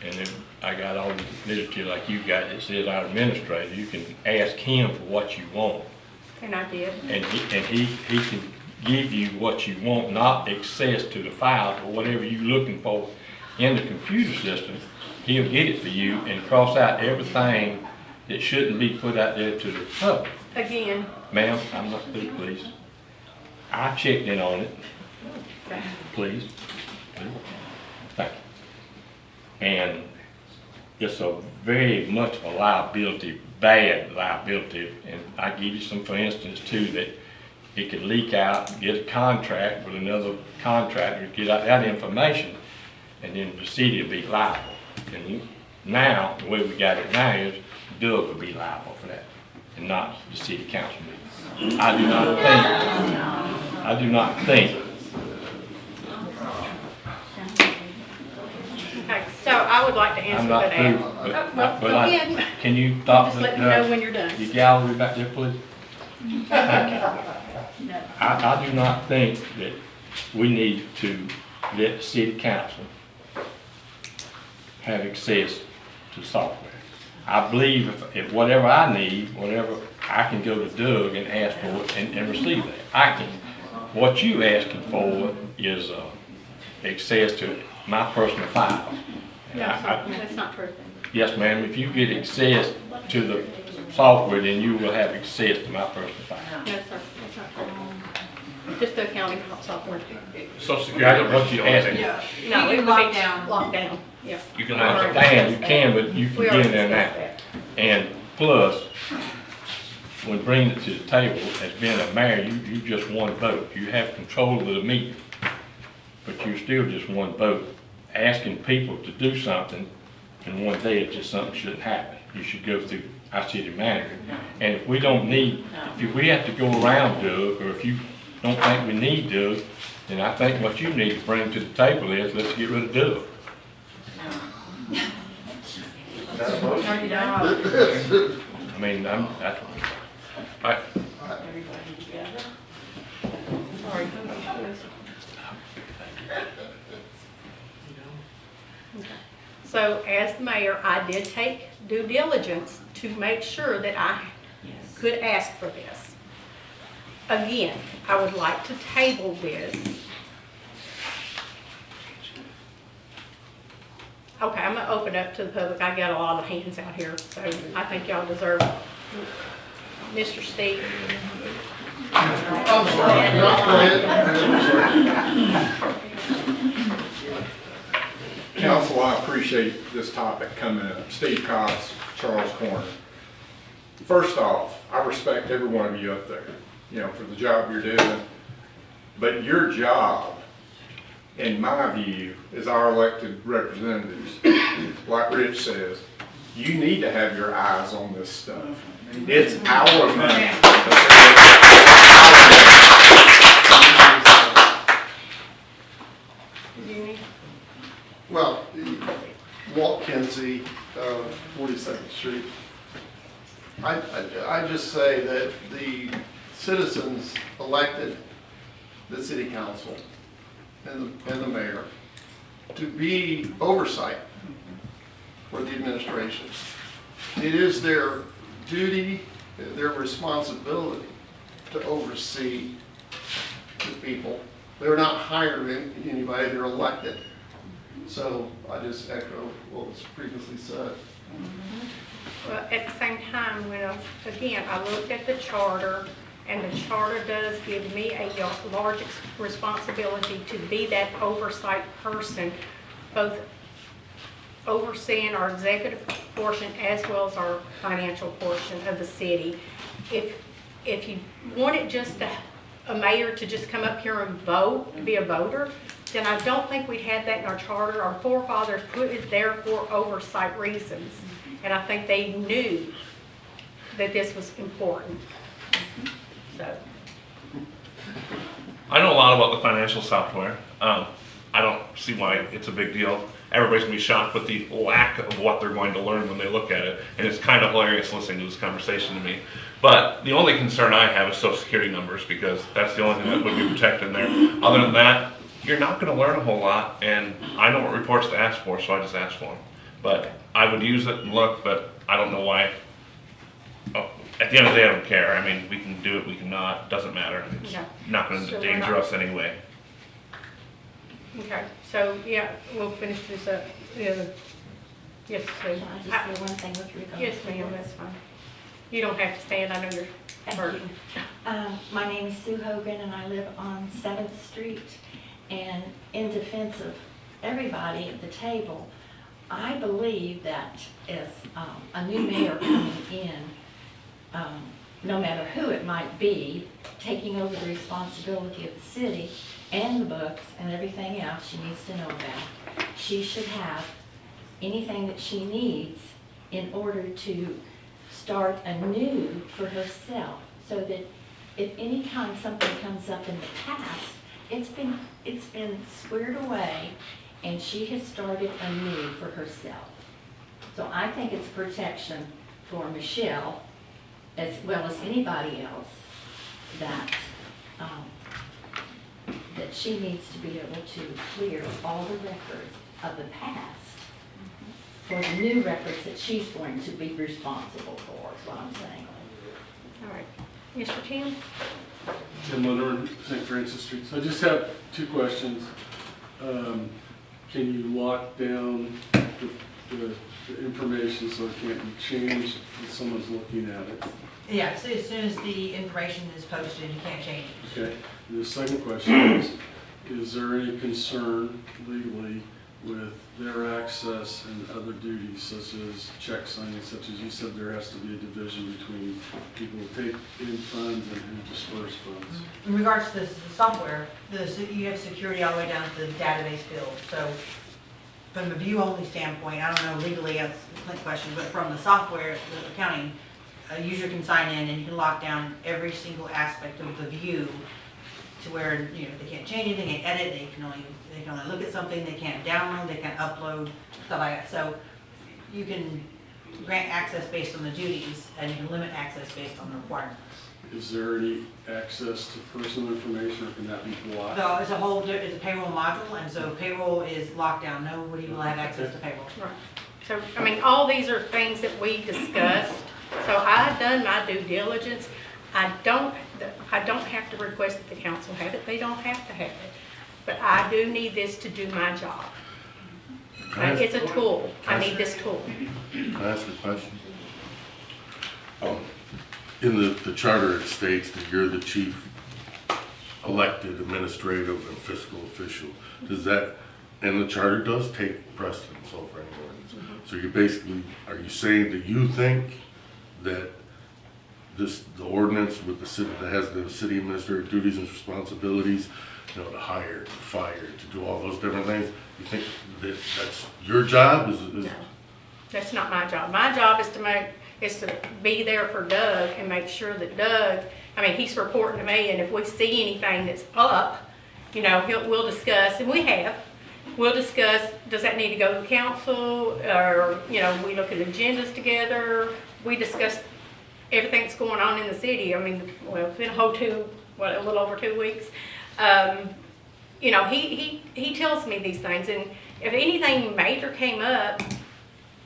and then I got all the literature like you got that says our administrator, you can ask him for what you want. And I did. And he can give you what you want, not access to the files or whatever you're looking for in the computer system. He'll get it for you and cross out everything that shouldn't be put out there to the public. Again. Ma'am, I'm not through, please. I checked in on it. Please. Thank you. And it's a very much a liability, bad liability, and I give you some, for instance, too, that it could leak out, get a contract with another contractor, get out that information, and then the city will be liable. And now, the way we got it now is Doug will be liable for that, and not the city council meeting. I do not think Okay, so I would like to I'm answer not that. through, Well, but go ahead. can you stop? Just let me know when you're done. The gallery back there, please. Thank you. I do not think that we need to let the city council have access to software. I believe if whatever I need, whatever, I can go to Doug and ask for it and receive that. I can. What you asking for is access to my personal files. And That's not true. yes, ma'am, if you get access to the software, then you will have access to my personal files. No, sir, that's not true. Just the accounting software. Social Security. What you asking? No, it would lock be down. locked down, yeah. You can I look understand, you can, but you can We get in there already now. discussed And plus, when bringing it to the table, as being a mayor, you just one vote. You have control of the meeting, but you still just one vote. Asking people to do something in one day, it's just something shouldn't happen. You should go through our city manager. And if we don't need, if we have to go around Doug, or if you don't think we need Doug, then I think what you need to bring to the table is, let's get rid of Doug. I mean, that's, Everybody together? Sorry. So as the mayor, I did take due diligence to make sure that I could ask for this. Again, I would like to table this. Okay, I'm gonna open up to the public. I got a lot of hands out here, so I think y'all deserve it. Mr. Steve. I'm sorry, no, go ahead. Council, I appreciate this topic coming up. Steve Cox, Charles Corner. First off, I respect every one of you up there, you know, for the job you're doing. But your job, in my view, as our elected representatives, like Rich says, you need to have your eyes on this stuff. It's our money. Well, Walt Kinsey, 42nd Street. I just say that the citizens elected the city council and the mayor to be oversight for the administration. It is their duty, their responsibility to oversee the people. They're not hiring anybody, they're elected. So I just echo what was previously said. Well, at the same time, again, I looked at the charter, and the charter does give me a large responsibility to be that oversight person, both overseeing our executive portion as well as our financial portion of the city. If you wanted just a mayor to just come up here and vote, be a voter, then I don't think we'd have that in our charter. Our forefathers put it there for oversight reasons, and I think they knew that this was important. So. I know a lot about the financial software. I don't see why it's a big deal. Everybody's gonna be shocked with the lack of what they're going to learn when they look at it, and it's kind of hilarious listening to this conversation to me. But the only concern I have is social security numbers, because that's the only thing that would be protected in there. Other than that, you're not gonna learn a whole lot, and I know what reports to ask for, so I just ask for them. But I would use it and look, but I don't know why. Oh, at the end of the day, I don't care. I mean, we can do it, we can not, doesn't matter. It's Yeah. not gonna So we're endanger not- us anyway. Okay, so, yeah, we'll finish this up. Yes, Sue. Can I just say one thing with regard Yes, to ma'am, this? that's fine. You don't have to stand, I know you're Thank hurting. My name is Sue Hogan, and I live on 7th Street. And in defense of everybody at the table, I believe that as a new mayor coming in, no matter who it might be, taking over the responsibility of the city and the books and everything else she needs to know about, she should have anything that she needs in order to start anew for herself, so that if any time something comes up in the past, it's been squared away and she has started anew for herself. So I think it's protection for Michelle as well as anybody else that that she needs to be able to clear all the records of the past for the new records that she's going to be responsible for, is what I'm saying. All right. Mr. Tim? Tim Linderman, St. Francis Street. So I just have two questions. Can you lock down the information so it can't be changed when someone's looking at it? Yeah, so as soon as the information is posted, you can't change it. Okay. And the second question is there any concern legally with their access and other duties such as check signing, such as you said there has to be a division between people who take in funds and who disperse funds? In regards to the software, you have security all the way down to the database field. So from a view-only standpoint, I don't know legally, that's a Clint question, but from the software, the accounting, a user can sign in and you can lock down every single aspect of the view to where, you know, they can't change anything, they can't edit, they can only look at something, they can't download, they can't upload, stuff like that. So you can grant access based on the duties and you can limit access based on the requirements. Is there any access to personal information or can that be blocked? So it's a payroll module, and so payroll is locked down. Nobody will have access to payroll. Right. So, I mean, all these are things that we discussed. So I've done my due diligence. I don't have to request that the council have it. They don't have to have it. But I do need this to do my job. It's a tool. I need this tool. Can I ask a question? In the charter, it states that you're the chief elected administrative and fiscal official. Does that, and the charter does take precedence over any ordinance. So you're basically, are you saying that you think that the ordinance with the city, that has the city administrator duties and responsibilities, you know, to hire, to fire, to do all those different things, you think that that's your job? No, that's not my job. My job is to be there for Doug and make sure that Doug, I mean, he's reporting to me, and if we see anything that's up, you know, we'll discuss, and we'll discuss, does that need to go to council, or, you know, we look at agendas together, we discuss everything that's going on in the city. I mean, well, it's been a little over 2 weeks. You know, he tells me these things, and if anything major came up,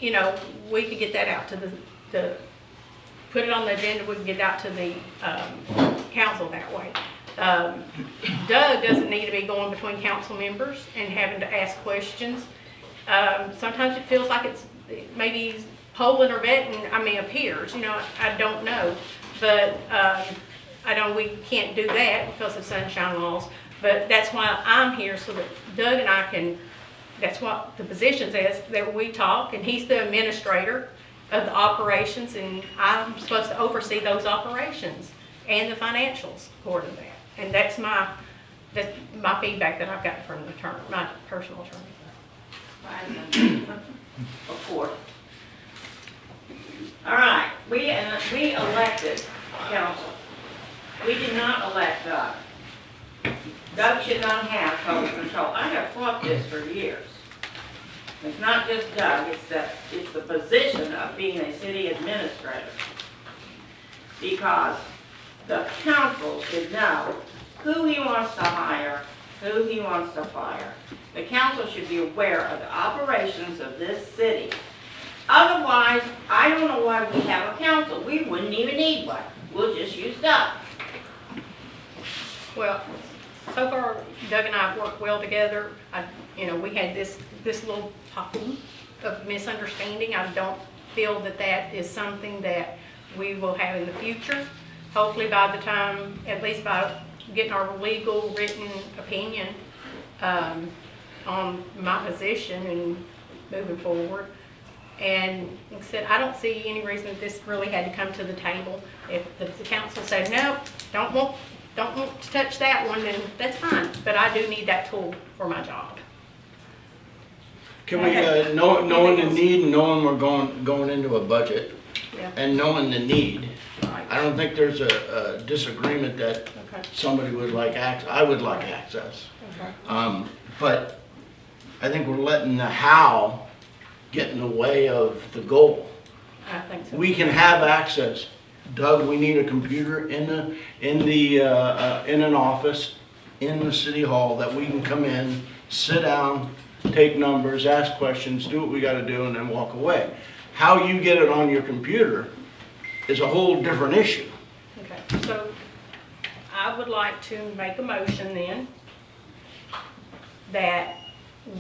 you know, we could get that out to put it on the agenda, we can get it out to the council that way. Doug doesn't need to be going between council members and having to ask questions. Sometimes it feels like it's maybe he's polling or vetting, I mean, appears, you know, I don't know. But I know we can't do that because of sunshine laws, but that's why I'm here, so that Doug and I can, that's what the position says, that we talk, and he's the administrator of the operations, and I'm supposed to oversee those operations and the financials according to that. And that's my feedback that I've gotten from the attorney, my personal attorney. Of course. All right, we elected council. We did not elect Doug. Doug should not have total control. I have fought this for years. It's not just Doug, it's the position of being a city administrator. Because the council should know who he wants to hire, who he wants to fire. The council should be aware of the operations of this city. Otherwise, I don't know why we have a council. We wouldn't even need one. We'll just use Doug. Well, so far, Doug and I have worked well together. You know, we had this little problem of misunderstanding. I don't feel that that is something that we will have in the future. Hopefully by the time, at least by getting our legal written opinion on my position and moving forward. And like I said, I don't see any reason that this really had to come to the table. If the council said, no, don't want to touch that one, then that's fine. But I do need that tool for my job. Can we, knowing the need, and knowing we're going into a budget, Yeah. and knowing the need, Right. I don't think there's a disagreement that somebody would like access. I would like access. Okay. But I think we're letting the how get in the way of the goal. I think so. We can have access. Doug, we need a computer in an office in the city hall that we can come in, sit down, take numbers, ask questions, do what we gotta do, and then walk away. How you get it on your computer is a whole different issue. Okay, so I would like to make a motion then that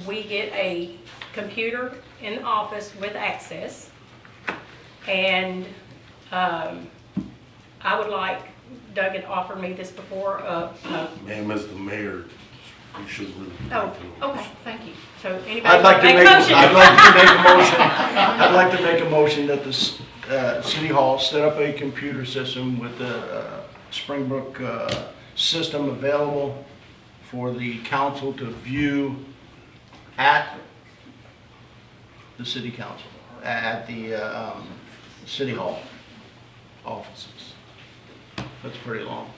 we get a computer in the office with access. And I would like, Doug had offered me this before, Ma'am, as the mayor, you should really. oh, okay, thank you. So anybody I'd like to make make, a motion? I'd like to make a motion, I'd like to make a motion that the City Hall set up a computer system with the Springbrook system available for the council to view at the city council, at the City Hall offices. That's pretty long.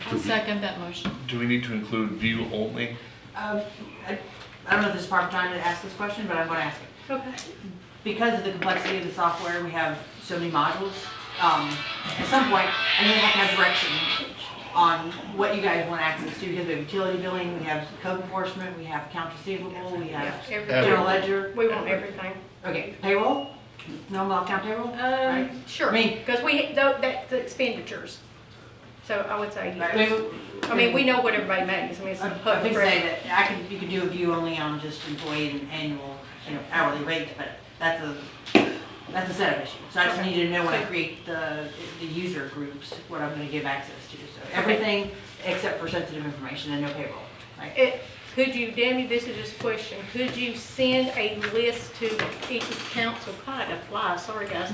I'll second that motion. Do we need to include view only? I don't know if this is proper time to ask this question, but I'm gonna ask it. Okay. Because of the complexity of the software, we have so many modules. At some point, I know we have to have direction on what you guys want access to, because we have utility billing, we have code enforcement, we have accounts receivable, we have everything. general ledger. We want everything. Okay, payroll? No, I'll count payroll? Right? Sure, I mean, because that's the expenditures. So I would say, Right. yes. I mean, we know what everybody makes. I mean, it's I public think say record. that, you could do a view only on just employee and annual, hourly rates, but that's a setup issue. So I just need to know when I create the user groups, what I'm gonna give access to. So everything except for sensitive information and no payroll, right? Could you, Demi, this is just a question, could you send a list to each of the council, God, I fly, sorry guys.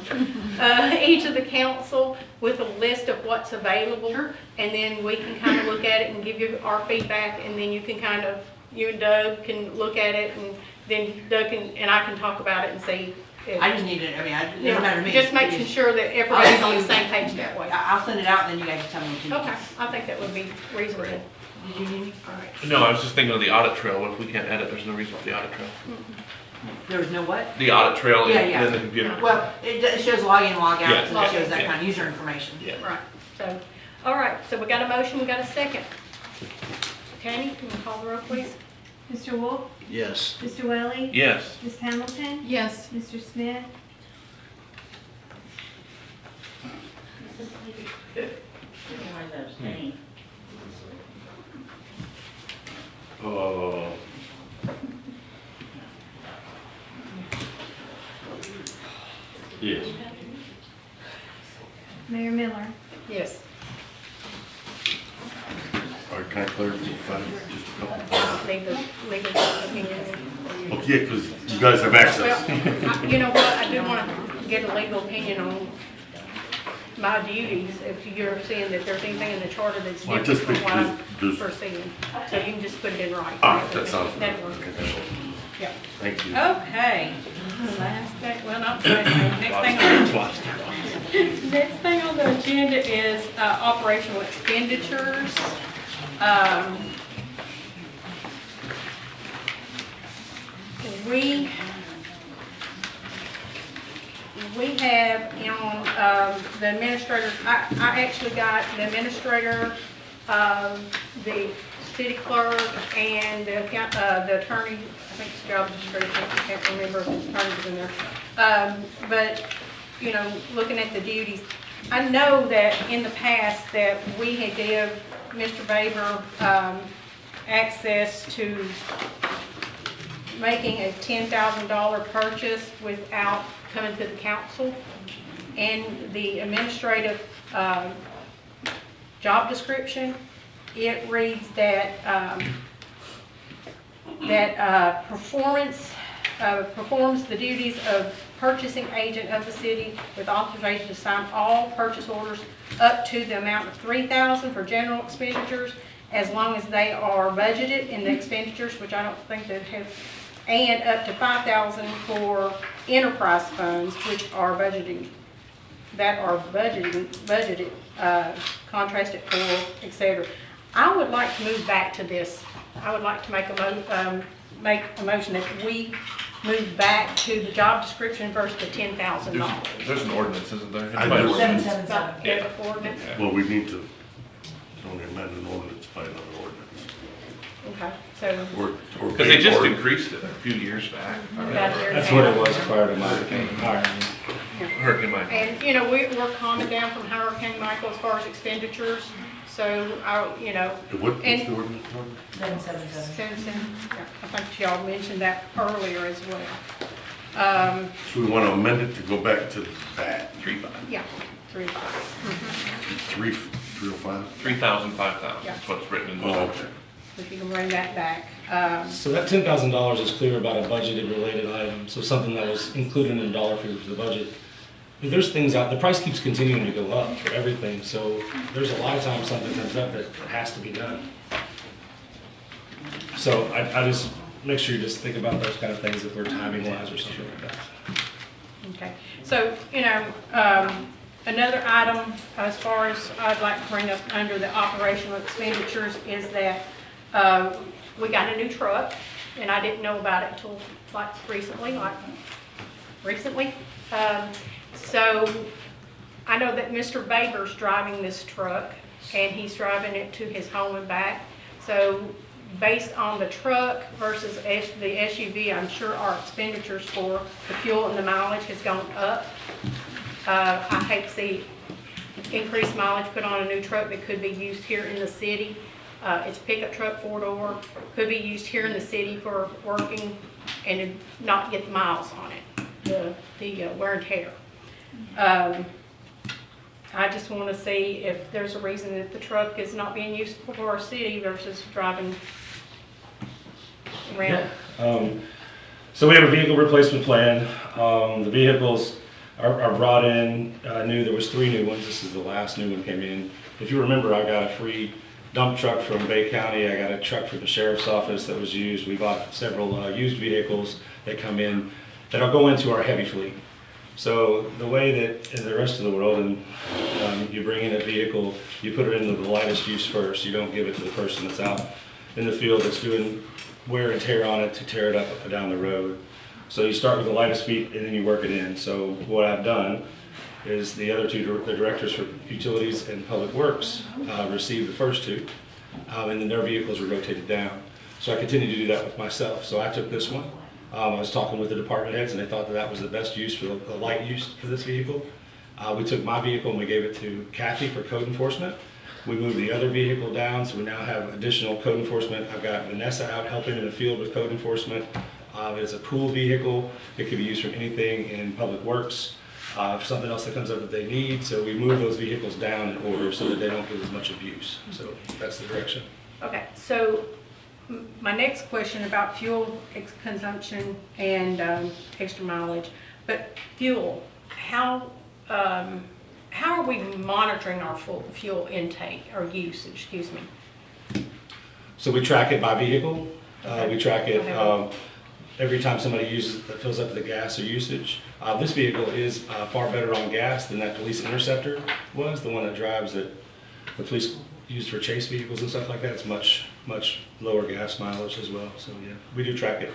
Each of the council with a list of what's available? Sure. And then we can kind of look at it and give you our feedback, and then you can kind of, you and Doug can look at it, and then Doug and I can talk about it and see. I just need it, it doesn't matter to me. Just making sure that everybody's on the same page that way. I'll send it out, and then you guys can tell me what you need. Okay, I think that would be reasonable. Did you need me? All right. No, I was just thinking of the audit trail. What if we can't edit? There's no reason for the audit trail. There was no what? The audit trail Yeah. in the computer. Well, it shows log in, log out, Yeah, so it shows that yeah. kind of user information. Yeah. Right, so, all right, so we got a motion, we got a second. Tammy, can you call the roll, please? Mr. Wolf? Yes. Mr. Welly? Yes. Ms. Hamilton? Yes. Mr. Smith? Yes. Mayor Miller? Yes. All right, can I clarify just a couple? Legal opinion. Well, yeah, because you guys have access. Well, you know what, I do want to get a legal opinion on my duties, if you're saying that there's anything in the charter that's Well, I different just from think what I'm there's- foreseeing. So you can just put it in writing. All right, that sounds good. That'll work. Okay. Yeah. Thank you. Okay. Last thing, well, not the last thing, next thing on the agenda is operational expenditures. We have on the administrator, I actually got the administrator, the city clerk, and the attorney, I think it's job description, I can't remember if the attorney was in there. But, you know, looking at the duties, I know that in the past that we had give Mr. Baber access to making a $10,000 purchase without coming to the council. And the administrative job description, it reads that performs the duties of purchasing agent of the city with authorization to sign all purchase orders up to the amount of $3,000 for general expenditures, as long as they are budgeted in the expenditures, which I don't think they have, and up to $5,000 for enterprise funds, which are budgeted, contracted for, etc. I would like to move back to this. I would like to make a motion that we move back to the job description versus the $10,000. There's an ordinance, isn't there? I know. 777. Yeah. Ordinance. Well, we need to, only amend an ordinance by another ordinance. Okay, so. Because they just increased it a few years back. That's what it was prior to my hiring. Hurricane Michael. And, we're calming down from Hurricane Michael as far as expenditures, so, What's and- the ordinance number? 777, yeah, I think y'all mentioned that earlier as well. So we want to amend it to go back to that, 3,500. Yeah, 3. 305? 3,000, 5,000, Yeah. that's what's written in the Oh, law. okay. If you can bring that back. So that $10,000 is clear about a budgeted related item, so something that was included in the dollar figure for the budget. I mean, there's things out, the price keeps continuing to go up for everything, so there's a lot of times something comes up that has to be done. So I just, make sure you just think about those kind of things if we're timing wise or something like that. Okay, so, another item as far as I'd like to bring up under the operational expenditures is that we got a new truck, and I didn't know about it till recently. So I know that Mr. Baber's driving this truck, and he's driving it to his home and back. So based on the truck versus the SUV, I'm sure our expenditures for the fuel and the mileage has gone up. I hate to see increased mileage put on a new truck that could be used here in the city. It's a pickup truck, 4-door, could be used here in the city for working and not get the miles on it, the wear and tear. I just want to see if there's a reason that the truck is not being used for our city versus driving around. So we have a vehicle replacement plan. The vehicles are brought in new. There was 3 new ones. This is the last new one came in. If you remember, I got a free dump truck from Bay County. I got a truck from the sheriff's office that was used. We bought several used vehicles that come in that'll go into our heavy fleet. So the way that in the rest of the world, and you bring in a vehicle, you put it into the lightest use first. You don't give it to the person that's out in the field that's doing wear and tear on it to tear it up down the road. So you start with the lightest feet and then you work it in. So what I've done is the other two, the directors for utilities and public works, received the first 2, and then their vehicles were rotated down. So I continue to do that with myself. So I took this one. I was talking with the department heads and they thought that that was the best use for the light use for this vehicle. We took my vehicle and we gave it to Kathy for code enforcement. We moved the other vehicle down, so we now have additional code enforcement. I've got Vanessa out helping in the field with code enforcement. It's a pool vehicle. It can be used for anything in public works, something else that comes up that they need. So we move those vehicles down in order so that they don't get as much abuse. So that's the direction. Okay, so my next question about fuel consumption and extra mileage, but fuel, how are we monitoring our fuel intake or usage, excuse me? So we track it by vehicle. We track it every time somebody fills up the gas or usage. This vehicle is far better on gas than that police Interceptor was, the one that drives that the police used for chase vehicles and stuff like that. It's much lower gas mileage as well. So yeah, we do track it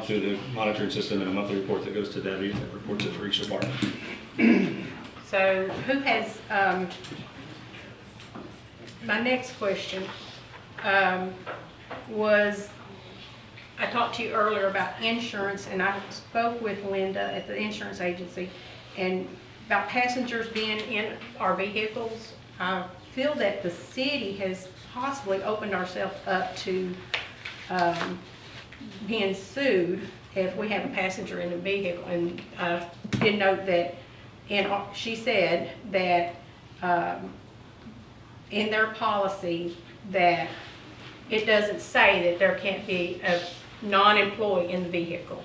through the monitoring system and a monthly report that goes to Debbie that reports it for each department. So who has, my next question was, I talked to you earlier about insurance, and I spoke with Linda at the insurance agency, and about passengers being in our vehicles. I feel that the city has possibly opened ourselves up to being sued if we have a passenger in the vehicle. And I did note that, she said that in their policy that it doesn't say that there can't be a non-employee in the vehicle,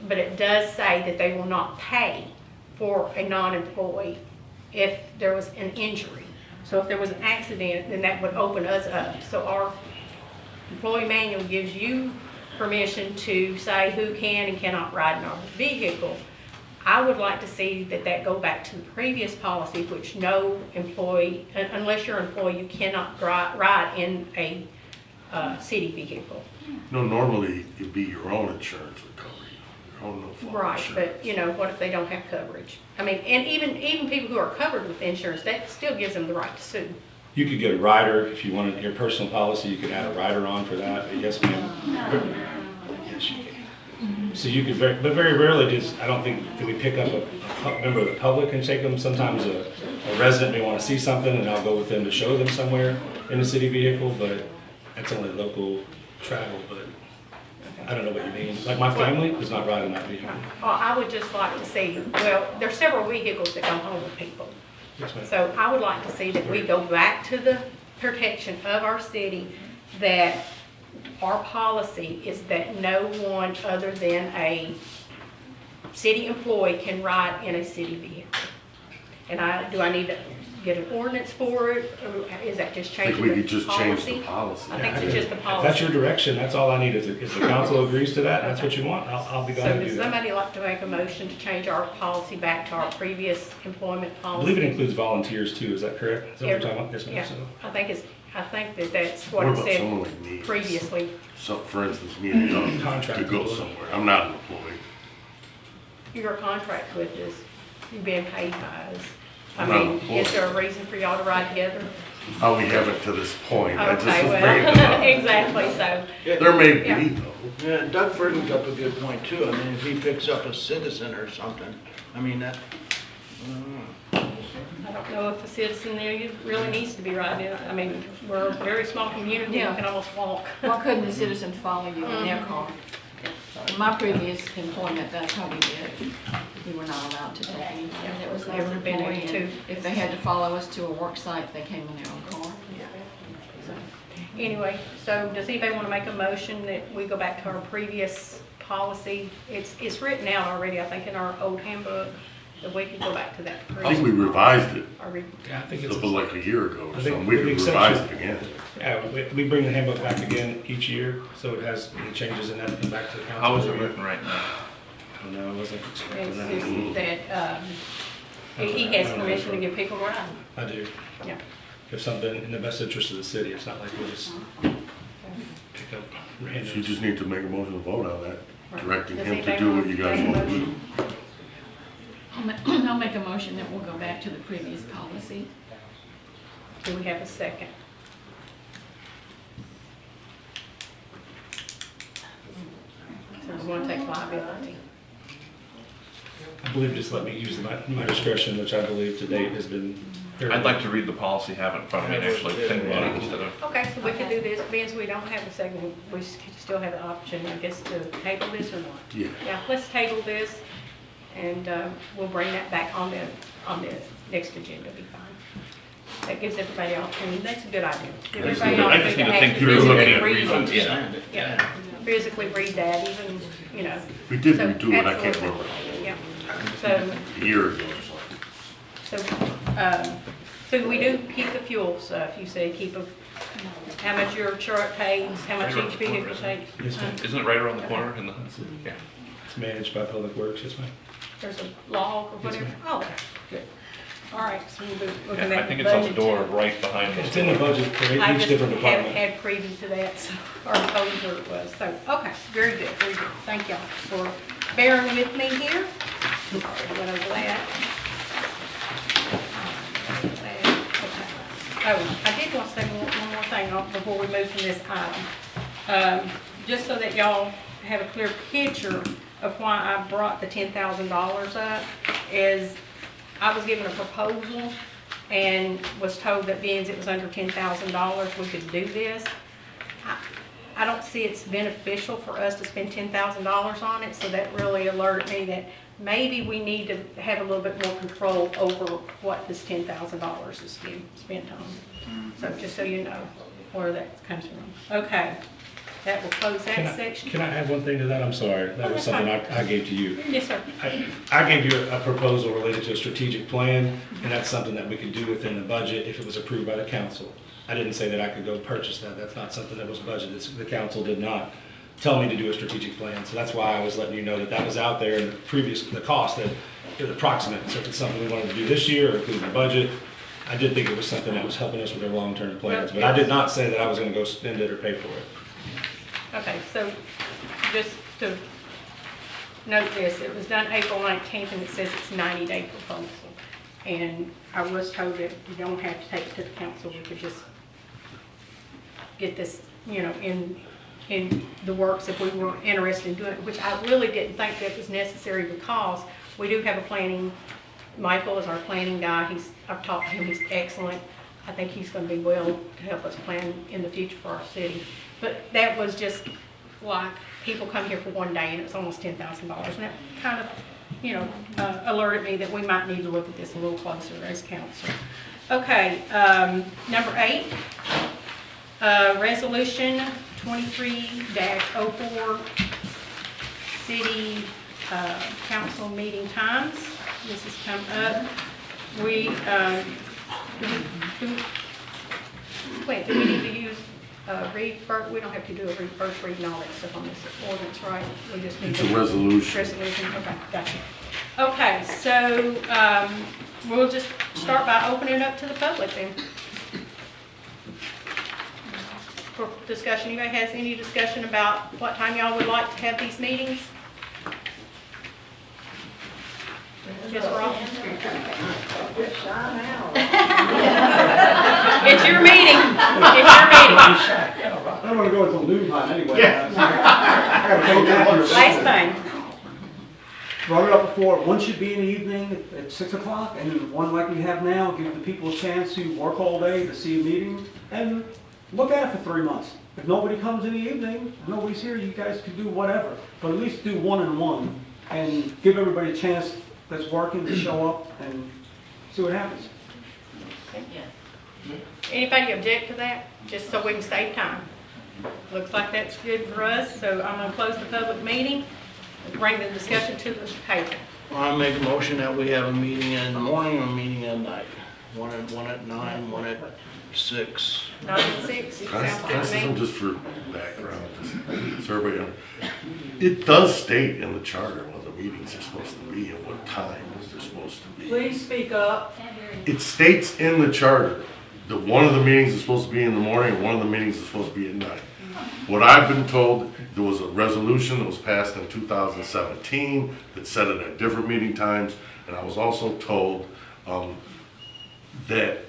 but it does say that they will not pay for a non-employee if there was an injury. So if there was an accident, then that would open us up. So our employee manual gives you permission to say who can and cannot ride in our vehicle. I would like to see that go back to the previous policy, which no employee, unless you're an employee, you cannot ride in a city vehicle. No, normally it'd be your own insurance would cover you, your own no-fault Right, insurance. but what if they don't have coverage? I mean, and even people who are covered with insurance, that still gives them the right to sue. You could get a rider, if you wanted your personal policy, you could add a rider on for that, but yes, ma'am. Yes, you can. So you could, but very rarely I don't think, that we pick up a member of the public and take them. Sometimes a resident may want to see something and I'll go with them to show them somewhere in a city vehicle, but that's only local travel, but I don't know what you mean. Like my family is not riding that vehicle. Well, I would just like to see, well, there's several vehicles that go home with people. Yes, ma'am. So I would like to see that we go back to the protection of our city, that our policy is that no one other than a city employee can ride in a city vehicle. And do I need to get an ordinance for it, or is that just I think changing we the could just change the policy? policy. I think it's just the If policy. that's your direction, that's all I need. If the council agrees to that, that's what you want, I'll be glad So to do does that. somebody like to make a motion to change our policy back to our previous employment I policy? believe it includes volunteers too, is that correct? Is that what you're talking about? Yes, ma'am. Yeah, So- I think that's what What it about someone said like me? previously. So, for instance, me and Doug to Contract go employee. somewhere. I'm not an employee. Your contract with us, you've been paid by us. I I'm not mean, employed. is there a reason for y'all to ride together? How we haven't to this point. I just Okay, was bringing it well, up. exactly, so. There may Yeah. be though. Yeah, Doug brings up a good point too. I mean, if he picks up a citizen or something, I mean, that, I don't know if a citizen there really needs to be riding in. I mean, we're a very small community, you Yeah. can almost walk. Why couldn't the citizens follow you in their car? In my previous employment, that's how we did. We were not allowed to take anything that was their Never been able employee. to. And if they had to follow us to a work site, they came in their own car. Anyway, so does anybody want to make a motion that we go back to our previous policy? It's written out already, I think, in our old handbook, that we could go back to that. I think we revised it. Are we- Yeah, I think it's. Like a year ago or I think something. We with the could revise exception- it again. Yeah, we bring the handbook back again each year, so it has any changes in that and back to the council. How is it written right now? I don't know, I wasn't expecting It's that. just that, he has permission to give people a ride. I do. Yeah. If something in the best interest of the city, it's not like we'll just pick up random. You just need to make a motion to vote on that, directing Does him to anybody do what want you to guys make a want to do. motion? I'll make a motion that we'll go back to the previous policy. Do we have a second? So we want to take liability. I believe just let me use my discretion, which I believe to date has been very. I'd like to read the policy, have it in front of me, and actually think about it instead of. Okay, so we can do this, being as we don't have a second, we still have the option, I guess, to table this or not? Yeah. Yeah, let's table this, and we'll bring that back on the next agenda, be fine. That gives everybody an opportunity, that's a good idea. Give I just everybody an need to opportunity think to through actually looking at physically read reasons, it. yeah. Yeah, physically read that, even, you know. We did So, redo it, I can't absolutely. remember, Yeah, so, a year ago or something. so we do keep the fuel stuff, you say keep how much your truck takes, how much each vehicle takes. Yes, ma'am. Isn't it right around the corner in the, yeah. It's managed by Public Works, yes, ma'am. There's a log or Yes, whatever? ma'am. Oh, okay, good. All right, so we'll be looking Yeah, I at think the it's on the budget. door right behind It's us. in the budget for I each just different haven't department. had preview to that, so, or told where it was, so, okay, very good, very good. Thank y'all for bearing with me here. Already went over that. Oh, I did want to say one more thing before we move from this item. Just so that y'all have a clear picture of why I brought the $10,000 up, is I was given a proposal and was told that being it was under $10,000, we could do this. I don't see it's beneficial for us to spend $10,000 on it, so that really alerted me that maybe we need to have a little bit more control over what this $10,000 is being spent on. So just so you know where that comes from. Okay, that will close that section. Can I add one thing to that? I'm sorry, that was something I gave to you. Yes, sir. I gave you a proposal related to a strategic plan, and that's something that we could do within the budget if it was approved by the council. I didn't say that I could go purchase that. That's not something that was budgeted. The council did not tell me to do a strategic plan. So that's why I was letting you know that that was out there and the cost that it was approximate. So if it's something we wanted to do this year or include in the budget, I did think it was something that was helping us with our long-term plans. But I did not say that I was gonna go spend it or pay for it. Okay, so just to note this, it was done April 19th and it says it's 90-day proposal. And I was told that you don't have to take it to the council, we could just get this, you know, in the works if we were interested in doing it, which I really didn't think that was necessary because we do have a planning, Michael is our planning guy, I've talked to him, he's excellent. I think he's gonna be well to help us plan in the future for our city. But that was just like, people come here for one day and it's almost $10,000, and that kind of, you know, alerted me that we might need to look at this a little closer as council. Okay, number 8, resolution 23-04, city council meeting times. This has come up. We, wait, do we need to use read first? We don't have to do a read first read and all that stuff on this ordinance, right? We just need It's a resolution. Resolution, okay, gotcha. Okay, so we'll just start by opening it up to the public then. For discussion, anybody has any discussion about what time y'all would like to have these meetings? Yes, Rob? It's your meeting. It's your meeting. I don't want to go until noon time anyway. I gotta take that. Last thing. Brought it up before, one should be in the evening at 6 o'clock, and one like we have now, give the people a chance to work all day to see a meeting, and look at it for 3 months. If nobody comes in the evening, nobody's here, you guys can do whatever. But at least do 1 and 1, and give everybody a chance that's working to show up and see what happens. Anybody object to that? Just so we can save time. Looks like that's good for us, so I'm gonna close the public meeting, bring the discussion to the table. I make a motion that we have a meeting in the morning and a meeting at night. One at 9, one at 6. 9 and 6, Can I sounds say good to something me. just for background, just so everybody it does state in the charter what the meetings are supposed to be and what times they're supposed to be. Please speak up. It states in the charter that one of the meetings is supposed to be in the morning and one of the meetings is supposed to be at night. What I've been told, there was a resolution that was passed in 2017 that set it at different meeting times, and I was also told that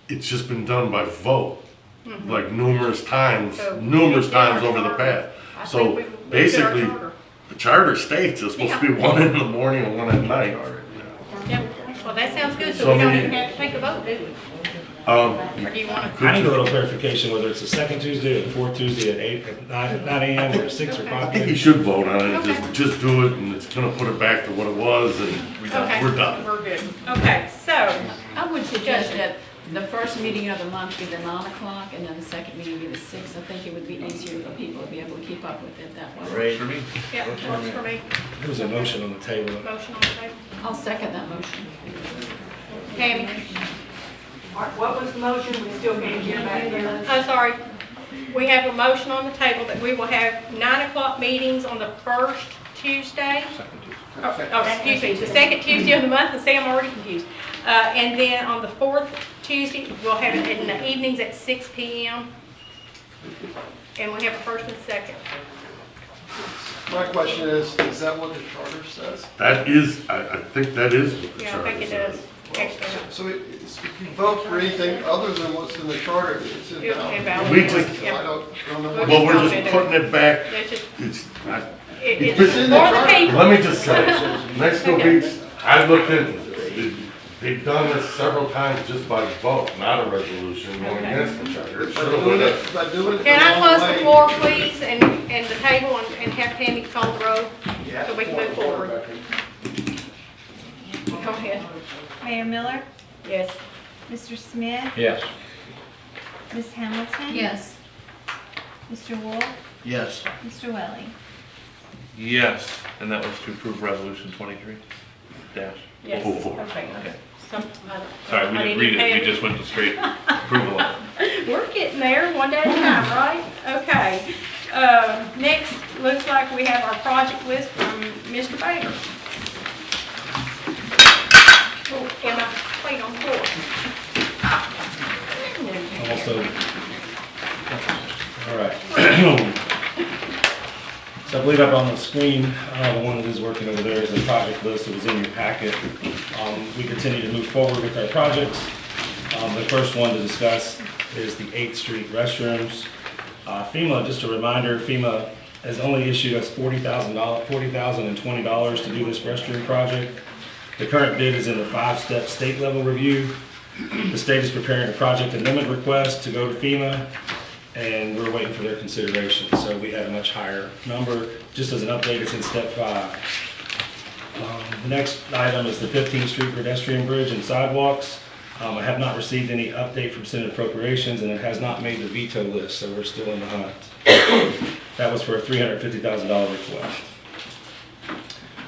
it's just been done by vote, like numerous times over the past. So basically, the charter states it's supposed to be 1 in the morning and 1 at night. Yeah, well, that sounds good, so So we don't many- even have to take a vote, do we? Or do you want to? I need a little clarification whether it's the second Tuesday or the fourth Tuesday at 8, at 9 a.m. or 6 or 5 I think you p.m. should vote on it, Okay. just do it, and it's gonna put it back to what it was, and Okay, we're done. we're good. Okay, so, I would suggest that the first meeting of the month be the 9 o'clock and then the second meeting be the 6. I think it would be easier for people to be able to keep up with it that way. Works for me. yeah, works for me. There was a motion on the table. Motion on the table. I'll second that motion. Tammy? What was the motion? We still can't hear back here. I'm sorry. We have a motion on the table that we will have 9 o'clock meetings on the first Tuesday. Excuse me, the second Tuesday of the month, and see, I'm already confused. And then on the fourth Tuesday, we'll have it in the evenings at 6 p.m. And we have a first and second. My question is that what the charter says? That is, I think that is what the Yeah, I charter think it says. does. Actually, So if you vote for anything other than what's in the charter, it's invalid. invalid. We just- So I don't know. what- Well, we're just putting it back, It's just, it's, it's It's in the for the charter. people. let me just say, Mexico Beach, I looked into this. They've done this several times just by vote, not a resolution going against the charter. It By should have doing been it, by doing it Can I the close wrong the way. floor, please, and the table, and have Tammy call the roll, so we can move forward? Go ahead. Mayor Miller, Yes. Mr. Smith, Yes. Ms. Hamilton. Yes. Mr. Wolf, Yes. Mr. Welly. Yes, and that was to approve resolution 23 dash. Yes, Oh, okay. Some, Sorry, we didn't read it, we just went to straight approval of it. We're getting there one day at a time, right? Okay. Next, looks like we have our project list from Mr. Baker. Oh, and my plate on the floor. Almost over. All right. So I believe up on the screen, the one that is working over there is a project list that was in your packet. We continue to move forward with our projects. The first one to discuss is the 8th Street restrooms. FEMA, just a reminder, FEMA has only issued us $40,020 to do this restroom project. The current bid is in the 5-step state level review. The state is preparing a project amendment request to go to FEMA, and we're waiting for their consideration. So we had a much higher number. Just as an update, it's in step 5. The next item is the 15th Street pedestrian bridge and sidewalks. I have not received any update from Senate Appropriations, and it has not made the veto list, so we're still in the hunt. That was for a $350,000 request.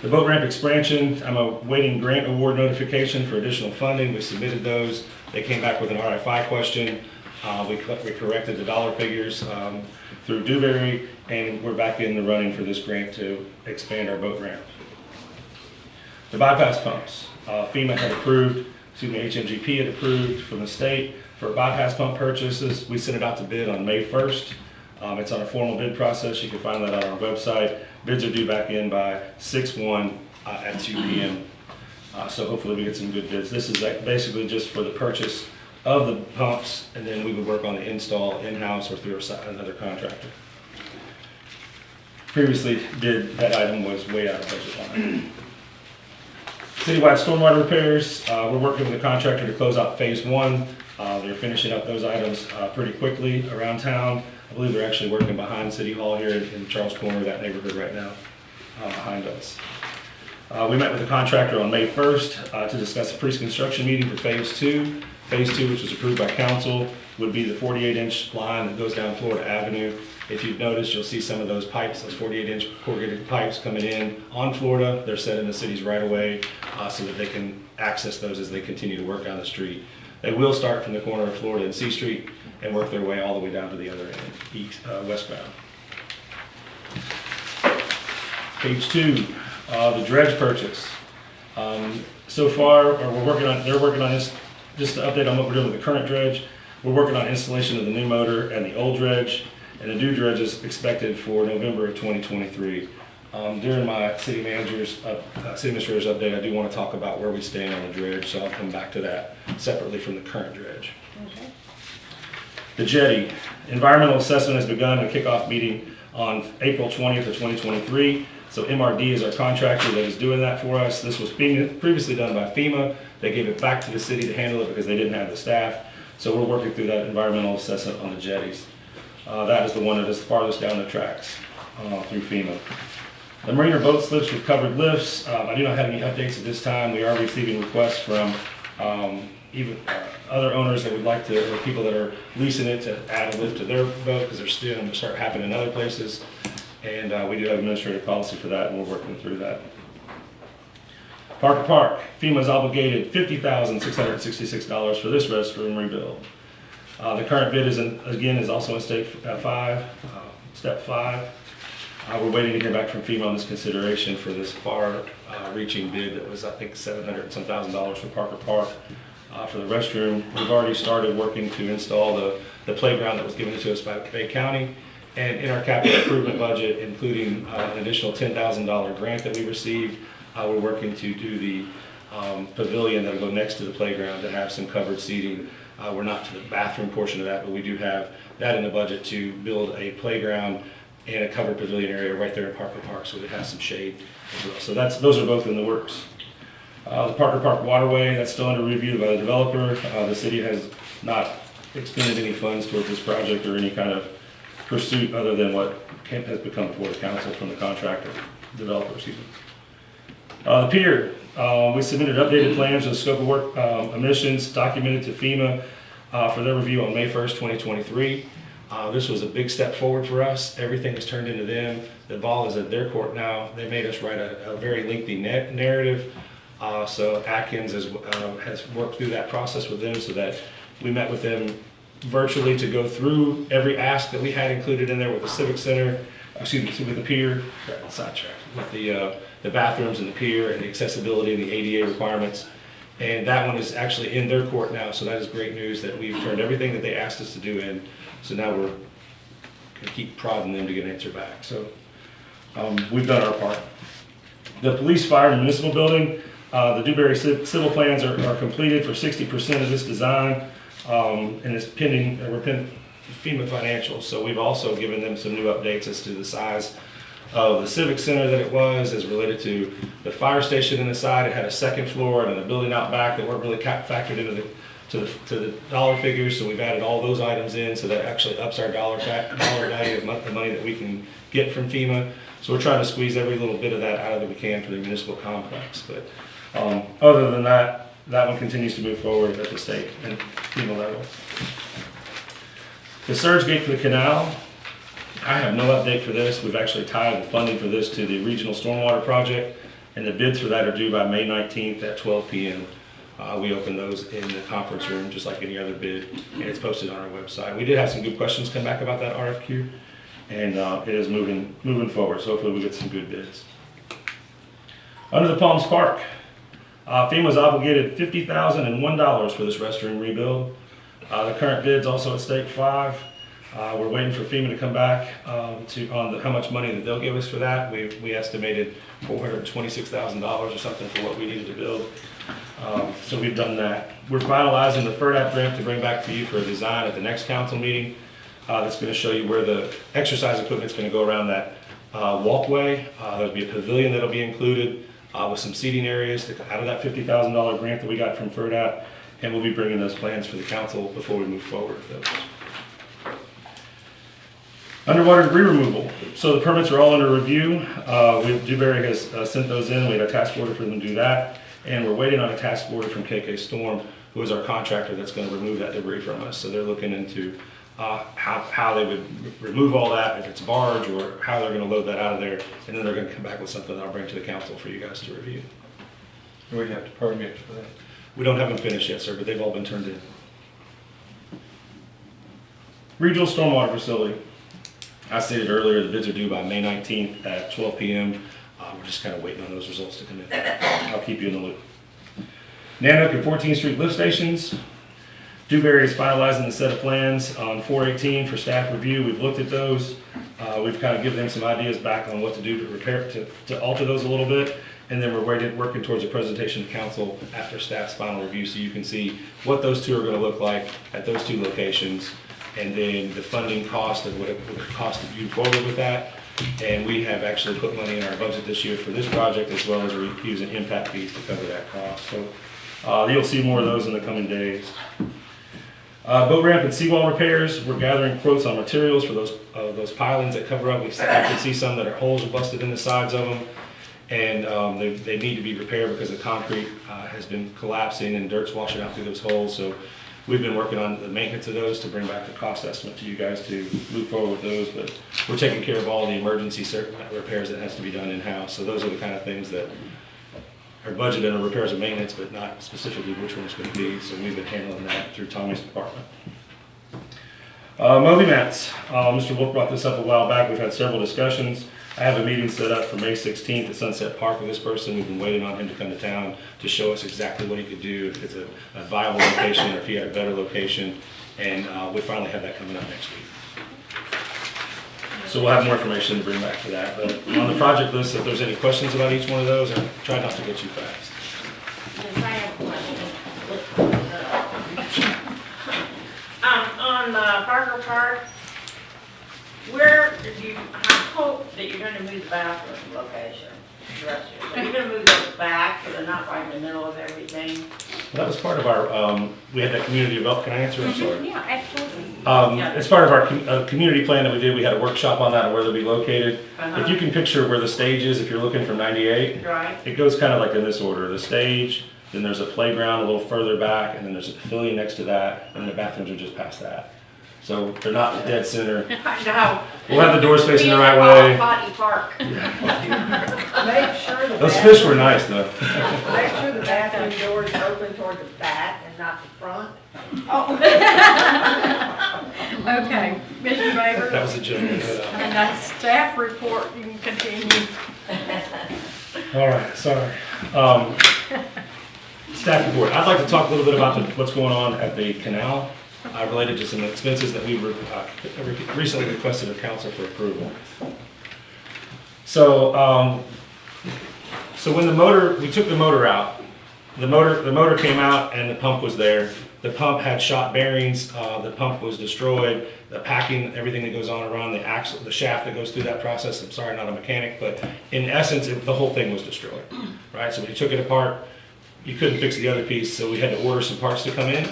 The boat ramp expansion, I'm awaiting grant award notification for additional funding. We submitted those. They came back with an RFI question. We corrected the dollar figures through Dewberry, and we're back in the running for this grant to expand our boat ramp. The bypass pumps, FEMA had approved, HMGP had approved from the state for bypass pump purchases. We sent it out to bid on May 1st. It's on a formal bid process. You can find that on our website. Bids are due back in by 6/1 at 2 p.m. So hopefully we get some good bids. This is basically just for the purchase of the pumps, and then we would work on the install in-house or through another contractor. Previously, that item was way out of budget line. Citywide stormwater repairs, we're working with a contractor to close out phase 1. They're finishing up those items pretty quickly around town. I believe they're actually working behind City Hall here in Charles Corner, that neighborhood right now, behind us. We met with the contractor on May 1st to discuss a pre-construction meeting for phase 2. Phase 2, which was approved by council, would be the 48-inch line that goes down Florida Avenue. If you've noticed, you'll see some of those pipes, those 48-inch corrugated pipes coming in on Florida. They're set in the city's right-of-way so that they can access those as they continue to work down the street. They will start from the corner of Florida and C Street and work their way all the way down to the other end, westbound. Page 2, the dredge purchase. So far, they're working on this, just to update on what we're doing with the current dredge. We're working on installation of the new motor and the old dredge, and the new dredge is expected for November of 2023. During my city administrator's update, I do want to talk about where we stand on the dredge, so I'll come back to that separately from the current dredge. Okay. The jetty. Environmental assessment has begun, a kickoff meeting on April 20th of 2023. So MRD is our contractor that is doing that for us. This was previously done by FEMA. They gave it back to the city to handle it because they didn't have the staff. So we're working through that environmental assessment on the jetties. That is the one that is farthest down the tracks through FEMA. The marina boat slips with covered lifts. I do not have any updates at this time. We are receiving requests from even other owners that would like to, or people that are leasing it to add a lift to their boat because they're still going to start happening in other places. And we do have administrative policy for that, and we're working through that. Parker Park, FEMA's obligated $50,666 for this restroom rebuild. The current bid is also in step 5. We're waiting to hear back from FEMA on this consideration for this far-reaching bid that was, I think, $700 and some thousand for Parker Park for the restroom. We've already started working to install the playground that was given to us by Bay County. And in our capital improvement budget, including an additional $10,000 grant that we received, we're working to do the pavilion that will go next to the playground to have some covered seating. We're not to the bathroom portion of that, but we do have that in the budget to build a playground and a covered pavilion area right there in Parker Park, so it has some shade as well. So those are both in the works. The Parker Park waterway, that's still under review by the developer. The city has not expended any funds towards this project or any kind of pursuit other than what has become before the council from the contractor, developer, excuse me. The pier, we submitted updated plans of the scope of work emissions documented to FEMA for their review on May 1st, 2023. This was a big step forward for us. Everything is turned into them. The ball is at their court now. They made us write a very lengthy narrative. So Atkins has worked through that process with them so that we met with them virtually to go through every ask that we had included in there with the Civic Center, with the pier, sidetrack, with the bathrooms and the pier and the accessibility and the ADA requirements. And that one is actually in their court now, so that is great news that we've turned everything that they asked us to do in. So now we're going to keep prodding them to get an answer back. So we've done our part. The police, fire, and municipal building, The Dewberry civil plans are completed for 60% of this design, and it's pending, we're pending FEMA financials. So we've also given them some new updates as to the size of the civic center that it was, as related to the fire station in the side. It had a second floor and a building out back that weren't really factored into the dollar figures. So we've added all those items in, so that actually ups our dollar value of the money that we can get from FEMA. So we're trying to squeeze every little bit of that out of that we can for the municipal complex. But other than that, that one continues to move forward at the state and FEMA level. The surge gate for the canal, I have no update for this. We've actually tied the funding for this to the regional stormwater project, and the bids for that are due by May 19th at 12 p.m. We open those in the conference room just like any other bid, and it's posted on our website. We did have some good questions come back about that RFQ, and it is moving forward, so hopefully we get some good bids. Under the Palms Park, FEMA's obligated $50,001 for this restroom rebuild. The current bid's also at stake 5. We're waiting for FEMA to come back on how much money that they'll give us for that. We estimated $426,000 or something for what we needed to build. So we've done that. We're finalizing the FERDAP grant to bring back to you for a design at the next council meeting. That's going to show you where the exercise equipment's going to go around that walkway. There'll be a pavilion that'll be included with some seating areas out of that $50,000 grant that we got from FERDAP. And we'll be bringing those plans for the council before we move forward with those. Underwater debris removal. So the permits are all under review. Dewberry has sent those in. We had a task order for them to do that. And we're waiting on a task order from KK Storm, who is our contractor that's going to remove that debris from us. So they're looking into how they would remove all that, if it's barge, or how they're going to load that out of there. And then they're going to come back with something that I'll bring to the council for you guys to review. Do we have to permit for that? We don't have them finished yet, sir, but they've all been turned in. Regional stormwater facility. I stated earlier, the bids are due by May 19th at 12 p.m. We're just kind of waiting on those results to come in. I'll keep you in the loop. Nanook and 14th Street lift stations. Dewberry is finalizing the set of plans on 418 for staff review. We've looked at those. We've kind of given them some ideas back on what to do to repair, to alter those a little bit. And then we're working towards a presentation to council after staff's final review, so you can see what those two are going to look like at those two locations, and then the funding cost of what it would cost to move forward with that. And we have actually put money in our budget this year for this project, as well as we're using impact fees to cover that cost. So you'll see more of those in the coming days. Boat ramp and seawall repairs. We're gathering quotes on materials for those pilings that cover up. You can see some that are holes are busted in the sides of them. And they need to be repaired because the concrete has been collapsing and dirt's washing out through those holes. So we've been working on the maintenance of those to bring back the cost estimate to you guys to move forward with those. But we're taking care of all the emergency repairs that has to be done in-house. So those are the kind of things that are budgeted in repairs and maintenance, but not specifically which one's going to be. So we've been handling that through Tommy's department. Moby mats. Mr. Wolf brought this up a while back. We've had several discussions. I have a meeting set up for May 16th at Sunset Park with this person. We've been waiting on him to come to town to show us exactly what he could do, if it's a viable location or if he had a better location. And we finally have that coming up next week. So we'll have more information to bring back for that. But on the project list, if there's any questions about each one of those, I try not to get you fast. Yes, I have one. On Parker Park, where do you, I hope that you're gonna move the bathroom location, the restroom. So you're gonna move those back, so they're not right in the middle of everything? Well, that was part of our, we had that community development, can I answer? I'm sorry. Yeah, absolutely. As part of our community plan that we did, we had a workshop on that and where they'll be located. If you can picture where the stage is, if you're looking from 98, Right. it goes kind of like in this order. The stage, then there's a playground a little further back, and then there's a pavilion next to that, and then the bathrooms are just past that. So they're not dead center. I know. We'll have the doors facing the right way. Potty Park. Make sure the Those fish were nice though. Make sure the bathroom door is open toward the back and not the front. Oh. Okay, Mr. Baber. That was a joke. And that staff report, you can continue. All right, sorry. Staff report. I'd like to talk a little bit about what's going on at the canal related to some expenses that we recently requested of council for approval. So, so when we took the motor out, the motor came out and the pump was there. The pump had shot bearings, the pump was destroyed, the packing, everything that goes on around the axle, the shaft that goes through that process. I'm sorry, not a mechanic, but in essence, the whole thing was destroyed, right? So when you took it apart, you couldn't fix the other piece, so we had to order some parts to come in.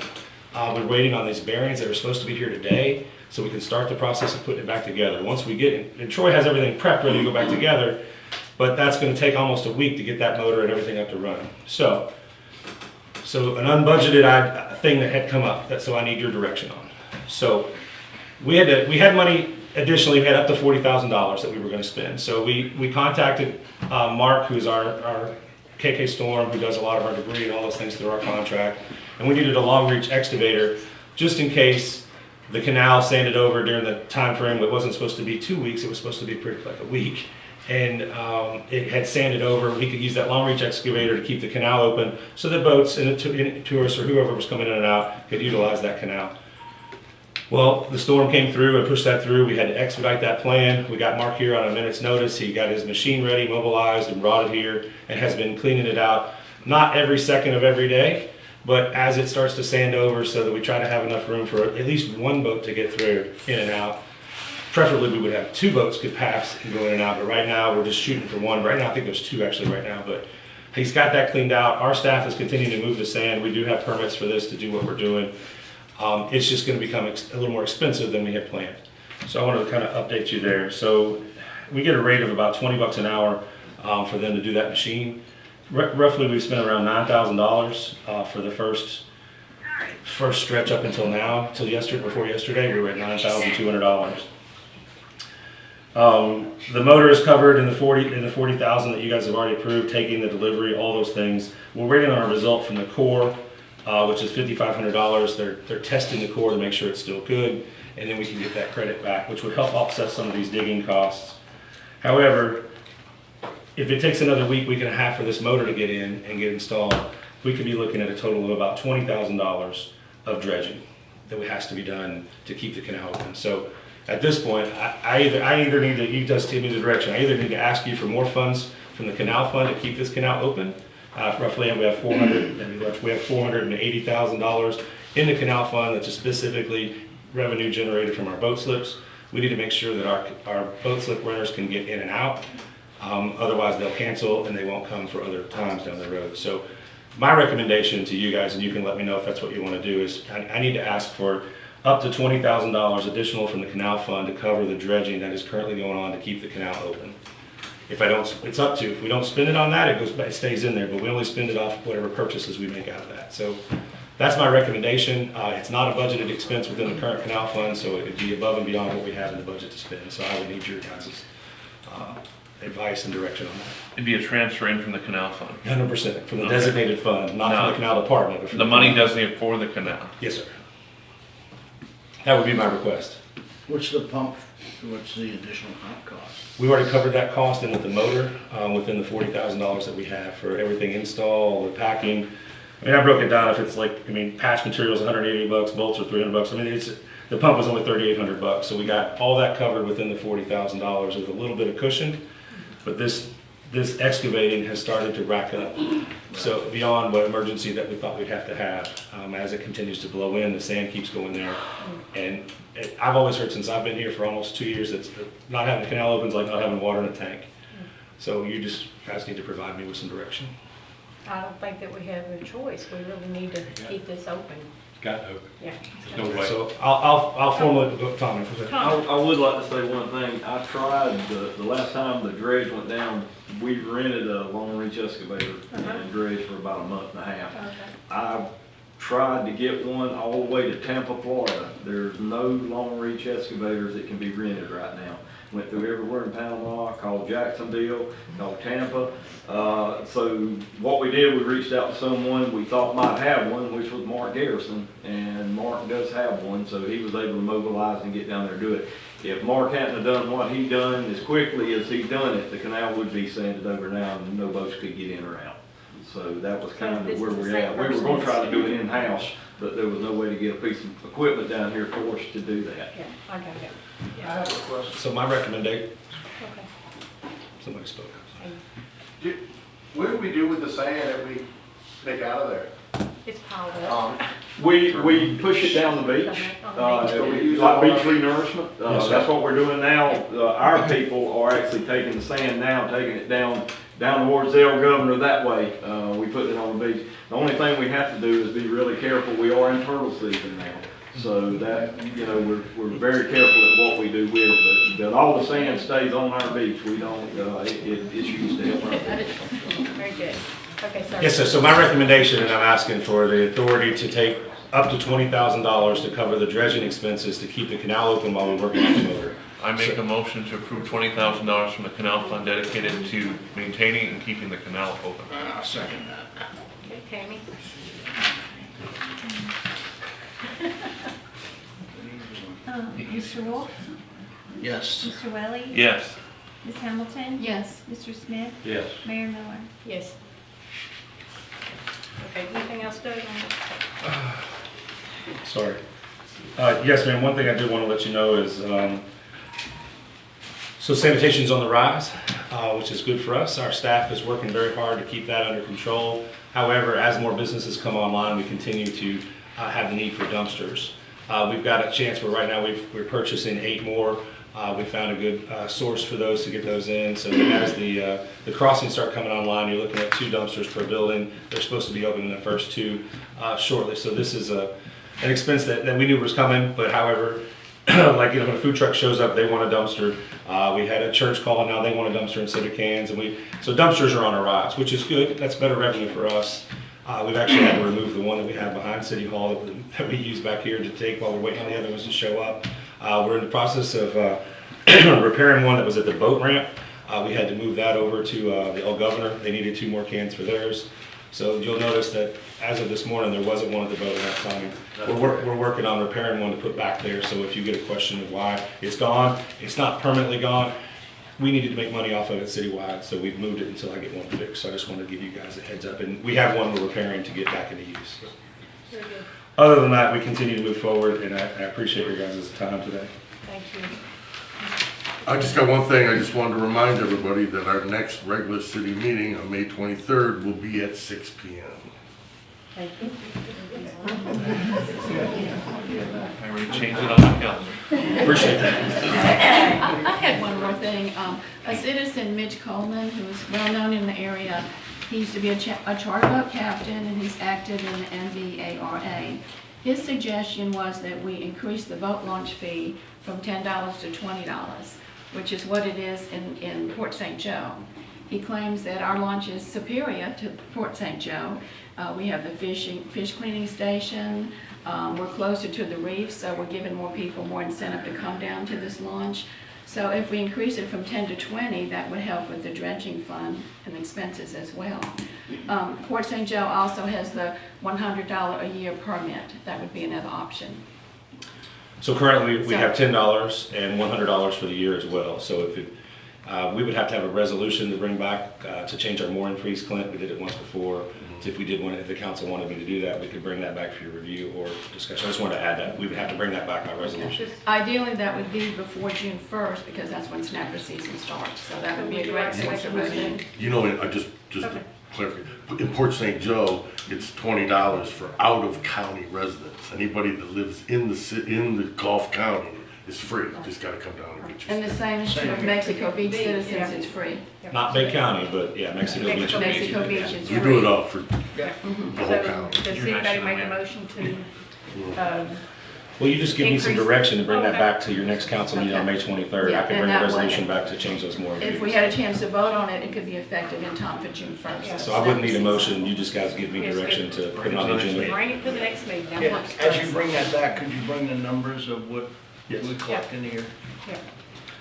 We're waiting on these bearings that are supposed to be here today, so we can start the process of putting it back together. Once we get it, and Troy has everything prepped, ready to go back together, but that's gonna take almost a week to get that motor and everything up to run. So an unbudgeted thing that had come up, so I need your direction on. So we had money additionally, we had up to $40,000 that we were gonna spend. So we contacted Mark, who's our KK Storm, who does a lot of our debris and all those things through our contract. And we needed a long reach excavator just in case the canal sanded over during the time frame. It wasn't supposed to be 2 weeks, it was supposed to be pretty like a week. And it had sanded over. We could use that long reach excavator to keep the canal open so that boats and tourists or whoever was coming in and out could utilize that canal. Well, the storm came through and pushed that through. We had to expedite that plan. We got Mark here on a minute's notice. He got his machine ready, mobilized, and brought it here and has been cleaning it out, not every second of every day, but as it starts to sand over so that we try to have enough room for at least one boat to get through in and out. Preferably we would have 2 boats could pass and go in and out, but right now we're just shooting for 1. Right now I think there's 2 actually right now, but he's got that cleaned out. Our staff is continuing to move the sand. We do have permits for this to do what we're doing. It's just going to become a little more expensive than we had planned. So I wanted to kind of update you there. So we get a rate of about $20 an hour for them to do that machine. Roughly we've spent around $9,000 for the first stretch up until now, till before yesterday we were at $9,200. The motor is covered in the $40,000 that you guys have already approved, taking the delivery, all those things. We're waiting on a result from the Corps, which is $5,500. They're testing the core to make sure it's still good, and then we can get that credit back, which would help offset some of these digging costs. However, if it takes another week and a half for this motor to get in and get installed, we could be looking at a total of about $20,000 of dredging that has to be done to keep the canal open. So at this point, I either need to, you just give me the direction, I either need to ask you for more funds from the canal fund to keep this canal open. Roughly, we have $480,000 in the canal fund that's just specifically revenue generated from our boat slips. We need to make sure that our boat slip renters can get in and out. Otherwise, they'll cancel and they won't come for other times down the road. So my recommendation to you guys, and you can let me know if that's what you want to do, is I need to ask for up to $20,000 additional from the canal fund to cover the dredging that is currently going on to keep the canal open. If I don't, it's up to, if we don't spend it on that, it stays in there, but we only spend it off whatever purchases we make out of that. So that's my recommendation. It's not a budgeted expense within the current canal fund, so it would be above and beyond what we have in the budget to spend. So I would need your guys' advice and direction on that. It'd be a transfer in from the canal fund. 100% from the designated fund, not from the canal department. But from the money designated for the canal. Yes, sir. That would be my request. What's the additional pump cost? We already covered that cost in with the motor, within the $40,000 that we have for everything install, the packing. I mean, I broke it down. If it's like, patch materials, $180, bolts are $300. The pump was only $3,800, so we got all that covered within the $40,000 with a little bit of cushion. But this excavating has started to rack up, so beyond what emergency that we thought we'd have to have. As it continues to blow in, the sand keeps going there, and I've always heard since I've been here for almost 2 years that not having the canal open is like not having water in a tank. So you guys need to provide me with some direction. I don't think that we have a choice. We really need to keep this open. Got to open. Yeah. No way. So I'll formally go, Tommy. I would like to say one thing. I tried the last time the dredge went down, we rented a long reach excavator and dredged for about a month and a half. I tried to get one all the way to Tampa, Florida. There's no long reach excavators that can be rented right now. Went through everywhere in Panama, called Jacksonville, called Tampa. So what we did, we reached out to someone we thought might have one, which was Mark Garrison, and Mark does have one, so he was able to mobilize and get down there and do it. If Mark hadn't have done what he done as quickly as he done it, the canal would be sanded over now and no boats could get in or out. So that was kind of where we're at. We were going to try to do it in-house, but there was no way to get a piece of equipment down here for us to do that. Yeah, I got it. I have a question. So my recommendation. Okay. Somebody spoke. What do we do with the sand that Take out of there. It's piled up. We push it down the beach, like beach renourishment. Yes, sir. That's what we're doing now. Our people are actually taking the sand down, taking it down towards El Governor that way. We put it on the beach. The only thing we have to do is be really careful. We are in turtle season now. So that, we're very careful at what we do with it, but all the sand stays on our beach. We don't, it's used to help our beach. Very good. Okay, sorry. Yes, sir. So my recommendation, and I'm asking for the authority to take up to $20,000 to cover the dredging expenses to keep the canal open while we work on the motor. I make a motion to approve $20,000 from the canal fund dedicated to maintaining and keeping the canal open. I'll second that. Okay, Tammy? Mr. Wolf? Yes. Mr. Welly? Yes. Ms. Hamilton? Yes. Mr. Smith? Yes. Mayor Miller? Yes. Okay, anything else, Doug? Sorry. Yes, ma'am, one thing I do want to let you know is, so sanitation's on the rise, which is good for us. Our staff is working very hard to keep that under control. However, as more businesses come online, we continue to have the need for dumpsters. We've got a chance where right now we're purchasing 8 more. We found a good source for those to get those in. So as the crossings start coming online, you're looking at 2 dumpsters per building. They're supposed to be opening the first 2 shortly. So this is an expense that we knew was coming, but however, like when a food truck shows up, they want a dumpster. We had a church call, now they want a dumpster instead of cans, and so dumpsters are on a rise, which is good. That's better revenue for us. We've actually had to remove the one that we have behind City Hall that we use back here to take while we're waiting on the other ones to show up. We're in the process of repairing one that was at the boat ramp. We had to move that over to the El Governor. They needed 2 more cans for theirs. So you'll notice that as of this morning, there wasn't one at the boat ramp coming. We're working on repairing one to put back there, so if you get a question of why it's gone, it's not permanently gone. We needed to make money off of it citywide, so we've moved it until I get one fixed. So I just wanted to give you guys a heads up, and we have one we're repairing to get back into use. So. Very good. Other than that, we continue to move forward, and I appreciate your guys' time today. Thank you. I just got one thing, I just wanted to remind everybody that our next regular city meeting on May 23rd will be at 6 p.m. Thank you. I already changed it on my calendar. Appreciate that. I had one more thing. A citizen, Mitch Coleman, who is well known in the area, he used to be a charter boat captain and he's active in the NVARA. His suggestion was that we increase the boat launch fee from $10 to $20, which is what it is in Port St. Joe. He claims that our launch is superior to Port St. Joe. We have the fish cleaning station. We're closer to the reef, so we're giving more people more incentive to come down to this launch. So if we increase it from 10 to 20, that would help with the dredging fund and expenses as well. Port St. Joe also has the $100 a year permit. That would be another option. So currently, we have $10 and $100 for the year as well. So if we would have to have a resolution to bring back to change our mooring fees, Clint. We did it once before. If we did want, if the council wanted me to do that, we could bring that back for your review or discussion. I just wanted to add that we would have to bring that back by resolution. Ideally, that would be before June 1st because that's when snapper season starts. So that would be a great source of revenue. You know, I just to clarify, in Port St. Joe, it's $20 for out-of-county residents. Anybody that lives in the Gulf County is free. Just got to come down and get your. And the same is true of Mexico Beach citizens, it's free. Not Bay County, but yeah, Mexico Beach. Mexico Beach is free. We do it all for the So whole county. does anybody make a motion to, Well, you just give me some increase- direction to bring that back to your next council meeting on May 23rd. Yeah, I can and bring a that way- resolution back to change those more. If we had a chance to vote on it, it could be effective in time for June 1st. So I wouldn't need a motion. You just guys give me direction to put it on the agenda. bring it to the next meeting? That Yeah, works for as us. you bring that back, could you bring the numbers of what Yes. we collect in here? Yeah.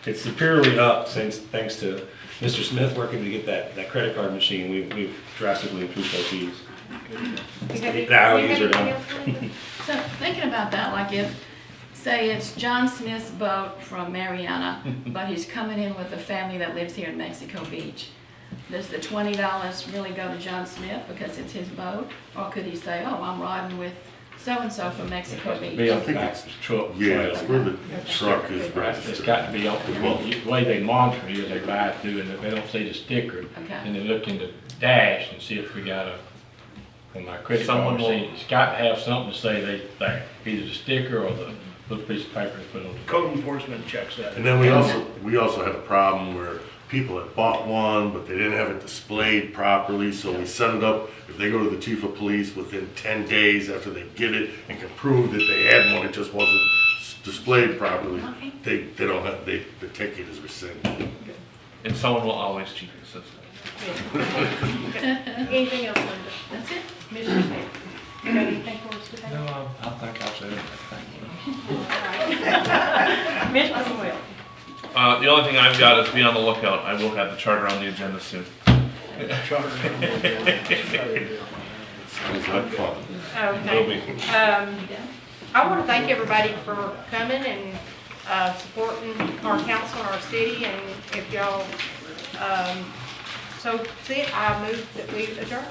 It's superiorly up thanks to Mr. Smith working to get that credit card machine. We've drastically improved our fees. Now You have user anything down. else, Linda? So thinking about that, like if, say it's John Smith's boat from Mariana, but he's coming in with a family that lives here in Mexico Beach, does the $20 really go to John Smith because it's his boat? Or could he say, oh, I'm riding with so-and-so from Mexico Beach? Be on the back of the truck. Yeah, it's where the truck is It's registered. got to be on, the way they monitor it is they ride through and if they don't see the sticker, Okay. and they look in the dash and see if we got a when my credit Someone card will- receipt, it's got to have something to say either the sticker or the little piece of paper they put on. Code enforcement checks that. And then we also had a problem where people had bought one, but they didn't have it displayed properly, so we set it up. If they go to the chief of police within 10 days after they get it and can prove that they had one, it just wasn't displayed properly, they don't have, the ticket is rescinded. And someone will always cheat the system. Anything else, Linda? That's it. Commissioner Smith, you got anything for us today? I think I've said it. Commissioner Will? The only thing I've got is be on the lookout. I will have the charter on the agenda soon. Sounds like fun. Will be. Okay. I want to thank everybody for coming and supporting our council and our city, and if y'all so see it, I move that we adjourn.